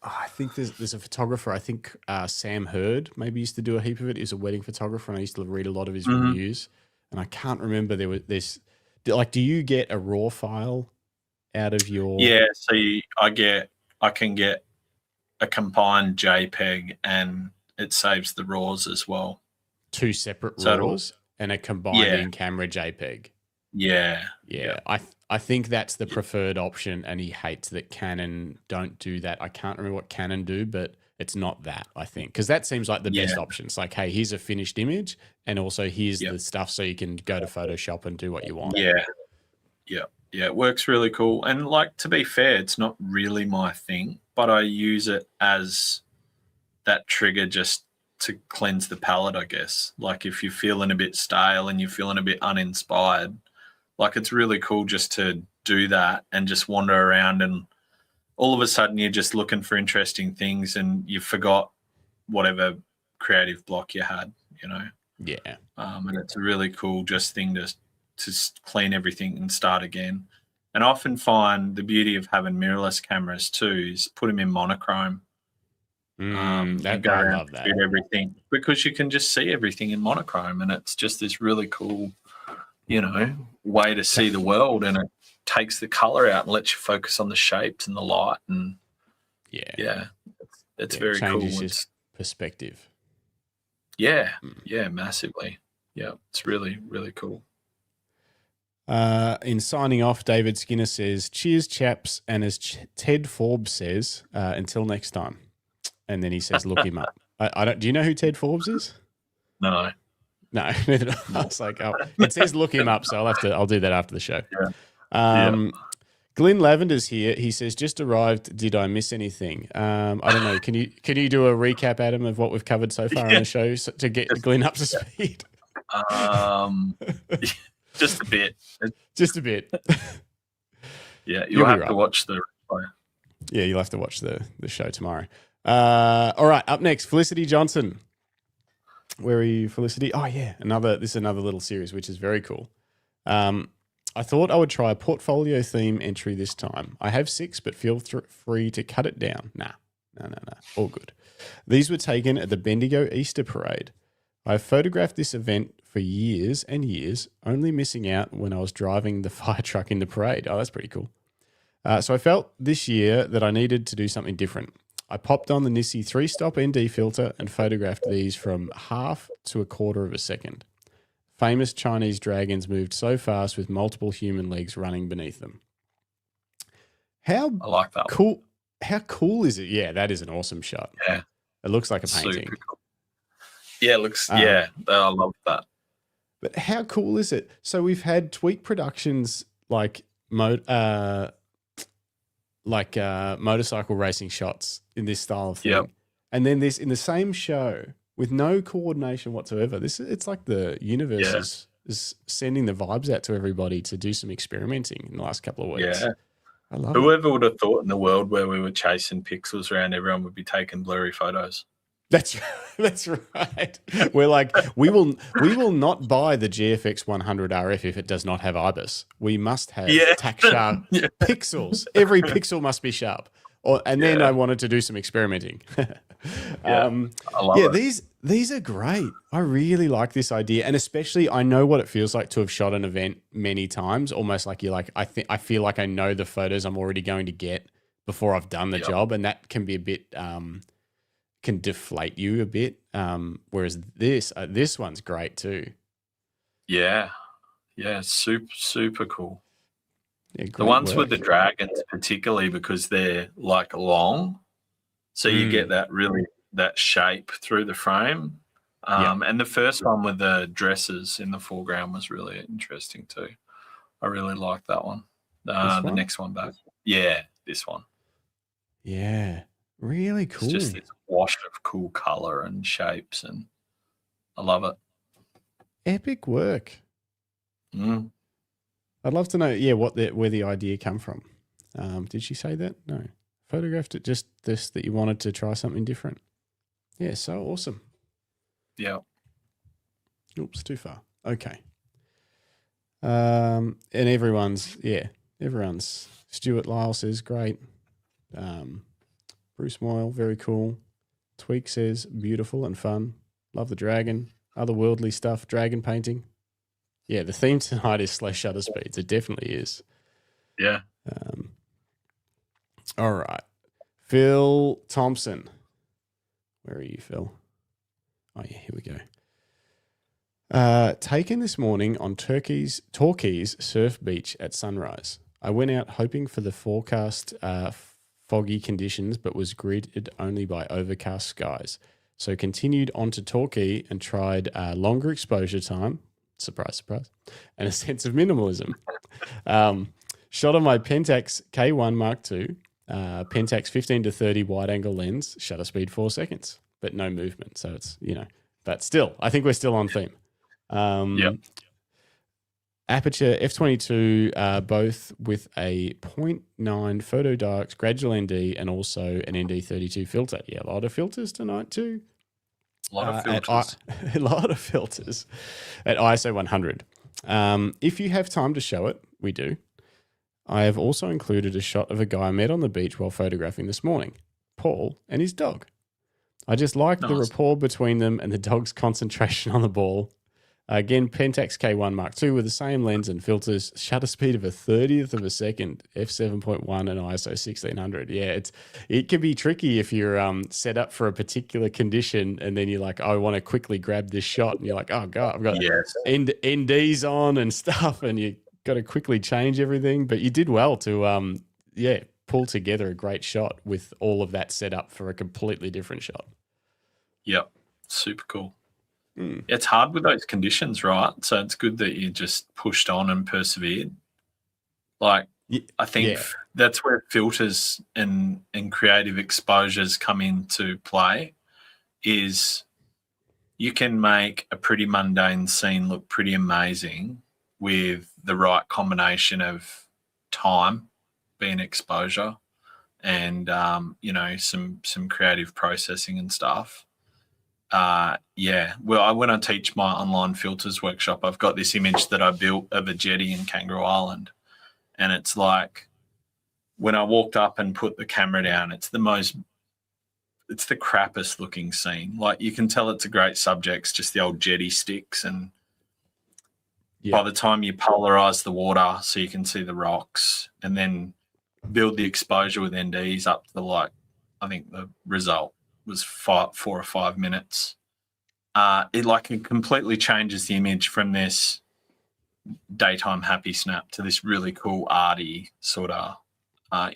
I think there's a photographer, I think Sam Hurd maybe used to do a heap of it. He's a wedding photographer, and I used to read a lot of his reviews, and I can't remember do you get a raw file out of your... Yeah, so I can get a combined JPEG, and it saves the RAWs as well. Two separate RAWs and a combined in-camera JPEG. Yeah. I think that's the preferred option, and he hates that Canon don't do that. I can't remember what Canon do, but it's not that, I think, because that seems like the best option. It's like, hey, here's a finished image, and also here's the stuff so you can go to Photoshop and do what you want. Yeah, it works really cool. And like, to be fair, it's not really my thing, but I use it as that trigger just to cleanse the palette, I guess. Like if you're feeling a bit stale and you're feeling a bit uninspired, like it's really cool just to do that and just wander around, and all of a sudden you're just looking for interesting things and you forgot whatever creative block you had, Yeah. And it's a really cool just thing to clean everything and start again. And I often find the beauty of having mirrorless cameras too is put them in monochrome. I love that. Everything, because you can just see everything in monochrome, and it's just this really cool, way to see the world, and it takes the color out and lets you focus on the shapes and the light, and it's very cool. Changes perspective. Yeah, massively. Yeah, it's really, really cool. In signing off, David Skinner says, "Cheers, chaps," and as Ted Forbes says, "Until next time." And then he says, "Look him up." I don't. Do you know who Ted Forbes is? No. Neither do I. I was like, oh, it says look him up, so I'll do that after the show. Yeah. Glenn Lavender's here. He says, "Just arrived. Did I miss anything?" I don't know. Can you do a recap, Adam, of what we've covered so far on the show to get Glenn up to speed? Just a bit. Just a bit. Yeah, you'll have to watch the replay. Yeah, you'll have to watch the show tomorrow. All right, up next, Felicity Johnson. Where are you, Felicity? Oh, yeah. This is another little series, which is very cool. I thought I would try a portfolio theme entry this time. I have 6, but feel free to cut it down. Nah. All good. These were taken at the Bendigo Easter Parade. I've photographed this event for years and years, only missing out when I was driving the fire truck in the parade. Oh, that's pretty cool. So I felt this year that I needed to do something different. I popped on the Nissi 3-stop ND filter and photographed these from half to a quarter of a second. Famous Chinese dragons moved so fast with multiple human legs running beneath them. I like that. Cool. How cool is it? Yeah, that is an awesome shot. Yeah. It looks like a painting. Super cool. Yeah, it looks, I love that. But how cool is it? So we've had Tweak Productions motorcycle racing shots in this style of thing. Yep. And then this in the same show with no coordination whatsoever. It's like the universe is sending the vibes out to everybody to do some experimenting in the last couple of weeks. Yeah. I love Whoever would have thought in the world where we were chasing pixels around, everyone would be taking blurry photos. That's right. We're like, we will not buy the GFX 100 RF if it does not have IBIS. We must have tack sharp pixels. Every pixel must be sharp. Then I wanted to do some experimenting. I love it. These are great. I really like this idea, and especially I know what it feels like to have shot an event many times. Almost like I feel like I know the photos I'm already going to get before I've done the job, and that can be a bit can deflate you a bit. Whereas this one's great too. Yeah. Yeah. Super cool. Yeah, The ones with the dragons, particularly because they're like long. So you get that shape through the frame. And the first one with the dresses in the foreground was really interesting too. I really liked that one. The next one back. Yeah, this one. Yeah, really cool. It's just this wash of cool color and shapes, and I love it. Epic work. I'd love to know, where the idea come from. Did she say that? No. Photographed it just this, that you wanted to try something different. Yeah, so awesome. Yeah. Oops, too far. Okay. And everyone's Stuart Lyle says great. Bruce Moyle, very cool. Tweak says beautiful and fun. Love the dragon. Otherworldly stuff, dragon painting. Yeah, the theme tonight is slow shutter speeds. It definitely is. Yeah. All right. Phil Thompson. Where are you, Phil? Oh, yeah, here we go. Taken this morning on Torquay's surf beach at sunrise. I went out hoping for the forecast foggy conditions, but was greeted only by overcast skies. So continued on to Torquay and tried longer exposure time. Surprise, surprise. And a sense of minimalism. Shot on my Pentax K1 Mark II, Pentax 15 to 30 wide angle lens, shutter speed 4 seconds, but no movement. So it's, but still, I think we're still on theme. Aperture f22, both with a 0.9 photodiox gradual ND and also an ND32 filter. Yeah, a lot of filters tonight too. A lot of filters. A lot of filters at ISO 100. If you have time to show it, we do. I have also included a shot of a guy I met on the beach while photographing this morning, Paul and his dog. I just like the rapport between them and the dog's concentration on the ball. Again, Pentax K1 Mark II with the same lens and filters, shutter speed of a 30th of a second, f7.1 and ISO 1600. Yeah, it can be tricky if you're set up for a particular condition and then you're like, I want to quickly grab this shot, and you're like, oh God, I've got NDs on and stuff, and you got to quickly change everything. But you did well to pull together a great shot with all of that set up for a completely different shot. Yep, super cool. It's hard with those conditions, right? So it's good that you just pushed on and persevered. Like, I think that's where filters and creative exposures come into play, is you can make a pretty mundane scene look pretty amazing with the right combination of time, being exposure, and, some creative processing and stuff. Well, when I teach my online filters workshop, I've got this image that I built of a jetty in Kangaroo Island. And it's like, when I walked up and put the camera down, it's the crappest looking scene. Like, you can tell it's a great subject, it's just the old jetty sticks. And by the time you polarize the water so you can see the rocks and then build the exposure with NDs up to I think the result was 4 or 5 minutes. It completely changes the image from this daytime happy snap to this really cool arty sort of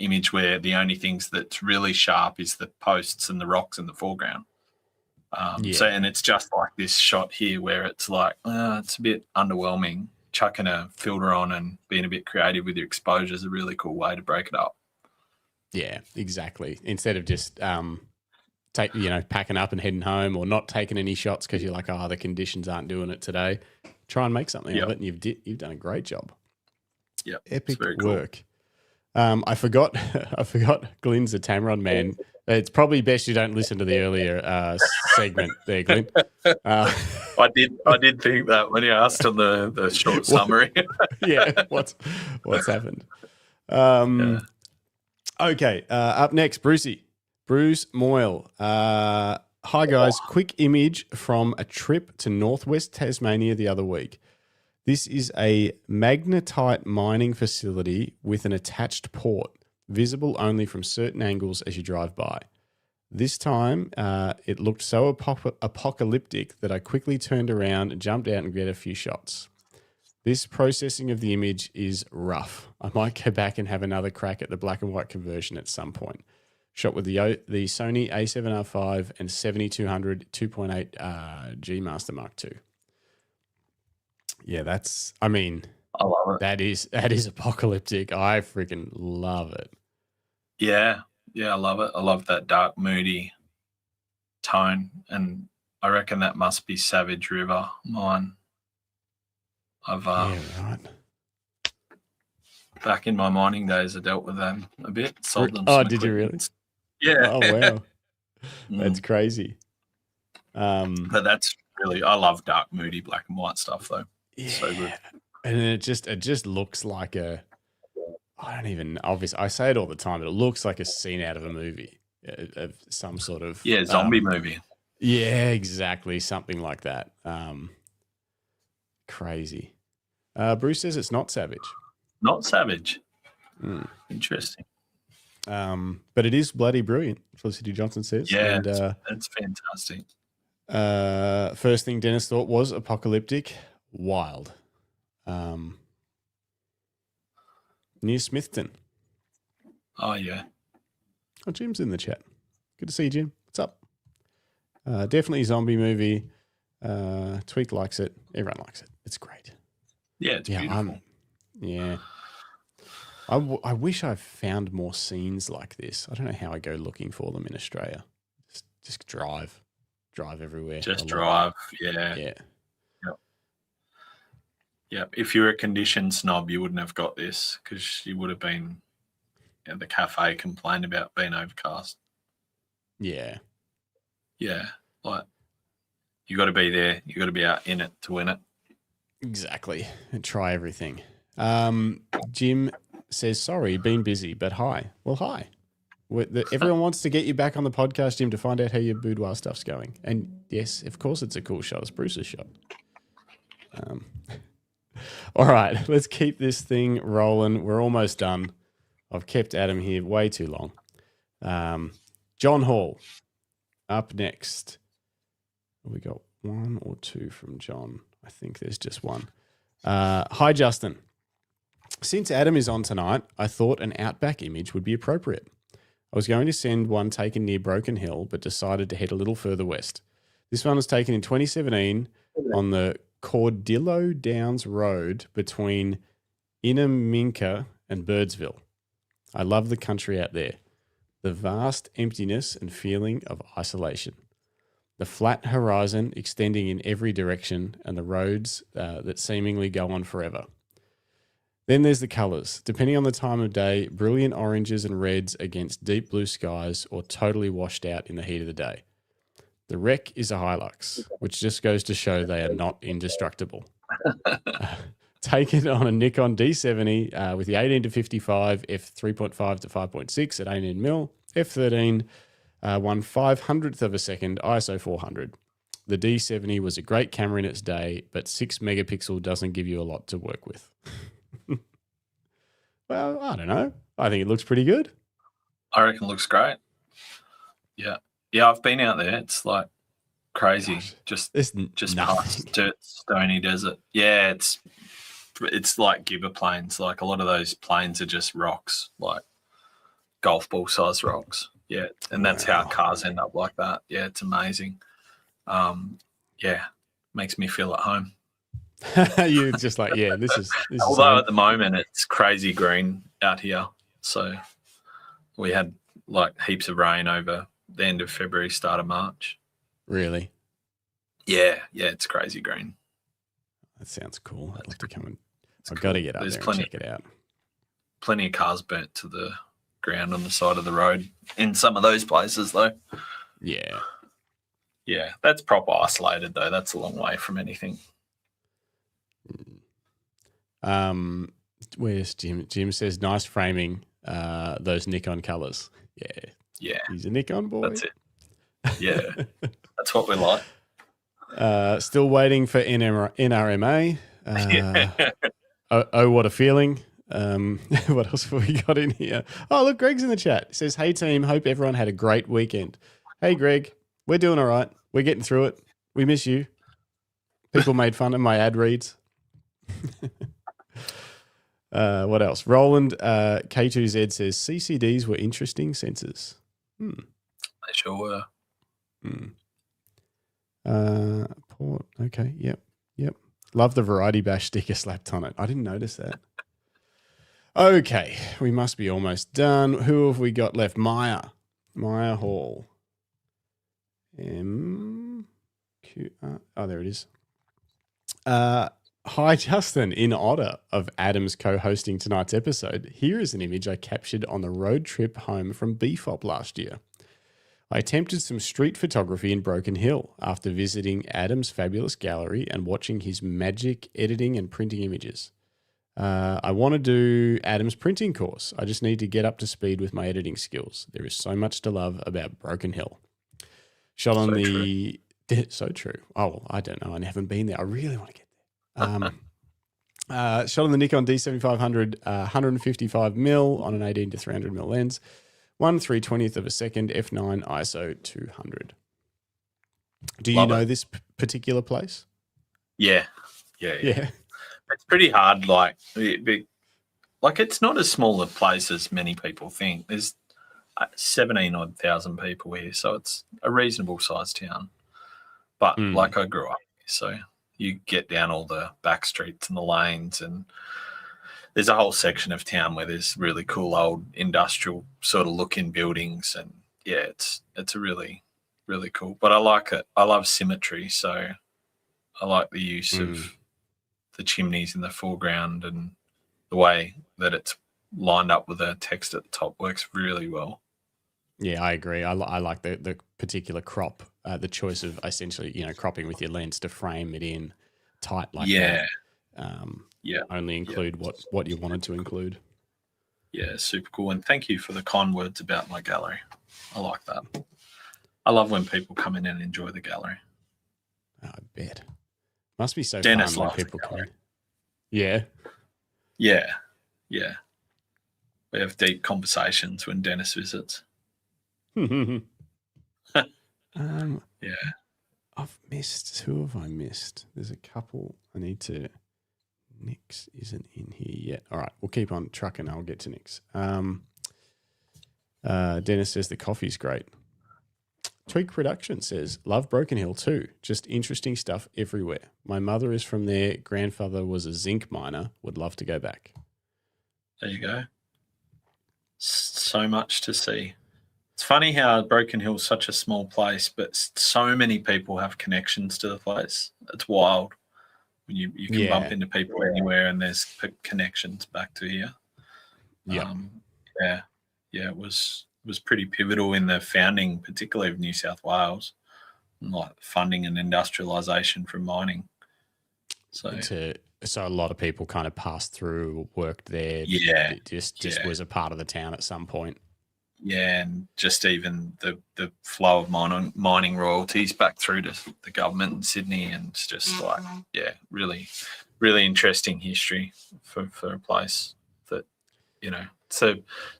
image where the only things that's really sharp is the posts and the rocks in the foreground. And it's just like this shot here where it's like, it's a bit underwhelming. Chucking a filter on and being a bit creative with your exposure is a really cool way to break it up. Yeah, exactly. Instead of just packing up and heading home, or not taking any shots because you're like, the conditions aren't doing it today. Try and make something of it, and you've done a great job. Yeah, epic work. Cool. I forgot Glenn's a Tamron man. It's probably best you don't listen to the earlier segment there, Glenn. I did think that when you asked on the short summary. What's happened? Okay, up next, Bruce Moyle. Hi, guys. Quick image from a trip to northwest Tasmania the other week. This is a magnetite mining facility with an attached port, visible only from certain angles as you drive by. This time, it looked so apocalyptic that I quickly turned around and jumped out and get a few shots. This processing of the image is rough. I might go back and have another crack at the black and white conversion at some point. Shot with the Sony A7R5 and 7200 2.8 G Master Mark II. Yeah, I love it. that is apocalyptic. I freaking love it. Yeah, I love it. I love that dark, moody tone, and I reckon that must be Savage River, mine. Yeah, right. Back in my mining days, I dealt with them a bit. Sold them. Oh, did you really? Yeah. Oh, wow. That's crazy. But that's really, I love dark, moody, black and white stuff though. Yeah. So good. And it just looks like obviously I say it all the time, but it looks like a scene out of a movie, of some sort of zombie movie. Yeah, exactly. Something like that. Crazy. Bruce says it's not Savage. Not Savage. Interesting. But it is bloody brilliant, Felicity Johnson says. Yeah, and, it's fantastic. First thing Dennis thought was apocalyptic. Wild. Near Smithton. Oh, yeah. Oh, Jim's in the chat. Good to see you, Jim. What's up? Definitely a zombie movie. Tweak likes it. Everyone likes it. It's great. Yeah, it's beautiful. I wish I found more scenes like this. I don't know how I go looking for them in Australia. Just drive everywhere. Just drive. Yeah. Yeah. Yep. If you're a condition snob, you wouldn't have got this because you would have been at the cafe complained about being overcast. Yeah. Yeah. Like, you got to be there. You got to be out in it to win it. Exactly. And try everything. Jim says, sorry, been busy, but hi. Well, hi. Everyone wants to get you back on the podcast, Jim, to find out how your boudoir stuff's going. And yes, of course it's a cool shot. It's Bruce's shot. All right, let's keep this thing rolling. We're almost done. I've kept Adam here way too long. John Hall, up next. We got one or two from John. I think there's just one. Hi, Justin. Since Adam is on tonight, I thought an Outback image would be appropriate. I was going to send one taken near Broken Hill, but decided to head a little further west. This one was taken in 2017 on the Cordillo Downs Road between Inaminka and Birdsville. I love the country out there. The vast emptiness and feeling of isolation. The flat horizon extending in every direction and the roads that seemingly go on forever. Then there's the colours. Depending on the time of day, brilliant oranges and reds against deep blue skies or totally washed out in the heat of the day. The wreck is a Hilux, which just goes to show they are not indestructible. Taken on a Nikon D70 with the 18-55 f3.5 to 5.6 at 18mm, f13, 1/500th of a second, ISO 400. The D70 was a great camera in its day, but 6 megapixel doesn't give you a lot to work with. Well, I don't know. I think it looks pretty good. I reckon it looks great. Yeah. Yeah, I've been out there. It's like crazy. Gosh, just nothing. past dirt, stony desert. Yeah, it's like Gibber plains. Like a lot of those plains are just rocks, like golf ball size rocks. Yeah, and that's how cars end up like that. Yeah, it's amazing. Yeah, makes me feel at home. You're just like, yeah, this is Although at the moment it's crazy green out here. So we had like heaps of rain over the end of February, start of March. Really? Yeah, it's crazy green. That sounds cool. I'd love to come and I've got to get up there and check it out. Plenty of cars burnt to the ground on the side of the road in some of those places though. Yeah. Yeah, that's proper isolated though. That's a long way from anything. Where's Jim? Jim says nice framing, those Nikon colors. Yeah. He's a Nikon boy. That's it. Yeah. That's what we like. Still waiting for NRMA. Oh, what a feeling. What else have we got in here? Oh, look, Greg's in the chat. He says, hey team, hope everyone had a great weekend. Hey, Greg, we're doing all right. We're getting through it. We miss you. People made fun of my ad reads. What else? Roland K2Z says CCDs were interesting sensors. They sure were. Port. Okay. Yep. Love the Variety Bash sticker slapped on it. I didn't notice that. Okay, we must be almost done. Who have we got left? Maya Hall. M Q. Oh, there it is. Hi, Justin. In honor of Adam's co-hosting tonight's episode, here is an image I captured on the road trip home from BFOP last year. I attempted some street photography in Broken Hill after visiting Adam's fabulous gallery and watching his magic editing and printing images. I want to do Adam's printing course. I just need to get up to speed with my editing skills. There is so much to love about Broken Hill. Shot on so true. Oh, well, I don't know. I haven't been there. I really want to get there. Shot on the Nikon D7500 155mm on an 18 to 300mm lens. 1/320th of a second, f9 ISO 200. Do you know this particular place? Yeah. It's pretty hard. Like it's not as small a place as many people think. There's 17,000 people here, so it's a reasonable sized town. But I grew up here, so you get down all the back streets and the lanes, and there's a whole section of town where there's really cool old industrial sort of looking buildings, and yeah, it's a really, really cool. But I like it. I love symmetry, so I like the use of the chimneys in the foreground, and the way that it's lined up with the text at the top works really well. Yeah, I agree. I like the particular crop, the choice of essentially, cropping with your lens to frame it in tight like that. Only include what you wanted to include. Yeah, super cool. And thank you for the kind words about my gallery. I like that. I love when people come in and enjoy the gallery. Oh, I bet. Must be so Dennis fun when people come in. Yeah. Yeah. We have deep conversations when Dennis visits. Yeah. Who have I missed? There's a couple I need to. Nix isn't in here yet. All right, we'll keep on trucking. I'll get to Nix. Dennis says the coffee's great. Tweak Production says, love Broken Hill too. Just interesting stuff everywhere. My mother is from there. Grandfather was a zinc miner. Would love to go back. There you go. So much to see. It's funny how Broken Hill's such a small place, but so many people have connections to the place. It's wild. You can bump into people anywhere, and there's connections back to here. It was pretty pivotal in the founding, particularly of New South Wales, like funding and industrialisation from mining. So a lot of people kind of passed through, worked there. Yeah, it just was a part of the town at some point. Yeah, and just even the flow of mining royalties back through to the government in Sydney, and it's just really, really interesting history for a place that, it's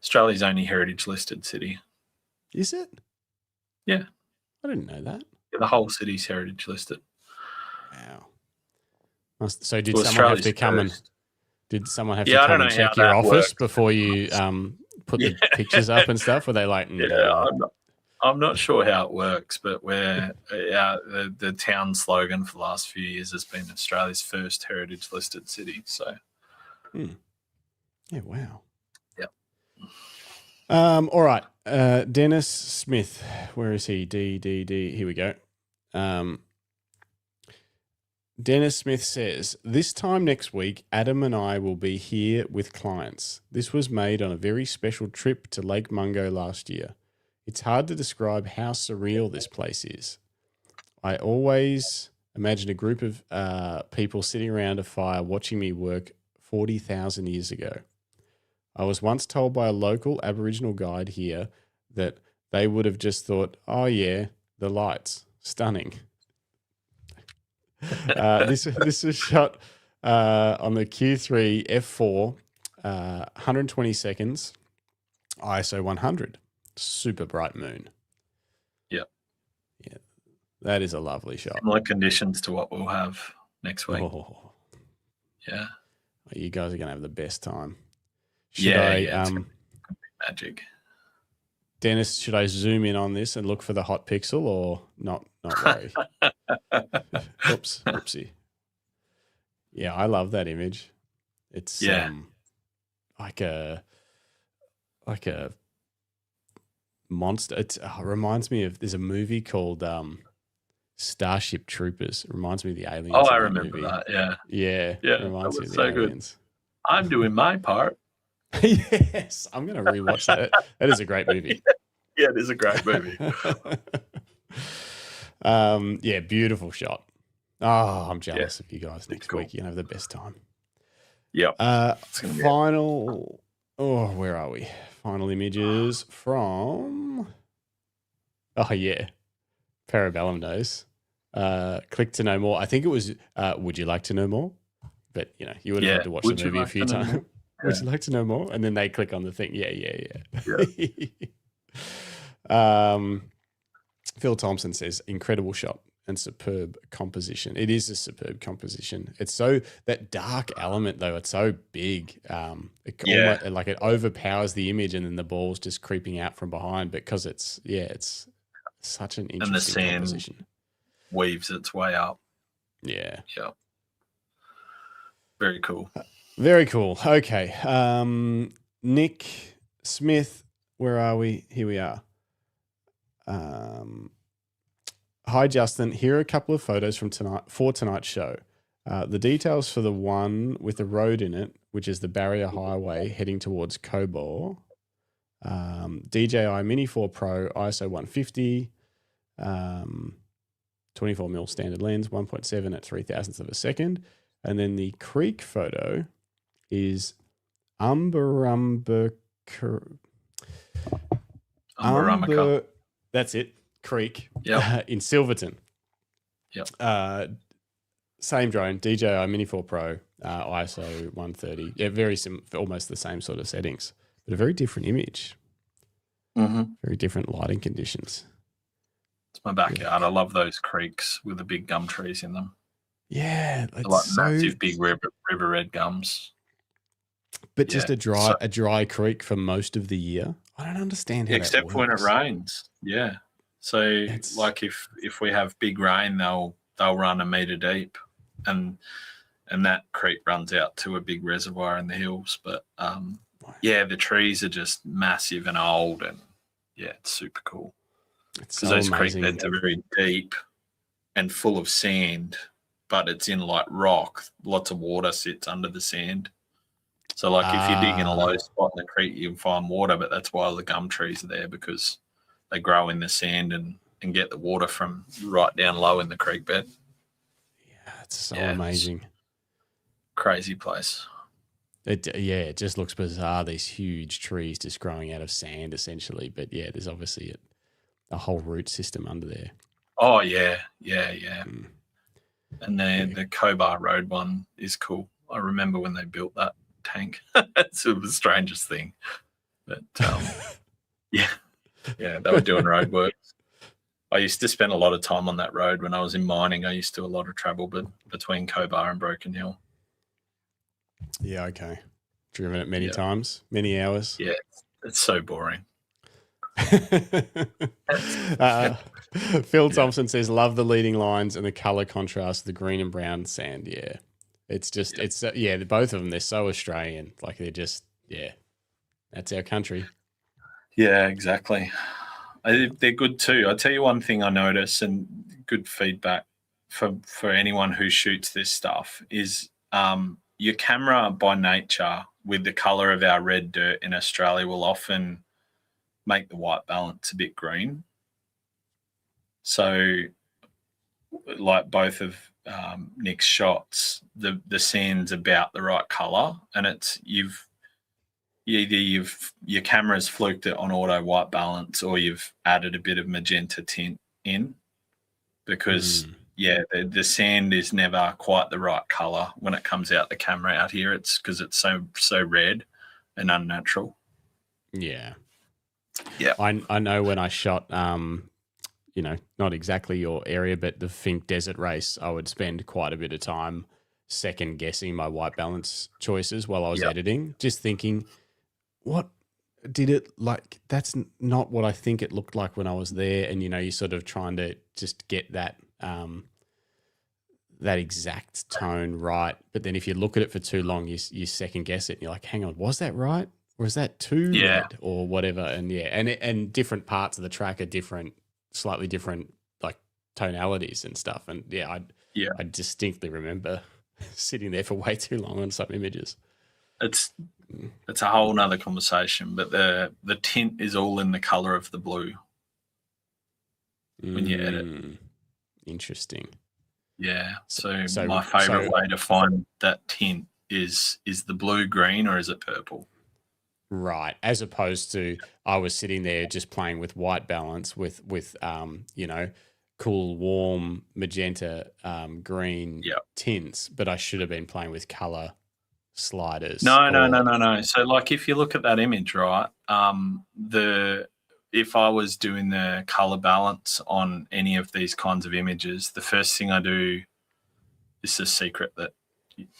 Australia's only heritage listed city. Is it? Yeah. I didn't know that. Yeah, the whole city's heritage listed. Wow. So did someone have to come and check your office works before you put the pictures up and stuff? Were they like, I'm not sure how it works, but the town slogan for the last few years has been Australia's first heritage listed city. So, yeah, wow. Yep. All right, Dennis Smith, where is he? D. Here we go. Dennis Smith says, this time next week, Adam and I will be here with clients. This was made on a very special trip to Lake Mungo last year. It's hard to describe how surreal this place is. I always imagine a group of people sitting around a fire watching me work 40,000 years ago. I was once told by a local Aboriginal guide here that they would have just thought, oh yeah, the lights, stunning. This was shot on the Q3 f4, 120 seconds, ISO 100. Super bright moon. Yep. That is a lovely shot. Similar conditions to what we'll have next week. Oh, Yeah. you guys are going to have the best time. Yeah, it's magic. Dennis, should I zoom in on this and look for the hot pixel or not worry? Oops, oopsie. Yeah, I love that image. It's like a monster. It reminds me of, there's a movie called Starship Troopers. It reminds me of the aliens. Oh, I remember that. Yeah. Reminds me of the aliens. Good. I'm doing my part. Yes, I'm going to rewatch that. That is a great movie. Yeah, it is a great movie. Yeah, beautiful shot. Oh, I'm jealous of you guys next week. You're going to have the best time. Yeah. Final. Oh, where are we? Final images from. Oh, yeah. Parabellum knows. Click to know more. I think it was, would you like to know more? But, you would have had to watch the movie a few times. Would you like to know more? And then they click on the thing. Yeah. Phil Thompson says, incredible shot and superb composition. It is a superb composition. It's so, that dark element though, it's so big. Almost, like it overpowers the image and then the ball's just creeping out from behind because it's such an interesting composition. And the sand weaves its way up. Yeah. Yeah. Very cool. Very cool. Okay. Nick Smith, where are we? Here we are. Hi, Justin. Here are a couple of photos from tonight's show. The details for the one with the road in it, which is the Barrier Highway heading towards Cobor. DJI Mini 4 Pro, ISO 150, 24mm standard lens, 1.7 at 3,000ths of a second. And then the creek photo is Umberumba. That's it. Creek. In Silverton. Yep. Same drone, DJI Mini 4 Pro, ISO 130. Yeah, very almost the same sort of settings, but a very different image. Mm-hmm. Very different lighting conditions. It's my backyard. I love those creeks with the big gum trees in them. Yeah, like massive big river red gums. But just a dry creek for most of the year. I don't understand how except for when it rains. Yeah. So like if we have big rain, they'll run a meter deep, and that creek runs out to a big reservoir in the hills. But the trees are just massive and old, and it's super cool. Because those creek beds are very deep and full of sand, but it's in like rock. Lots of water sits under the sand. So like if you dig in a low spot in the creek, you can find water, but that's why the gum trees are there, because they grow in the sand and get the water from right down low in the creek bed. Yeah, it's so amazing. Crazy place. It just looks bizarre, these huge trees just growing out of sand essentially. But there's obviously a whole root system under there. Oh, yeah. Mm. And the Cobar Road one is cool. I remember when they built that tank. It's the strangest thing. But they were doing road works. I used to spend a lot of time on that road when I was in mining. I used to do a lot of travel between Cobar and Broken Hill. Yeah, okay. Driven it many times, many hours. Yeah, it's so boring. Phil Thompson says, love the leading lines and the color contrast, the green and brown sand. Yeah. It's just, both of them, they're so Australian. Like they're just, that's our country. Yeah, exactly. They're good too. I'll tell you one thing I notice, and good feedback for anyone who shoots this stuff is your camera by nature with the color of our red dirt in Australia will often make the white balance a bit green. So like both of Nick's shots, the sand's about the right color, and it's your camera's fluked it on auto white balance, or you've added a bit of magenta tint in, because the sand is never quite the right color when it comes out the camera out here. It's because it's so red and unnatural. Yeah. I know when I shot not exactly your area, but the Fink Desert Race, I would spend quite a bit of time second guessing my white balance choices while I was editing, just thinking, what did it like? That's not what I think it looked like when I was there. And, you're sort of trying to just get that, that exact tone right. But then if you look at it for too long, you second guess it and you're like, hang on, was that right? Or is that too red or whatever? And and different parts of the track are different, slightly different like tonalities and stuff. And I distinctly remember sitting there for way too long on some images. It's a whole nother conversation, but the tint is all in the color of the blue when you edit. Interesting. Yeah. So my favorite way to find that tint is the blue green or is it purple? Right. As opposed to I was sitting there just playing with white balance with cool, warm magenta, green tints, but I should have been playing with color sliders. No. So like if you look at that image, right, if I was doing the color balance on any of these kinds of images, the first thing I do, this is a secret that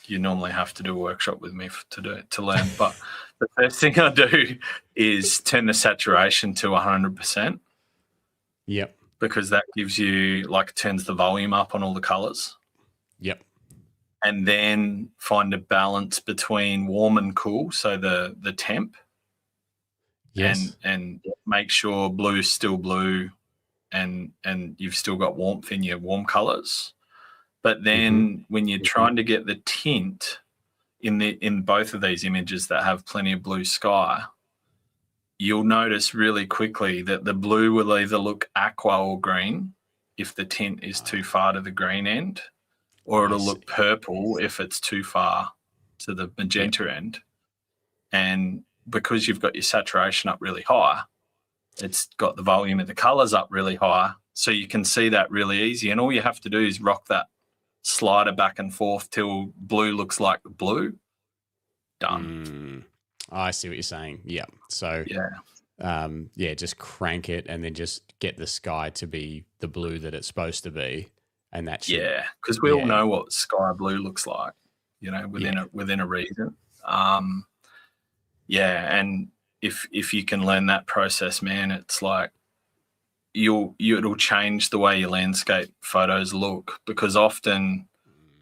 you normally have to do a workshop with me to learn, but the first thing I do is turn the saturation to 100%. Yep. Because that gives you turns the volume up on all the colors. Yep. And then find a balance between warm and cool, so the temp. Yes. And make sure blue's still blue and you've still got warmth in your warm colors. But then when you're trying to get the tint in both of these images that have plenty of blue sky, you'll notice really quickly that the blue will either look aqua or green if the tint is too far to the green end, or it'll look purple if it's too far to the magenta end. And because you've got your saturation up really high, it's got the volume of the colors up really high, so you can see that really easy. And all you have to do is rock that slider back and forth till blue looks like blue. Done. I see what you're saying. Yeah. So just crank it and then just get the sky to be the blue that it's supposed to be, and that should, because we all know what sky blue looks like, within a reason. And if you can learn that process, man, it's like it'll change the way your landscape photos look, because often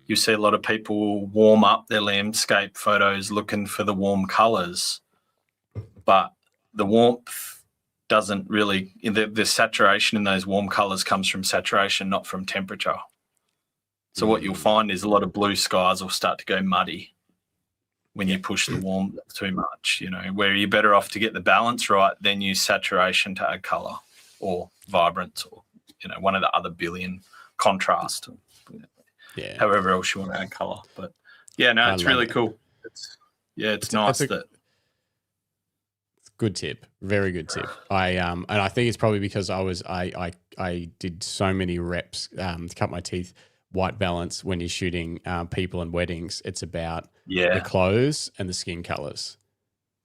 you see a lot of people warm up their landscape photos looking for the warm colors, but the warmth doesn't really, the saturation in those warm colors comes from saturation, not from temperature. So what you'll find is a lot of blue skies will start to go muddy when you push the warmth too much, where you're better off to get the balance right, then use saturation to add color or vibrance or, one of the other billion, contrast. However else you want to add color. But it's really cool. It's nice that. Good tip. Very good tip. And I think it's probably because I did so many reps to cut my teeth. White balance when you're shooting people and weddings, it's about the clothes and the skin colors.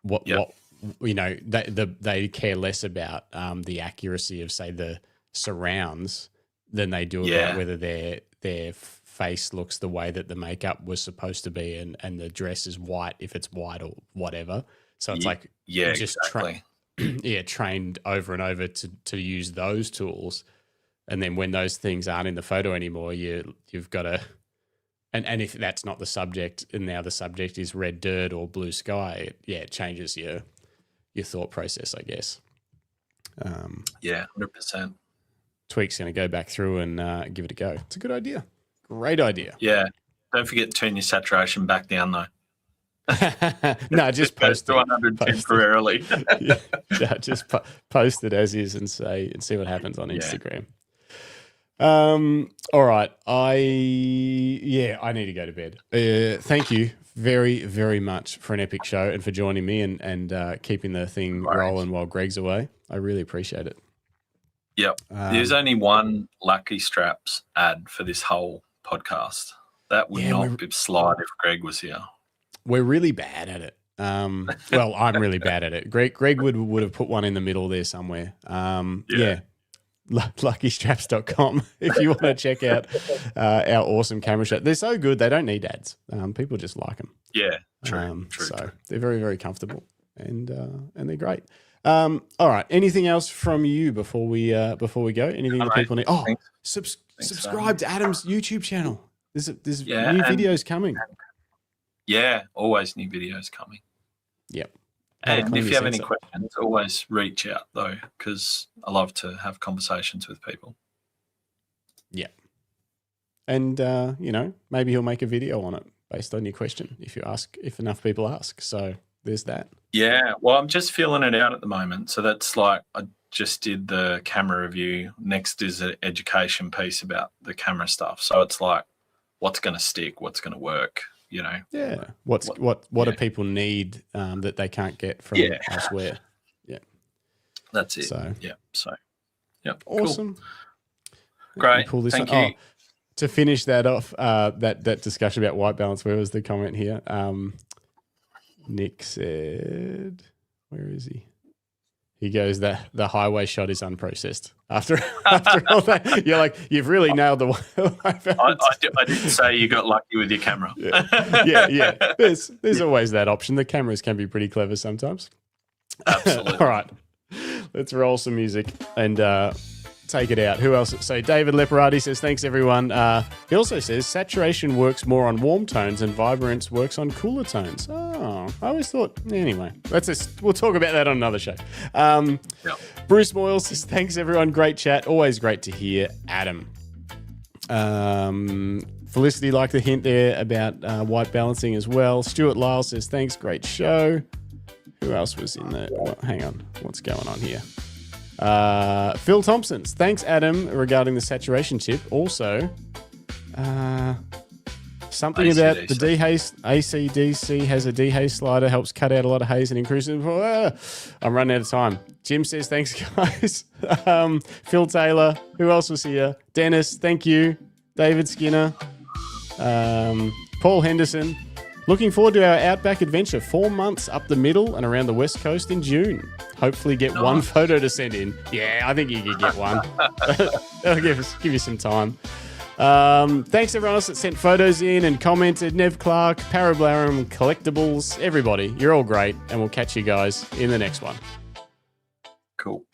They care less about the accuracy of, say, the surrounds than they do about whether their face looks the way that the makeup was supposed to be, and the dress is white if it's white or whatever. So it's just trained over and over to use those tools. And then when those things aren't in the photo anymore, you've got to, and if that's not the subject, and now the subject is red dirt or blue sky, it changes your thought process, I guess. 100%. Tweak's going to go back through and give it a go. It's a good idea. Great idea. Yeah. Don't forget to turn your saturation back down, though. No, just post it. 100 temporarily. Just post it as is and see what happens on Instagram. All right. I need to go to bed. Thank you very, very much for an epic show and for joining me and keeping the thing rolling while Greg's away. I really appreciate it. Yep. There's only one Lucky Straps ad for this whole podcast. That would not slide if Greg was here. We're really bad at it. Well, I'm really bad at it. Greg would have put one in the middle there somewhere. luckystraps.com if you want to check out our awesome camera shot. They're so good, they don't need ads. People just like them. Yeah, true. True. They're very, very comfortable and they're great. All right. Anything else from you before we go? Anything that people need? Oh, subscribe to Adam's YouTube channel. There's new videos coming. Yeah, always new videos coming. Yep. And if you have any questions, always reach out though, because I love to have conversations with people. Yeah. And maybe he'll make a video on it based on your question if enough people ask. So there's that. Yeah. Well, I'm just feeling it out at the moment. So that's like I just did the camera review. Next is an education piece about the camera stuff. So it's like, what's going to stick? What's going to work? Yeah. What do people need that they can't get from elsewhere? Yeah. That's it. So Cool. Awesome. Great. Thank you. To finish that off, that discussion about white balance, where was the comment here? Nick said, where is he? He goes, the highway shot is unprocessed. After all that, you're like, you've really nailed the white balance. I didn't say you got lucky with your camera. Yeah. There's always that option. The cameras can be pretty clever sometimes. Absolutely. All right. Let's roll some music and take it out. Who else? So David Leparati says, thanks everyone. He also says saturation works more on warm tones and vibrance works on cooler tones. Oh, I always thought, anyway, we'll talk about that on another show. Bruce Moyle says, thanks everyone. Great chat. Always great to hear Adam. Felicity liked the hint there about white balancing as well. Stuart Lyle says, thanks. Great show. Who else was in there? Well, hang on. What's going on here? Phil Thompson's. Thanks, Adam, regarding the saturation tip. Also, something ACDC. about the dehaze. ACDC has a dehaze slider, helps cut out a lot of haze and increases. I'm running out of time. Jim says, thanks, guys. Phil Taylor. Who else was here? Dennis, thank you. David Skinner. Paul Henderson. Looking forward to our Outback adventure. 4 months up the middle and around the West Coast in June. Hopefully get one photo to send in. Yeah, I think you could get one. That'll give you some time. Thanks everyone else that sent photos in and commented. Nev Clark, Parablarum, Collectibles, everybody. You're all great, and we'll catch you guys in the next one. Cool.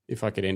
If I could end